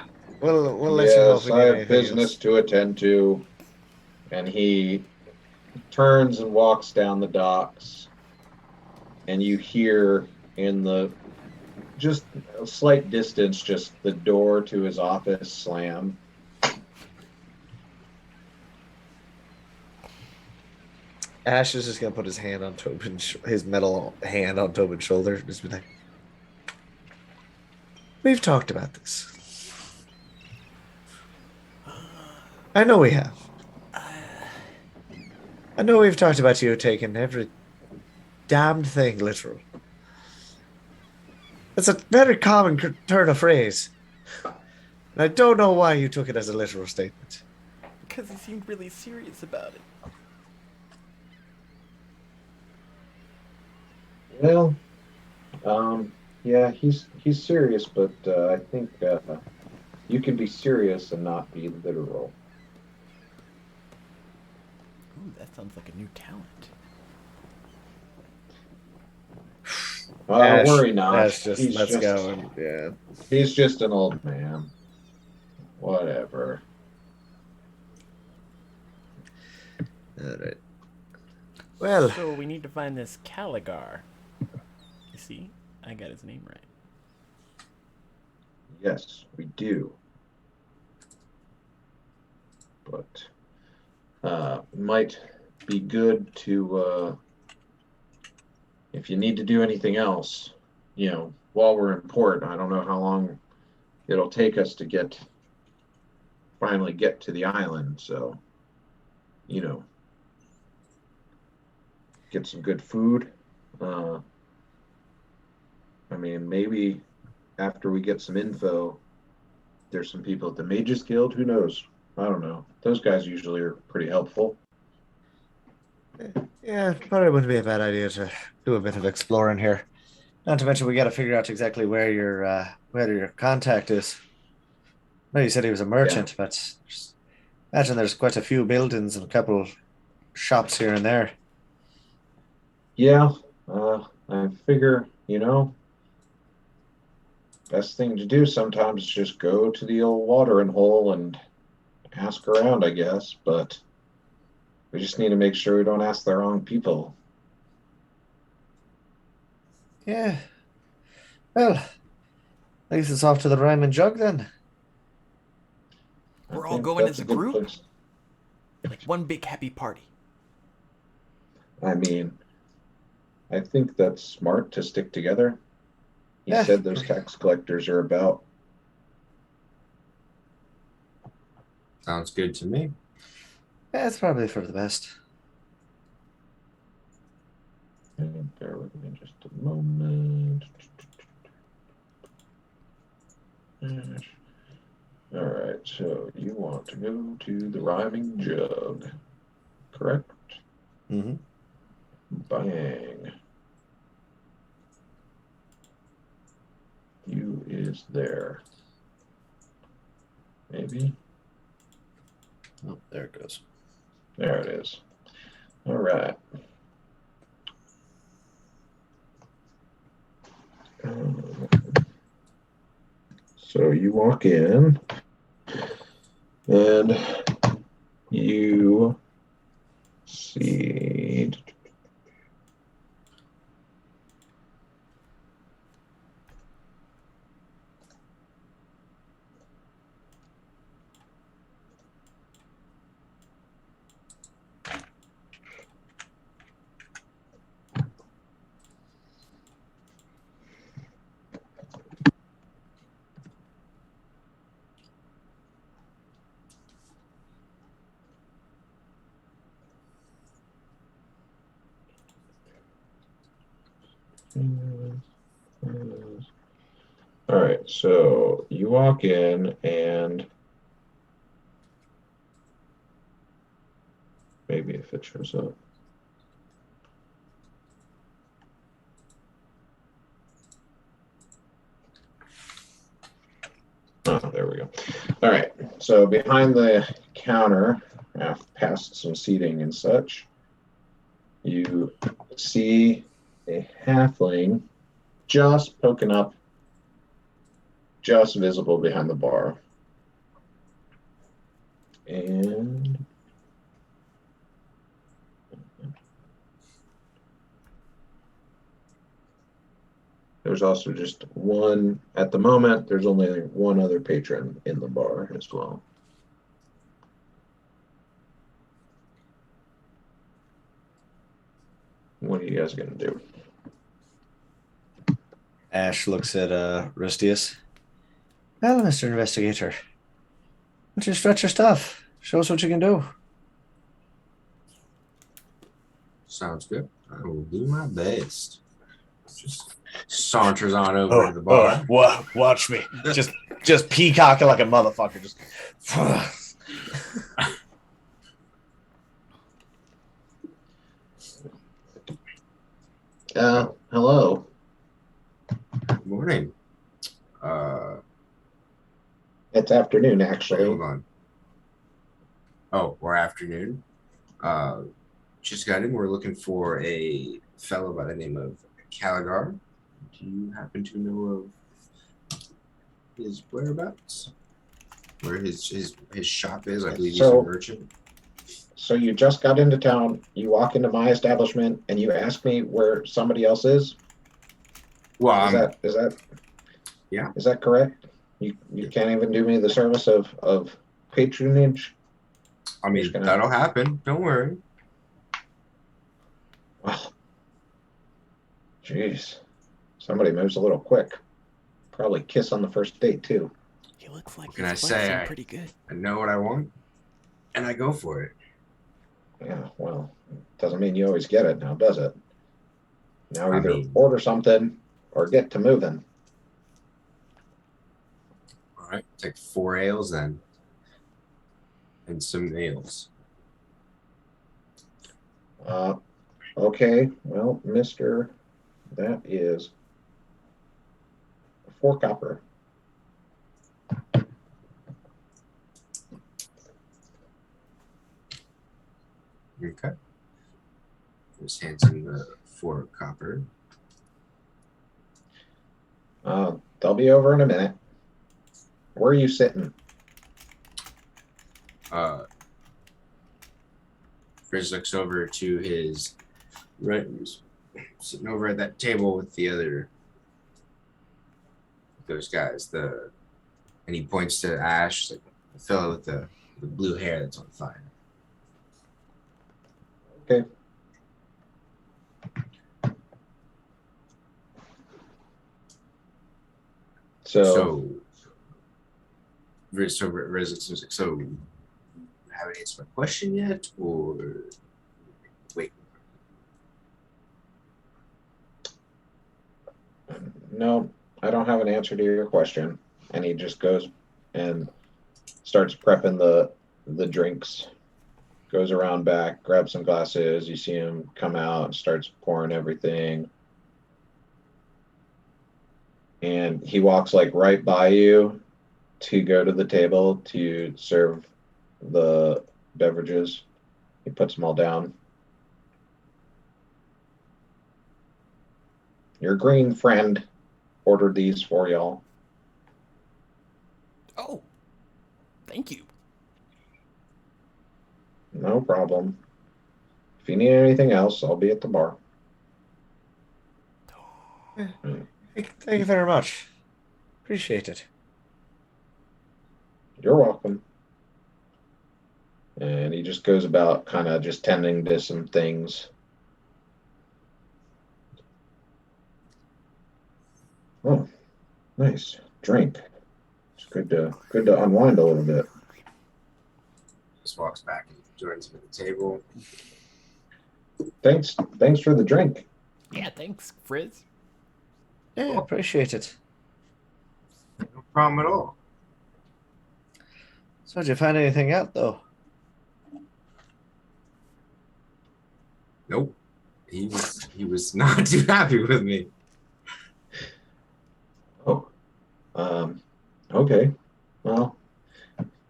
you know if Yes, we I need have anything business else. to attend to. And he turns and walks down the docks. And you hear in the just a slight distance, just the door to his office slam. Ash is just gonna put his hand on his metal hand on Tobin's shoulder. Just be like, "We've talked about this. I know we have. I know we've talked about you taking every damned thing literal. That's a very common turn of phrase. And I don't know why you took it as a literal statement. Because he seemed really serious about it. Well, yeah, he's serious, but I think you can be serious and not be literal. Ooh, that sounds like a new talent. Ash, Worry not. Ash just He's let's just, go. And, yeah. He's just an old man. Whatever. All right. Well, So we need to find this Caligar. You see? I got his name right. Yes, we do. But might be good to if you need to do anything else, while we're in port. I don't know how long it'll take us to finally get to the island. So, get some good food. I mean, maybe after we get some info, there's some people at the Mages Guild. Who knows? I don't know. Those guys usually are pretty helpful. yeah, probably wouldn't be a bad idea to do a bit of exploring here. Not to mention, we got to figure out exactly where your contact is. I know you said he was a merchant, but imagine there's quite a few buildings and a couple shops here and there. Yeah, I figure, best thing to do sometimes is just go to the old watering hole and ask around, I guess. But we just need to make sure we don't ask the wrong people. Yeah. Well, at least it's off to the Rhyme and Jug then. We're I all think going that's as a good group? place. Like one big happy party. I mean, I think that's smart to stick together. He Yeah. said those tax collectors are about. Sounds good to me. Yeah, it's probably for the best. Bear with me just a moment. All right, so you want to go to the Rhyming Jug, correct? Mm-hmm. Bang. You is there. Maybe. Oh, there it goes. There it is. All right. So you walk in and you see All right, so you walk in and maybe if it shows up. Oh, there we go. All right, so behind the counter, past some seating and such, you see a halfling just poking up, just visible behind the bar. And there's also just one, at the moment, there's only one other patron in the bar as well. What are you guys going to do? Ash looks at Ristius. Well, Mr. Investigator, why don't you stretch your stuff? Show us what you can do. Sounds good. I will do my best. Just saunters on over to the bar. Watch me. just peacocking like a motherfucker. Just. Hello. Good morning. It's afternoon, actually. Hold on. Oh, or afternoon. Just got in. We're looking for a fellow by the name of Caligar. Do you happen to know of his whereabouts? Where his shop is? I believe he's a merchant. So you just got into town, you walk into my establishment, and you ask me where somebody else is? Well, is that yeah. Is that correct? You can't even do me the service of patronage? I mean, that'll happen. Don't worry. Oh, jeez. Somebody moves a little quick. Probably kiss on the first date, too. He looks like Can I say pretty good. I know what I want, and I go for it. Yeah, well, doesn't mean you always get it now, does it? Now either order something or get to moving. All right, take 4 ales then, and some ales. Okay, well, mister, that is 4 copper. Okay. Just hands him the 4 copper. They'll be over in a minute. Where are you sitting? Frizz looks over to his right, sitting over at that table with those guys. And he points to Ash, like the fellow with the blue hair that's on fire. Okay. So Riz looks like, so haven't answered my question yet, or wait? No, I don't have an answer to your question. And he just goes and starts prepping the drinks. Goes around back, grabs some glasses. You see him come out and starts pouring everything. And he walks like right by you to go to the table to serve the beverages. He puts them all down. Your green friend ordered these for y'all. Oh, thank you. No problem. If you need anything else, I'll be at the bar. Thank you very much. Appreciate it. You're welcome. And he just goes about kind of just tending to some things. Oh, nice drink. It's good to unwind a little bit. Just walks back and joins him at the table. Thanks for the drink. Yeah, thanks, Frizz. Yeah, appreciate it. No problem at all. So, did you find anything out, though? Nope. He was not too happy with me. Oh, okay. Well,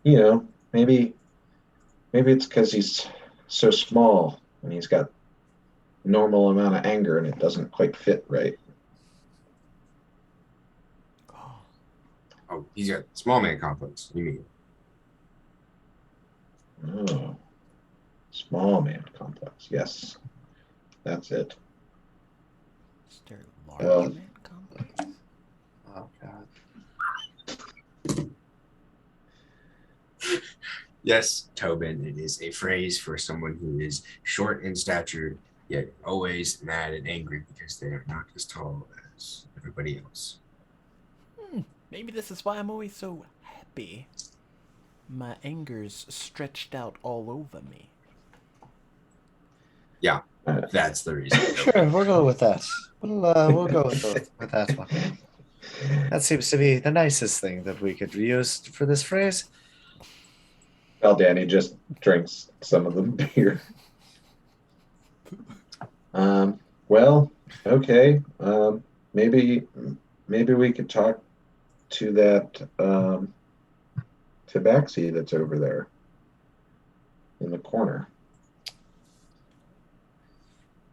maybe it's because he's so small and he's got normal amount of anger and it doesn't quite fit right. Oh, he's got small man complex. You mean? Oh, small man complex. Yes, that's it. Is there large Well- man complex? Oh, God. Yes, Tobin. It is a phrase for someone who is short in stature, yet always mad and angry because they are not as tall as everybody else. Maybe this is why I'm always so happy. My anger's stretched out all over me. Yeah, that's the reason. Sure, we'll go with that. We'll go with that one. That seems to be the nicest thing that we could use for this phrase. Well, Danny just drinks some of the beer. Well, okay. Maybe we could talk to that tabaxi that's over there in the corner.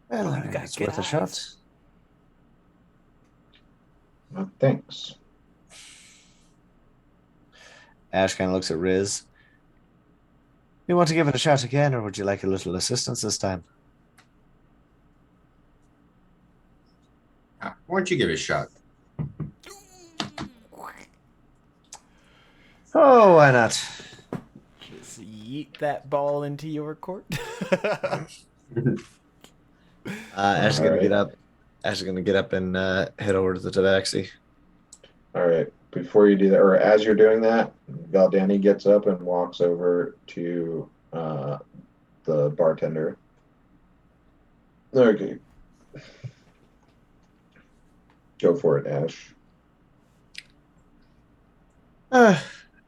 Well, You got it's good worth a eyes. shot. Thanks. Ash kind of looks at Riz. You want to give it a shot again, or would you like a little assistance this time? Why don't you give it a shot? Oh, why not? Just yeet that ball into your court. Ash is gonna Alright. get up. Ash is gonna get up and head over to the tabaxi. All right. Before you do that, or as you're doing that, Valdani gets up and walks over to the bartender. Okay. Go for it, Ash.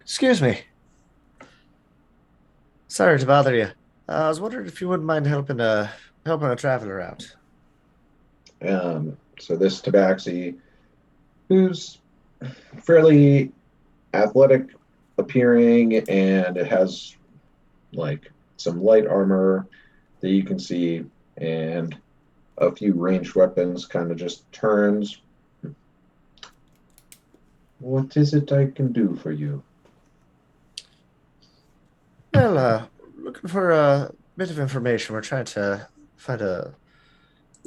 Excuse me. Sorry to bother you. I was wondering if you wouldn't mind helping a traveler out. So this tabaxi, who's fairly athletic appearing, and it has like some light armor that you can see, and a few ranged weapons, kind of just turns. What is it I can do for you? Well, looking for a bit of information. We're trying to find a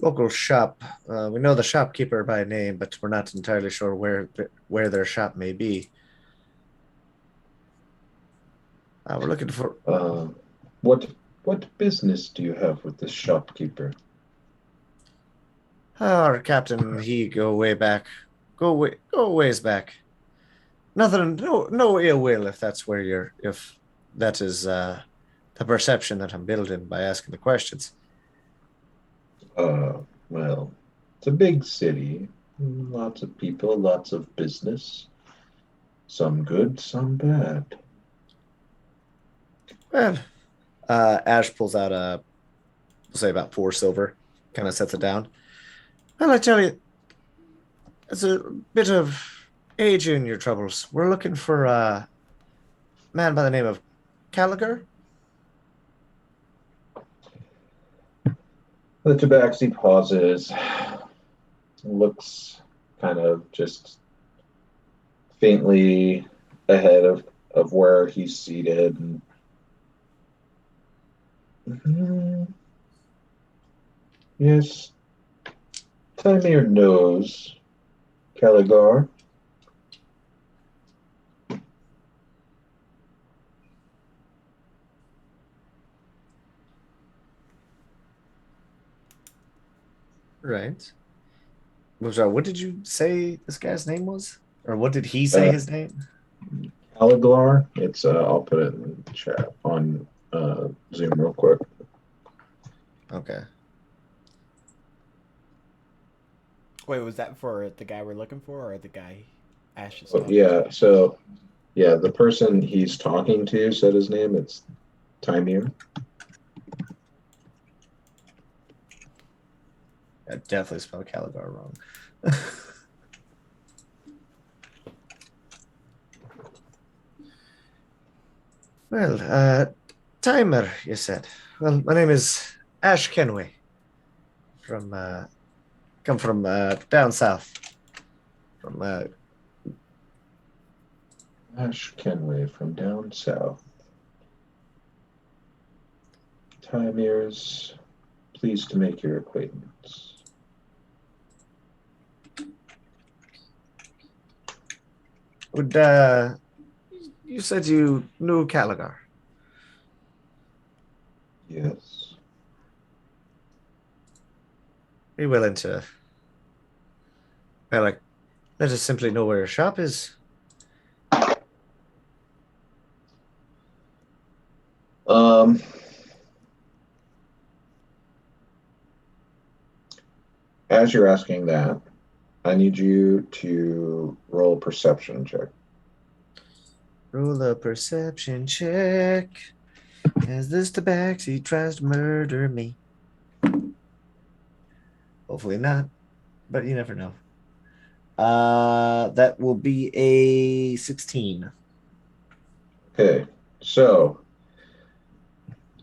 local shop. We know the shopkeeper by name, but we're not entirely sure where their shop may be. We're looking for. What business do you have with this shopkeeper? Our captain, he go way back. Go ways back. Nothing, no ill will if that is the perception that I'm building by asking the questions. Well, it's a big city. Lots of people, lots of business. Some good, some bad. Well, Ash pulls out we'll say about 4 silver, kind of sets it down. Well, I tell you, it's a bit of age in your troubles. We're looking for a man by the name of Callagher. The tabaxi pauses, looks kind of just faintly ahead of where he's seated. And, yes, tie me your nose, Caligar. Right. What did you say this guy's name was? Or what did he say his name? Caligar. It's I'll put it in the chat on Zoom real quick. Okay. Wait, was that for the guy we're looking for, or the guy Ash is talking Yeah, to? so yeah, the person he's talking to said his name. It's Timir. I definitely spelled Caligar wrong. Well, Timer, you said. Well, my name is Ash Kenway. Come from down south. From Ash Kenway from down south. Timir's pleased to make your acquaintance. would you said you knew Caligar? Yes. Are you willing to? Well, like, let us simply know where your shop is. Um. As you're asking that, I need you to roll a perception check. Roll a perception check. As this tabaxi tries to murder me. Hopefully not, but you never know. That will be a 16. Okay, so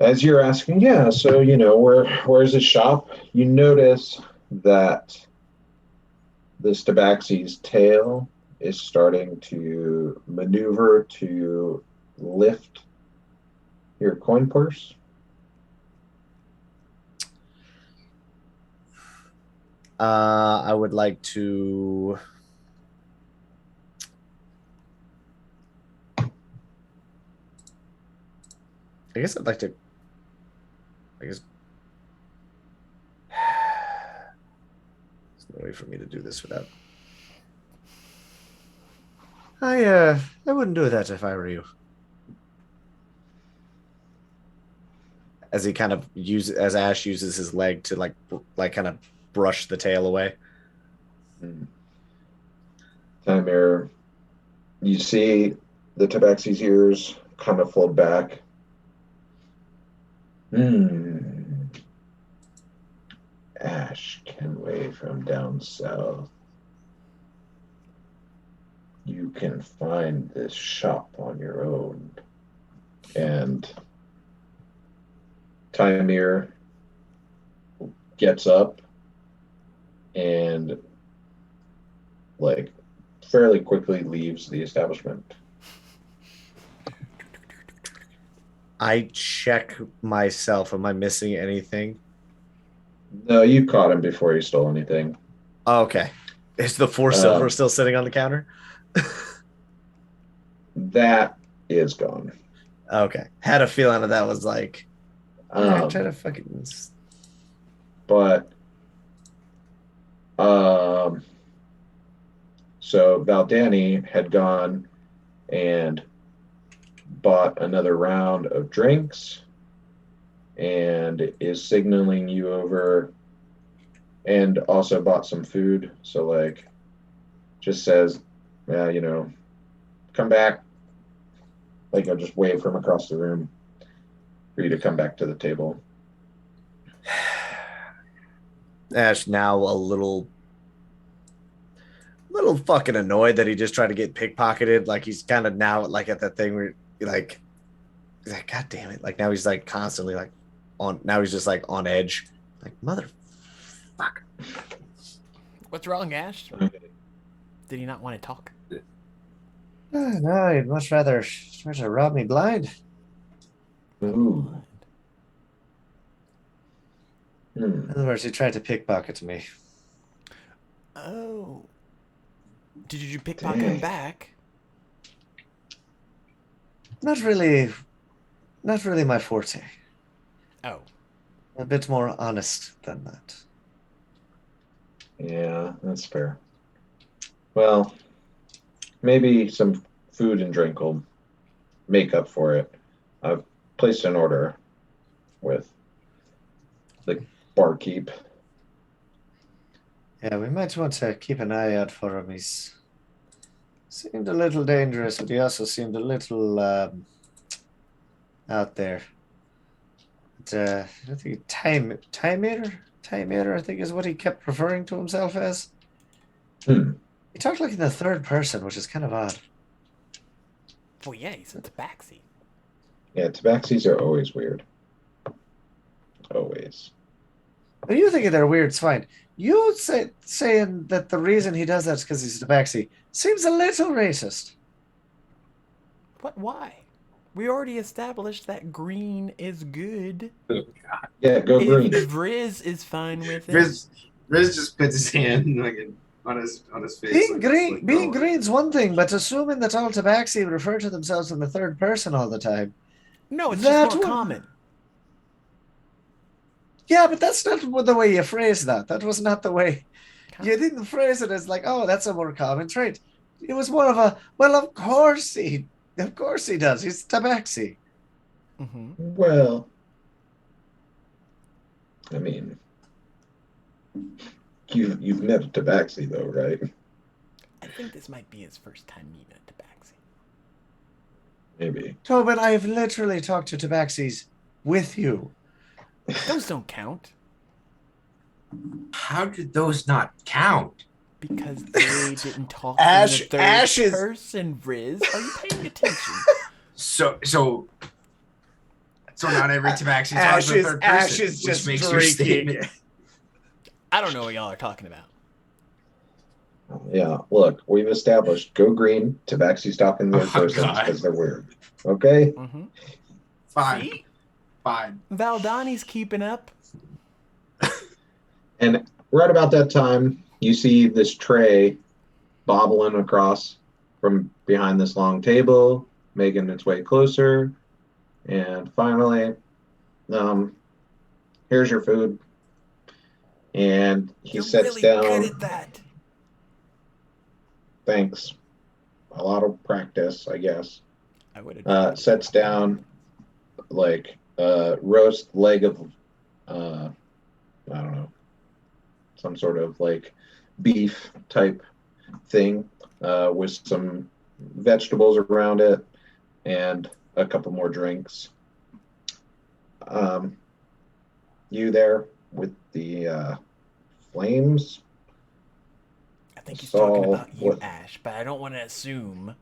as you're asking, yeah, so where's his shop? You notice that this tabaxi's tail is starting to maneuver to lift your coin purse. I would like to. I guess I'd like to. I guess. There's no way for me to do this without. I wouldn't do that if I were you. As he kind of as Ash uses his leg to like kind of brush the tail away. Timir, you see the tabaxi's ears kind of fold back. Ash Kenway from down south. You can find this shop on your own. And Timir gets up and like fairly quickly leaves the establishment. I check myself. Am I missing anything? No, you caught him before he stole anything. Oh, okay. Is the 4 silver still sitting on the counter? That is gone. Okay. Had a feeling that was like, I'm trying to fucking. But so Valdani had gone and bought another round of drinks and is signaling you over, and also bought some food. So like just says, come back. Like I'll just wave from across the room for you to come back to the table. Ash now a little fucking annoyed that he just tried to get pickpocketed. Like he's kind of now like at that thing where he's like, God damn it. Like now he's like constantly like now he's just like on edge. Like motherfucker. What's wrong, Ash? Did he not want to talk? No, he'd much rather try to rob me blind. Ooh. In other words, he tried to pickpocket me. Oh. Did you pickpocket him back? Not really my forte. Oh. A bit more honest than that. Yeah, that's fair. Well, maybe some food and drink will make up for it. I've placed an order with the barkeep. Yeah, we might want to keep an eye out for him. He's seemed a little dangerous, but he also seemed a little out there. But, I think time eater, I think is what he kept referring to himself as. Hmm. He talked like in the third person, which is kind of odd. Well, yeah, he's a tabaxi. Yeah, tabaxis are always weird. Always. But you thinking they're weird, it's fine. You saying that the reason he does that is because he's a tabaxi seems a little racist. What? Why? We already established that green is good. Yeah, go green. If Riz is fine with it. Riz just puts his hand on his face. Being green's one thing, but assuming that all tabaxi refer to themselves in the third person all the time. No, it's That just more one- common. Yeah, but that's not the way you phrase that. That was not the way. You didn't phrase it as like, oh, that's a more common trait. It was more of a, well, of course he does. He's tabaxi. Mm-hmm. Well, I mean, you've met a tabaxi though, right? I think this might be his first time meeting a tabaxi. Maybe. Tobin, I have literally talked to tabaxis with you. Those don't count How did those not count? because they didn't talk Ash- in the third Ash is- person. Riz, are you paying attention? So not every tabaxi talks in the third person, Ash is which just makes your drinking. statement. I don't know what y'all are talking about. Yeah, look, we've established go green, tabaxi stop in third Oh, person God. because they're weird. Okay? Mm-hmm. Fine, See? fine. Valdani's keeping up. And right about that time, you see this tray bobbling across from behind this long table, making its way closer. And finally, here's your food. And he You're sits really down. good at that. Thanks. A lot of practice, I guess. I would have. Sets down like a roast leg of, I don't know, some sort of like beef type thing with some vegetables around it and a couple more drinks. You there with the flames? I think he's Saul, talking about you, what- Ash, but I don't want to assume.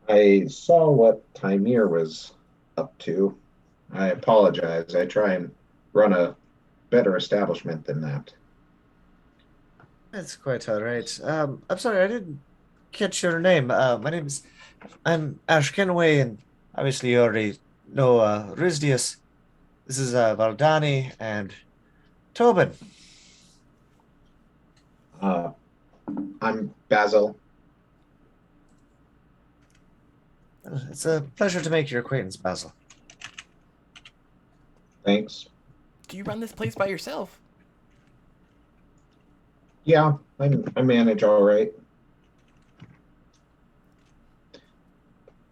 I saw what Tymir was up to. I apologize. I try and run a better establishment than that. That's quite all right. I'm sorry, I didn't catch your name. I'm Ash Kenway, and obviously you already know Rizdius. This is Valdani and Tobin. I'm Basil. It's a pleasure to make your acquaintance, Basil. Thanks. Do you run this place by yourself? Yeah, I manage all right.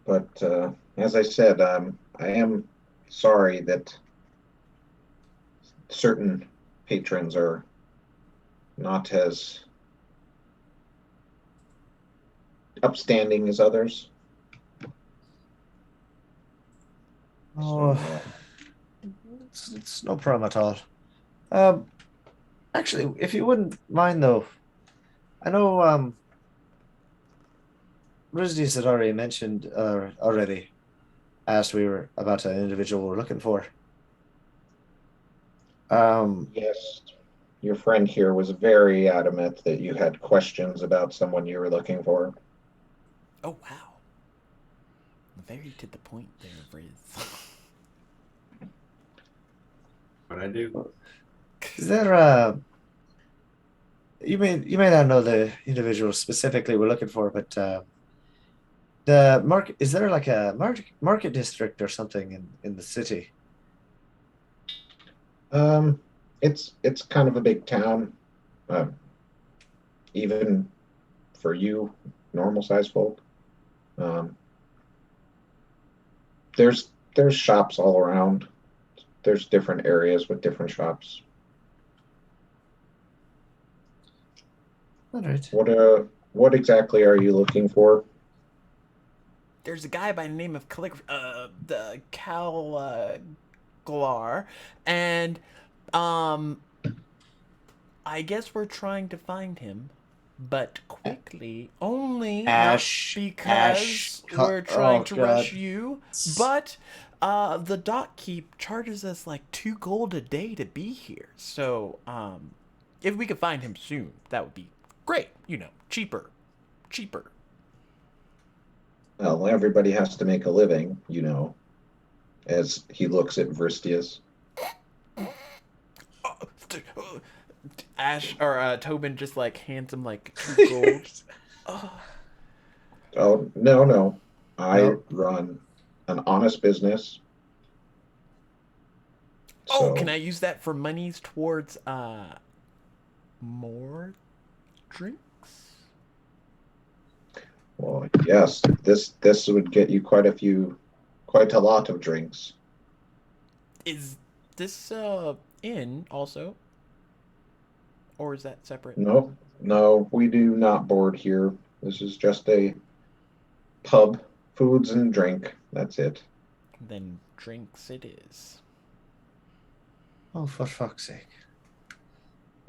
But as I said, I am sorry that certain patrons are not as upstanding as others. Oh, it's no problem at all. Actually, if you wouldn't mind, though, I know Rizdius had already mentioned, asked we were about an individual we're looking for. Yes, your friend here was very adamant that you had questions about someone you were looking for. Oh, wow. Very to the point there, Riz. What I do? Is there you may not know the individual specifically we're looking for, but the market, is there like a market district or something in the city? It's kind of a big town, even for you, normal sized folk. There's shops all around. There's different areas with different shops. All right. What exactly are you looking for? There's a guy by the name of the Glar, and I guess we're trying to find him, but quickly. Only Ash, not because Ash, we're trying oh, to God. rush you, but the dock keep charges us like 2 gold a day to be here. So if we could find him soon, that would be great. You know, cheaper. Well, everybody has to make a living, you know, as he looks at Verstius. Ash or Tobin just like hands him like 2 gold. Oh, no. I No. run an honest business. Oh, So, can I use that for monies towards more drinks? well, yes, this would get you quite a lot of drinks. Is this inn also? Or is that separate? No, we do not board here. This is just a pub, foods and drink. That's it. Then drinks it is. Oh, for fuck's sake.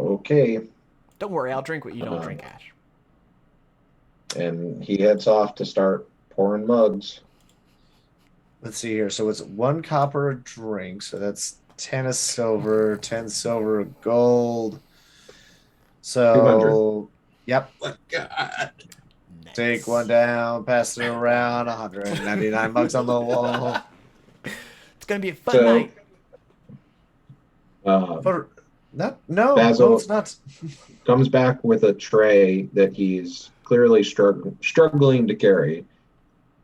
Okay. Don't worry, I'll drink what you don't drink, Ash. And he heads off to start pouring mugs. Let's see here. So it's 1 copper a drink. So that's 10 of silver, 10 silver of gold. So, 200. Yep. What God? Nice. Take one down, pass it around. 199 mugs on the wall. It's gonna be a fun So, night. No, Basil- it's not. Comes back with a tray that he's clearly struggling to carry.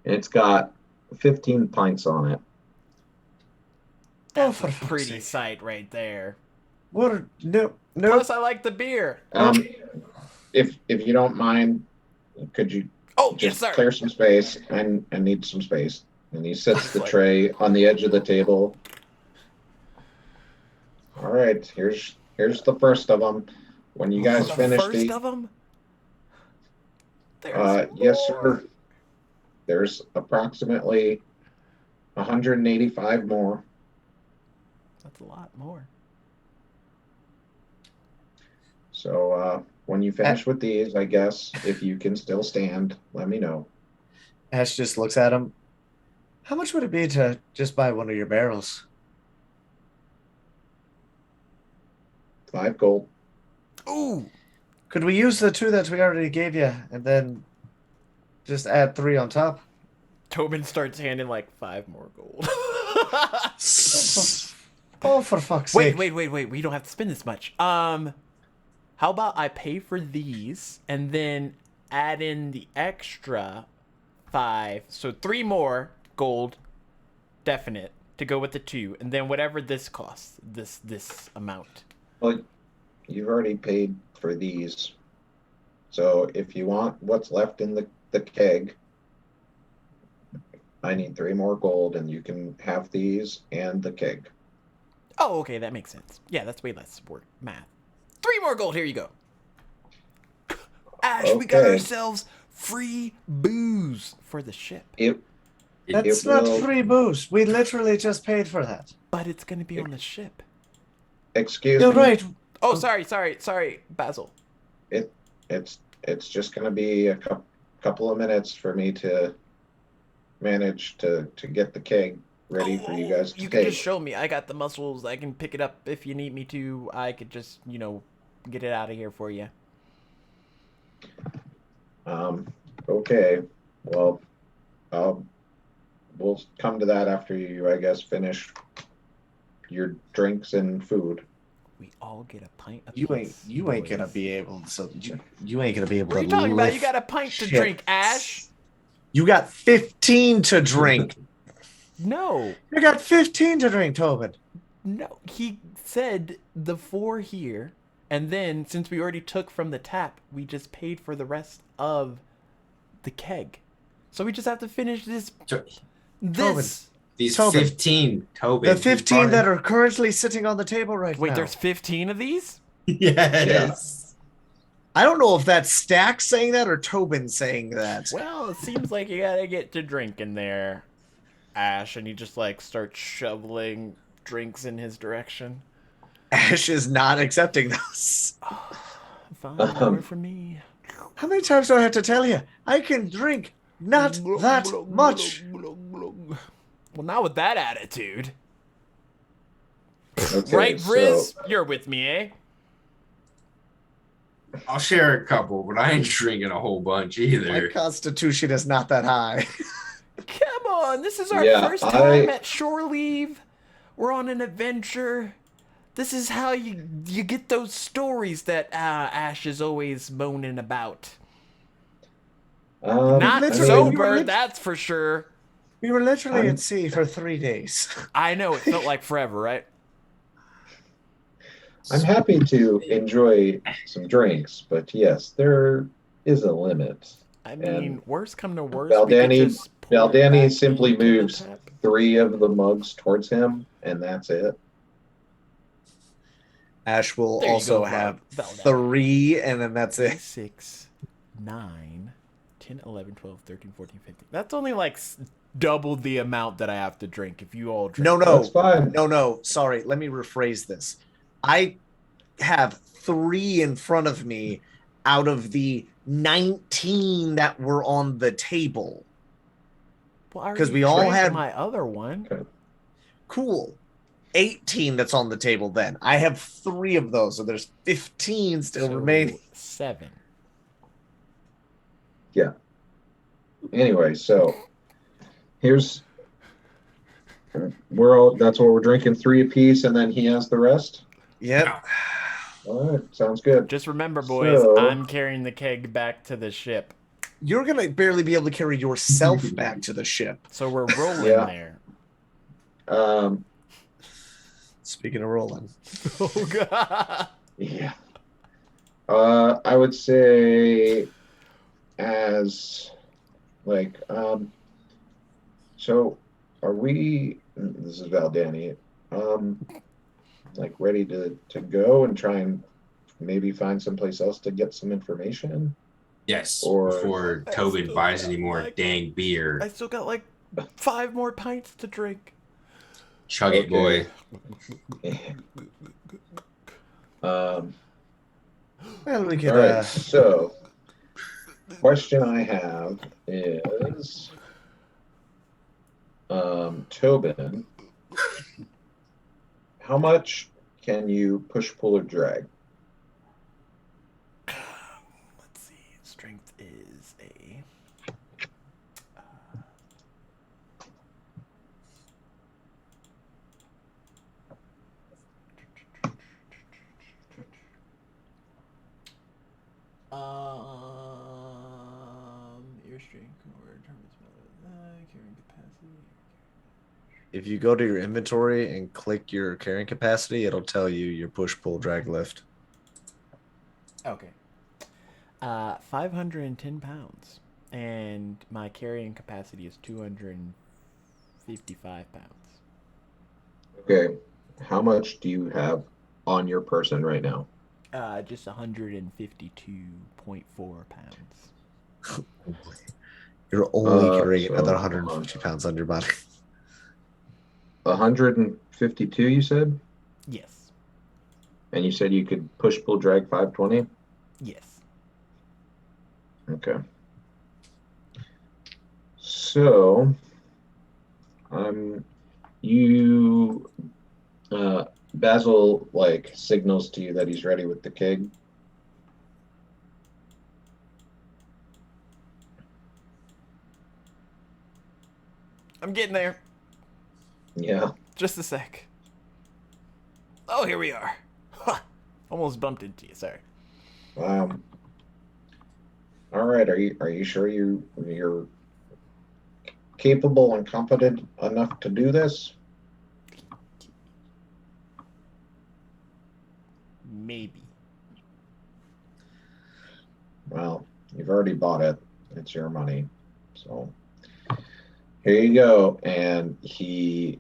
And it's got 15 pints on it. Oh, That's for a fuck's pretty sake. sight right there. What? No. Plus, I like the beer. If you don't mind, could you Oh, yes, just sir. clear some space? I need some space. And he sets the Like- tray on the edge of the table. All right, here's the first of them. When you guys The finish first the, of them? There's yes, more. sir. There's approximately 185 more. That's a lot more. So when you finish with these, I guess if you can still stand, let me know. Ash just looks at him. How much would it be to just buy one of your barrels? 5 gold. Ooh. Could we use the 2 that we already gave you and then just add 3 on top? Tobin starts handing like 5 more gold. Oh, for fuck's sake. Wait. We don't have to spend this much. How about I pay for these and then add in the extra 5. So 3 more gold, definite, to go with the 2. And then whatever this costs, this amount. Well, you've already paid for these. So if you want what's left in the keg, I need 3 more gold and you can have these and the keg. Oh, okay, that makes sense. Yeah, that's way less work. Math. 3 more gold, here you go. Ash, we got Okay. ourselves free booze for the ship. That's It not will- free booze. We literally just paid for that. But it's gonna be on the ship. Excuse You're me. right. Oh, sorry, Basil. It's just going to be a couple of minutes for me to manage to get the keg ready for you guys to You can take. just show me. I got the muscles. I can pick it up if you need me to. I could just, get it out of here for you. Okay. Well, we'll come to that after you, I guess, finish your drinks and food. We all get a pint of You ain't gonna be able. So you ain't gonna be able. What are to you talking about? You lift got a pint to shit. drink, Ash. You got 15 to drink. No. You got 15 to drink, Tobin. No. He said the 4 here. And then, since we already took from the tap, we just paid for the rest of the keg. So we just have to finish this. These Tobin. 15, Tobin. The 15 that are currently sitting on the table right Wait, now. there's 15 of these? Yes. I don't know if that's Stack saying that or Tobin saying that. Well, it seems like you gotta get to drinking there, Ash, and he just like starts shoveling drinks in his direction. Ash is not accepting those. Fine, more for me. How many times do I have to tell you? I can drink not that much. Well, not with that attitude. Okay, Right, so- Riz? You're with me, eh? I'll share a couple, but I ain't drinking a whole bunch My either. constitution is not that high. Come on, this is our Yeah, first time at shore leave. We're on an adventure. This is how you get those stories that Ash is always moaning about. Not literally- sober, that's for sure. We were literally at sea for 3 days. I know, it felt like forever, right? I'm happy to enjoy some drinks, but yes, there is a limit. I mean, And worst come to worst, we could Valdani, just pour it Valdani back simply into the moves tap. 3 of the mugs towards him, and that's it. Ash will There you also go, have Val- 3, and then that's it. 6, 9, 10, 11, 12, 13, 14, 15. That's only like double the amount that I have to drink if you all drink. No, That's fine. no. Sorry, let me rephrase this. I have 3 in front of me out of the 19 that were on the table. Well, I 'Cause already we all drank had- my other one. Cool. 18 that's on the table then. I have 3 of those, so there's 15 still So, remaining. 7. Anyway, so here's that's what we're drinking, 3 apiece, and then he has the rest. Yep. All right, sounds good. Just remember, boys, So- I'm carrying the keg back to the ship. You're going to barely be able to carry yourself back to the ship. So we're rolling Yeah. there. Speaking of rolling. Oh, God. Yeah. I would say as like so are we, this is Valdani, like ready to go and try and maybe find someplace else to get some information? Yes, Or- before I Tobin still buys got any more like- dang beer. I still got like 5 more pints to drink. Chug it, boy. Um Well, we could, all right, so question I have is Tobin, how much can you push, pull, or drag? Let's see. Strength is a. Your strength or determines carrying capacity. if you go to your inventory and click your carrying capacity, it'll tell you your push, pull, drag, lift. Okay. 510 pounds. And my carrying capacity is 255 pounds. Okay, how much do you have on your person right now? Just 152.4 pounds. You're only Uh, carrying so, another hold on. 150 pounds on your body. 152, you said? Yes. And you said you could push, pull, drag 520? Yes. Okay. So, Basil, like, signals to you that he's ready with the keg. I'm getting there. Yeah. Just a sec. Oh, here we are. Ha! Almost bumped into you. Sorry. All right. Are you sure you're capable and competent enough to do this? Maybe. Well, you've already bought it. It's your money. So here you go. And he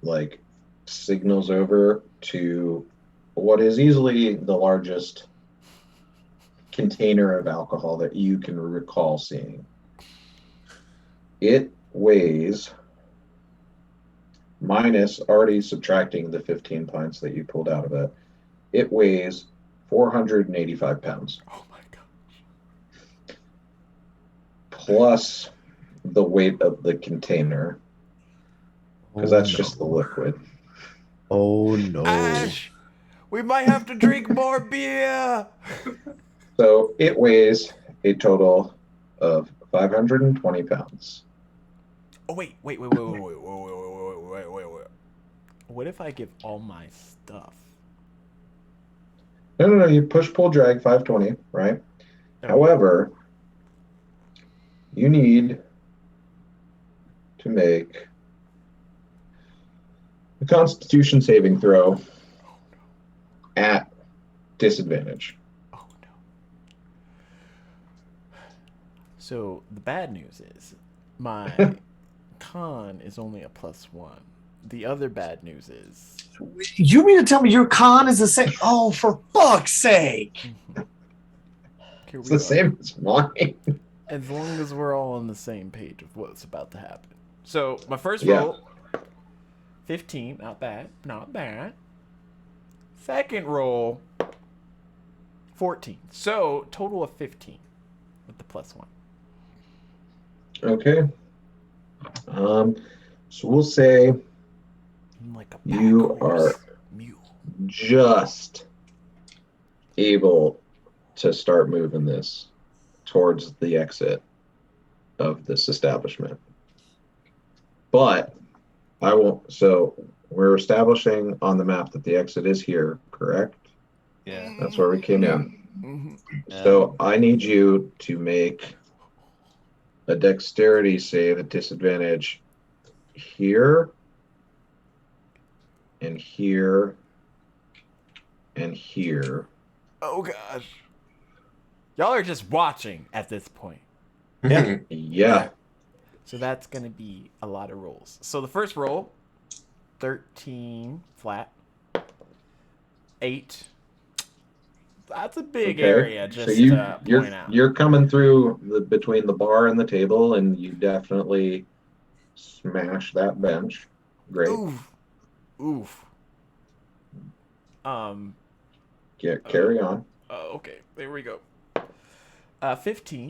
like signals over to what is easily the largest container of alcohol that you can recall seeing. It weighs, minus already subtracting the 15 pints that you pulled out of it, it weighs 485 pounds. Oh my gosh. Plus the weight of the container, because that's just the liquid. Oh no. Ash, we might have to drink more beer. So it weighs a total of 520 pounds. Oh wait. What if I give all my stuff? No. You push, pull, drag 520, right? Okay. However, you need to make a Constitution saving throw at disadvantage. Oh no. So the bad news is my con is only a +1. The other bad news is You mean to tell me your con is the same? Oh, for fuck's sake! Here It's we the are. same as mine. As long as we're all on the same page of what's about to happen. So my first Yeah. roll, 15, not bad. Second roll, 14. So total of 15 with the +1. Okay. So we'll say I'm like a You pack horse mule. just able to start moving this towards the exit of this establishment. But I won't. So we're establishing on the map that the exit is here, correct? Yeah. That's where we came in. Mhm. So I need you to make a dexterity save at disadvantage here, and here, and here. Oh gosh. Y'all are just watching at this point. Yeah. Yeah. So that's going to be a lot of rolls. So the first roll, 13 flat. 8. That's a big area just so you, to you're point out. you're coming through between the bar and the table, and you definitely smash that bench. Great. Oof. Carry on. Okay, there we go. 15.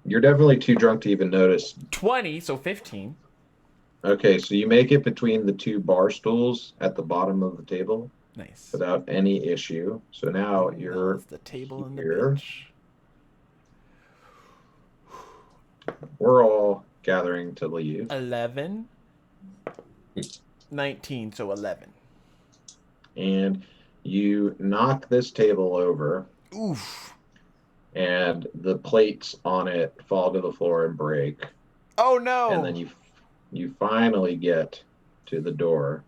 You're definitely too drunk to even notice. 20, so 15. Okay, so you make it between the two bar stools at the bottom of the table Nice. without any issue. So now you're Balance the table and the here. bench. We're all gathering to leave. 11. 19, so 11. And you knock this table over, Oof. and the plates on it fall to the floor and break. Oh no. And then you finally get to the door,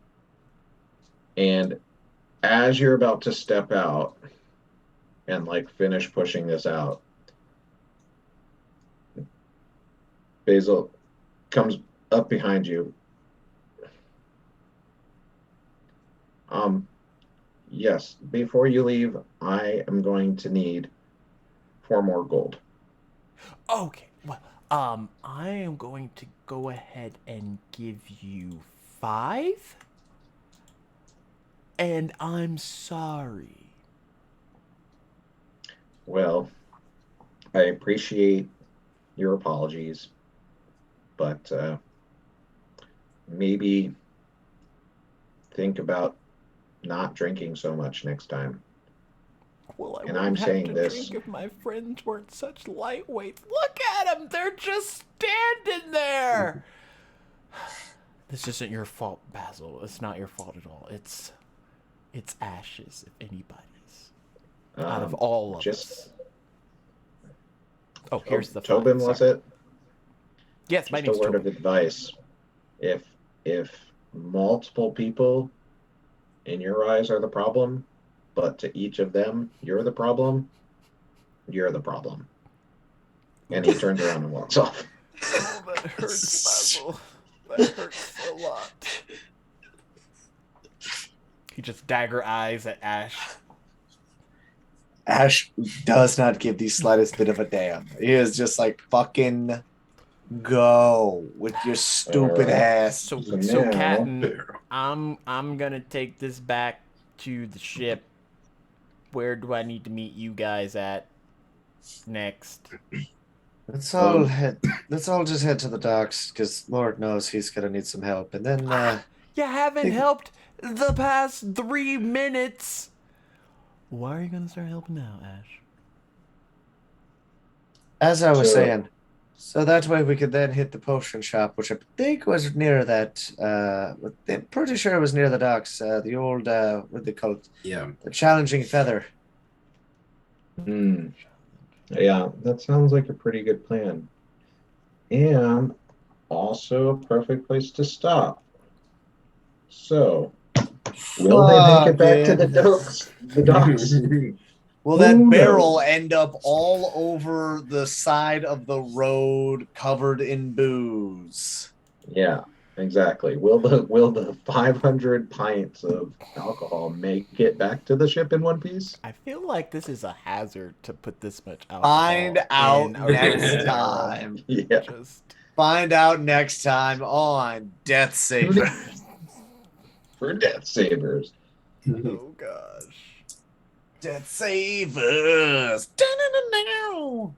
and as you're about to step out and like finish pushing this out, Basil comes up behind you. Yes, before you leave, I am going to need 4 more gold. Okay. Well, I am going to go ahead and give you 5. And I'm sorry. Well, I appreciate your apologies, but maybe think about not drinking so much next time. Well, I And wouldn't I'm have saying to this. drink if my friends weren't such lightweights. Look at them. They're just standing there. This isn't your fault, Basil. It's not your fault at all. It's Ash's, if anybody's. Out of all of us. Oh, here's the Tobin, fine, was sorry. it? Yes, my Just a name's word Tobin. of advice. If multiple people in your eyes are the problem, but to each of them you're the problem, you're the problem. And he turns around and walks off. Oh, that hurts, Basil. That hurts a lot. He just dagger eyes at Ash. Ash does not give the slightest bit of a damn. He is just like, fucking go with your stupid ass. So now- Captain, I'm gonna take this back to the ship. Where do I need to meet you guys at next? Let's all just head to the docks, because Lord knows he's gonna need some help. And then You haven't helped the past 3 minutes. Why are you gonna start helping now, Ash? as I was So- saying, so that way we could then hit the potion shop, which I think was near that I'm pretty sure it was near the docks. The old what do they call it? Yeah. The challenging feather. Hmm. Yeah, that sounds like a pretty good plan. And also a perfect place to stop. So, will they make it back to the docks? The docks. Will that Who barrel knows? end up all over the side of the road covered in booze? Yeah, exactly. Will the 500 pints of alcohol make it back to the ship in one piece? I feel like this is a hazard to put this much alcohol Find out in a next barrel. time. Yeah. Just Find out next time on Death Saver. For Death Savers. oh gosh. Death Savers. Da-na-na-now.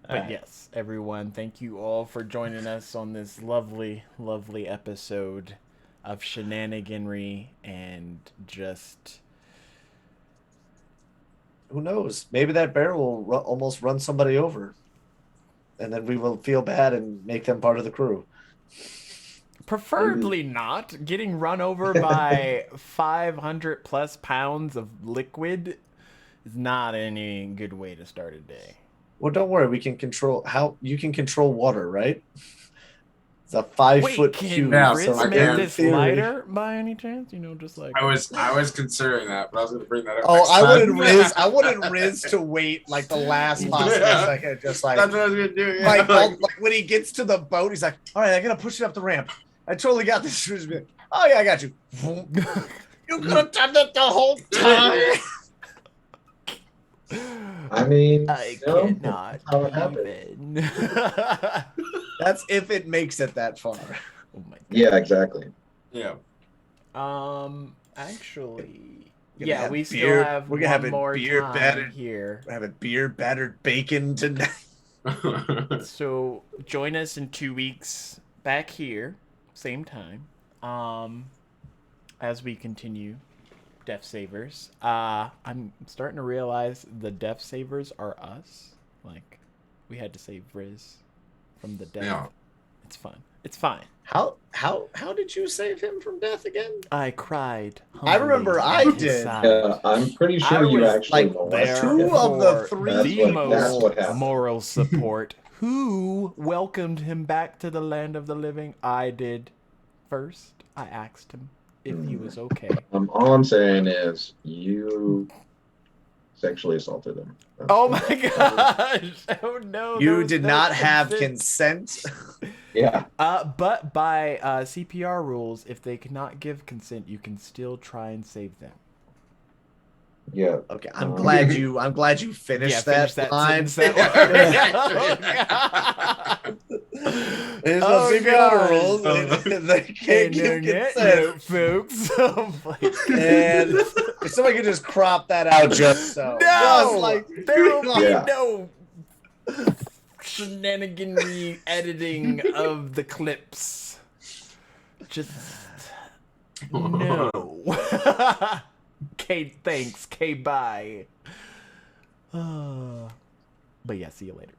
But Alright. yes, everyone, thank you all for joining us on this lovely, lovely episode of shenaniganry and just Who knows? Maybe that barrel will almost run somebody over. And then we will feel bad and make them part of the crew. preferably not getting run over by 500 plus pounds of liquid is not any good way to start a day. Well, don't worry. We can control how you can control water, right? It's a 5-foot can cube. Yeah, Riz so I make can- this lighter by any chance? You know, just like I was considering that, but I was going to bring that up. Oh, next I time. wouldn't riz to wait like the last possible Yeah. second, just like That's what I was going to do. Yeah. like when he gets to the boat, he's like, "All right, I gotta push it up the ramp. I totally got this." He's like, "Oh yeah, I got you." You could have done that the whole time. I mean, I no, cannot that's how it happened. even. That's if it makes it that far. Oh my god. Yeah, exactly. Yeah. Actually, We're gonna yeah, have we beer- still have we're gonna one have a more beer time battered- here. We're having beer battered bacon tonight. So join us in 2 weeks back here, same time. As we continue Death Savers. I'm starting to realize the Death Savers are us. Like, we had to save Riz from the death. Yeah. It's fun. It's fine. How did you save him from death again? I cried. I remember humbly I at his did. side. Yeah, I'm pretty I sure you was, actually like, molested two him. of the for three That's the what- that's most what happened. moral support. Who welcomed him back to the land of the living? I did first. I asked him if he was okay. All I'm saying is you sexually assaulted him. That's Oh what- my gosh! Oh no! You there was did no not have consent. consent. Yeah. But by CPR rules, if they cannot give consent, you can still try and save them. Yeah. Okay, I'm glad you finished finish that line. sentence that way. There's Oh, no CPR God. rules. They can't give consent. folks. Oh my And if somebody could just crop that out just so. No, Just like there will be Yeah. no shenaniganry editing of the clips. Just no. Okay, thanks. Okay, bye. But yeah, see you later.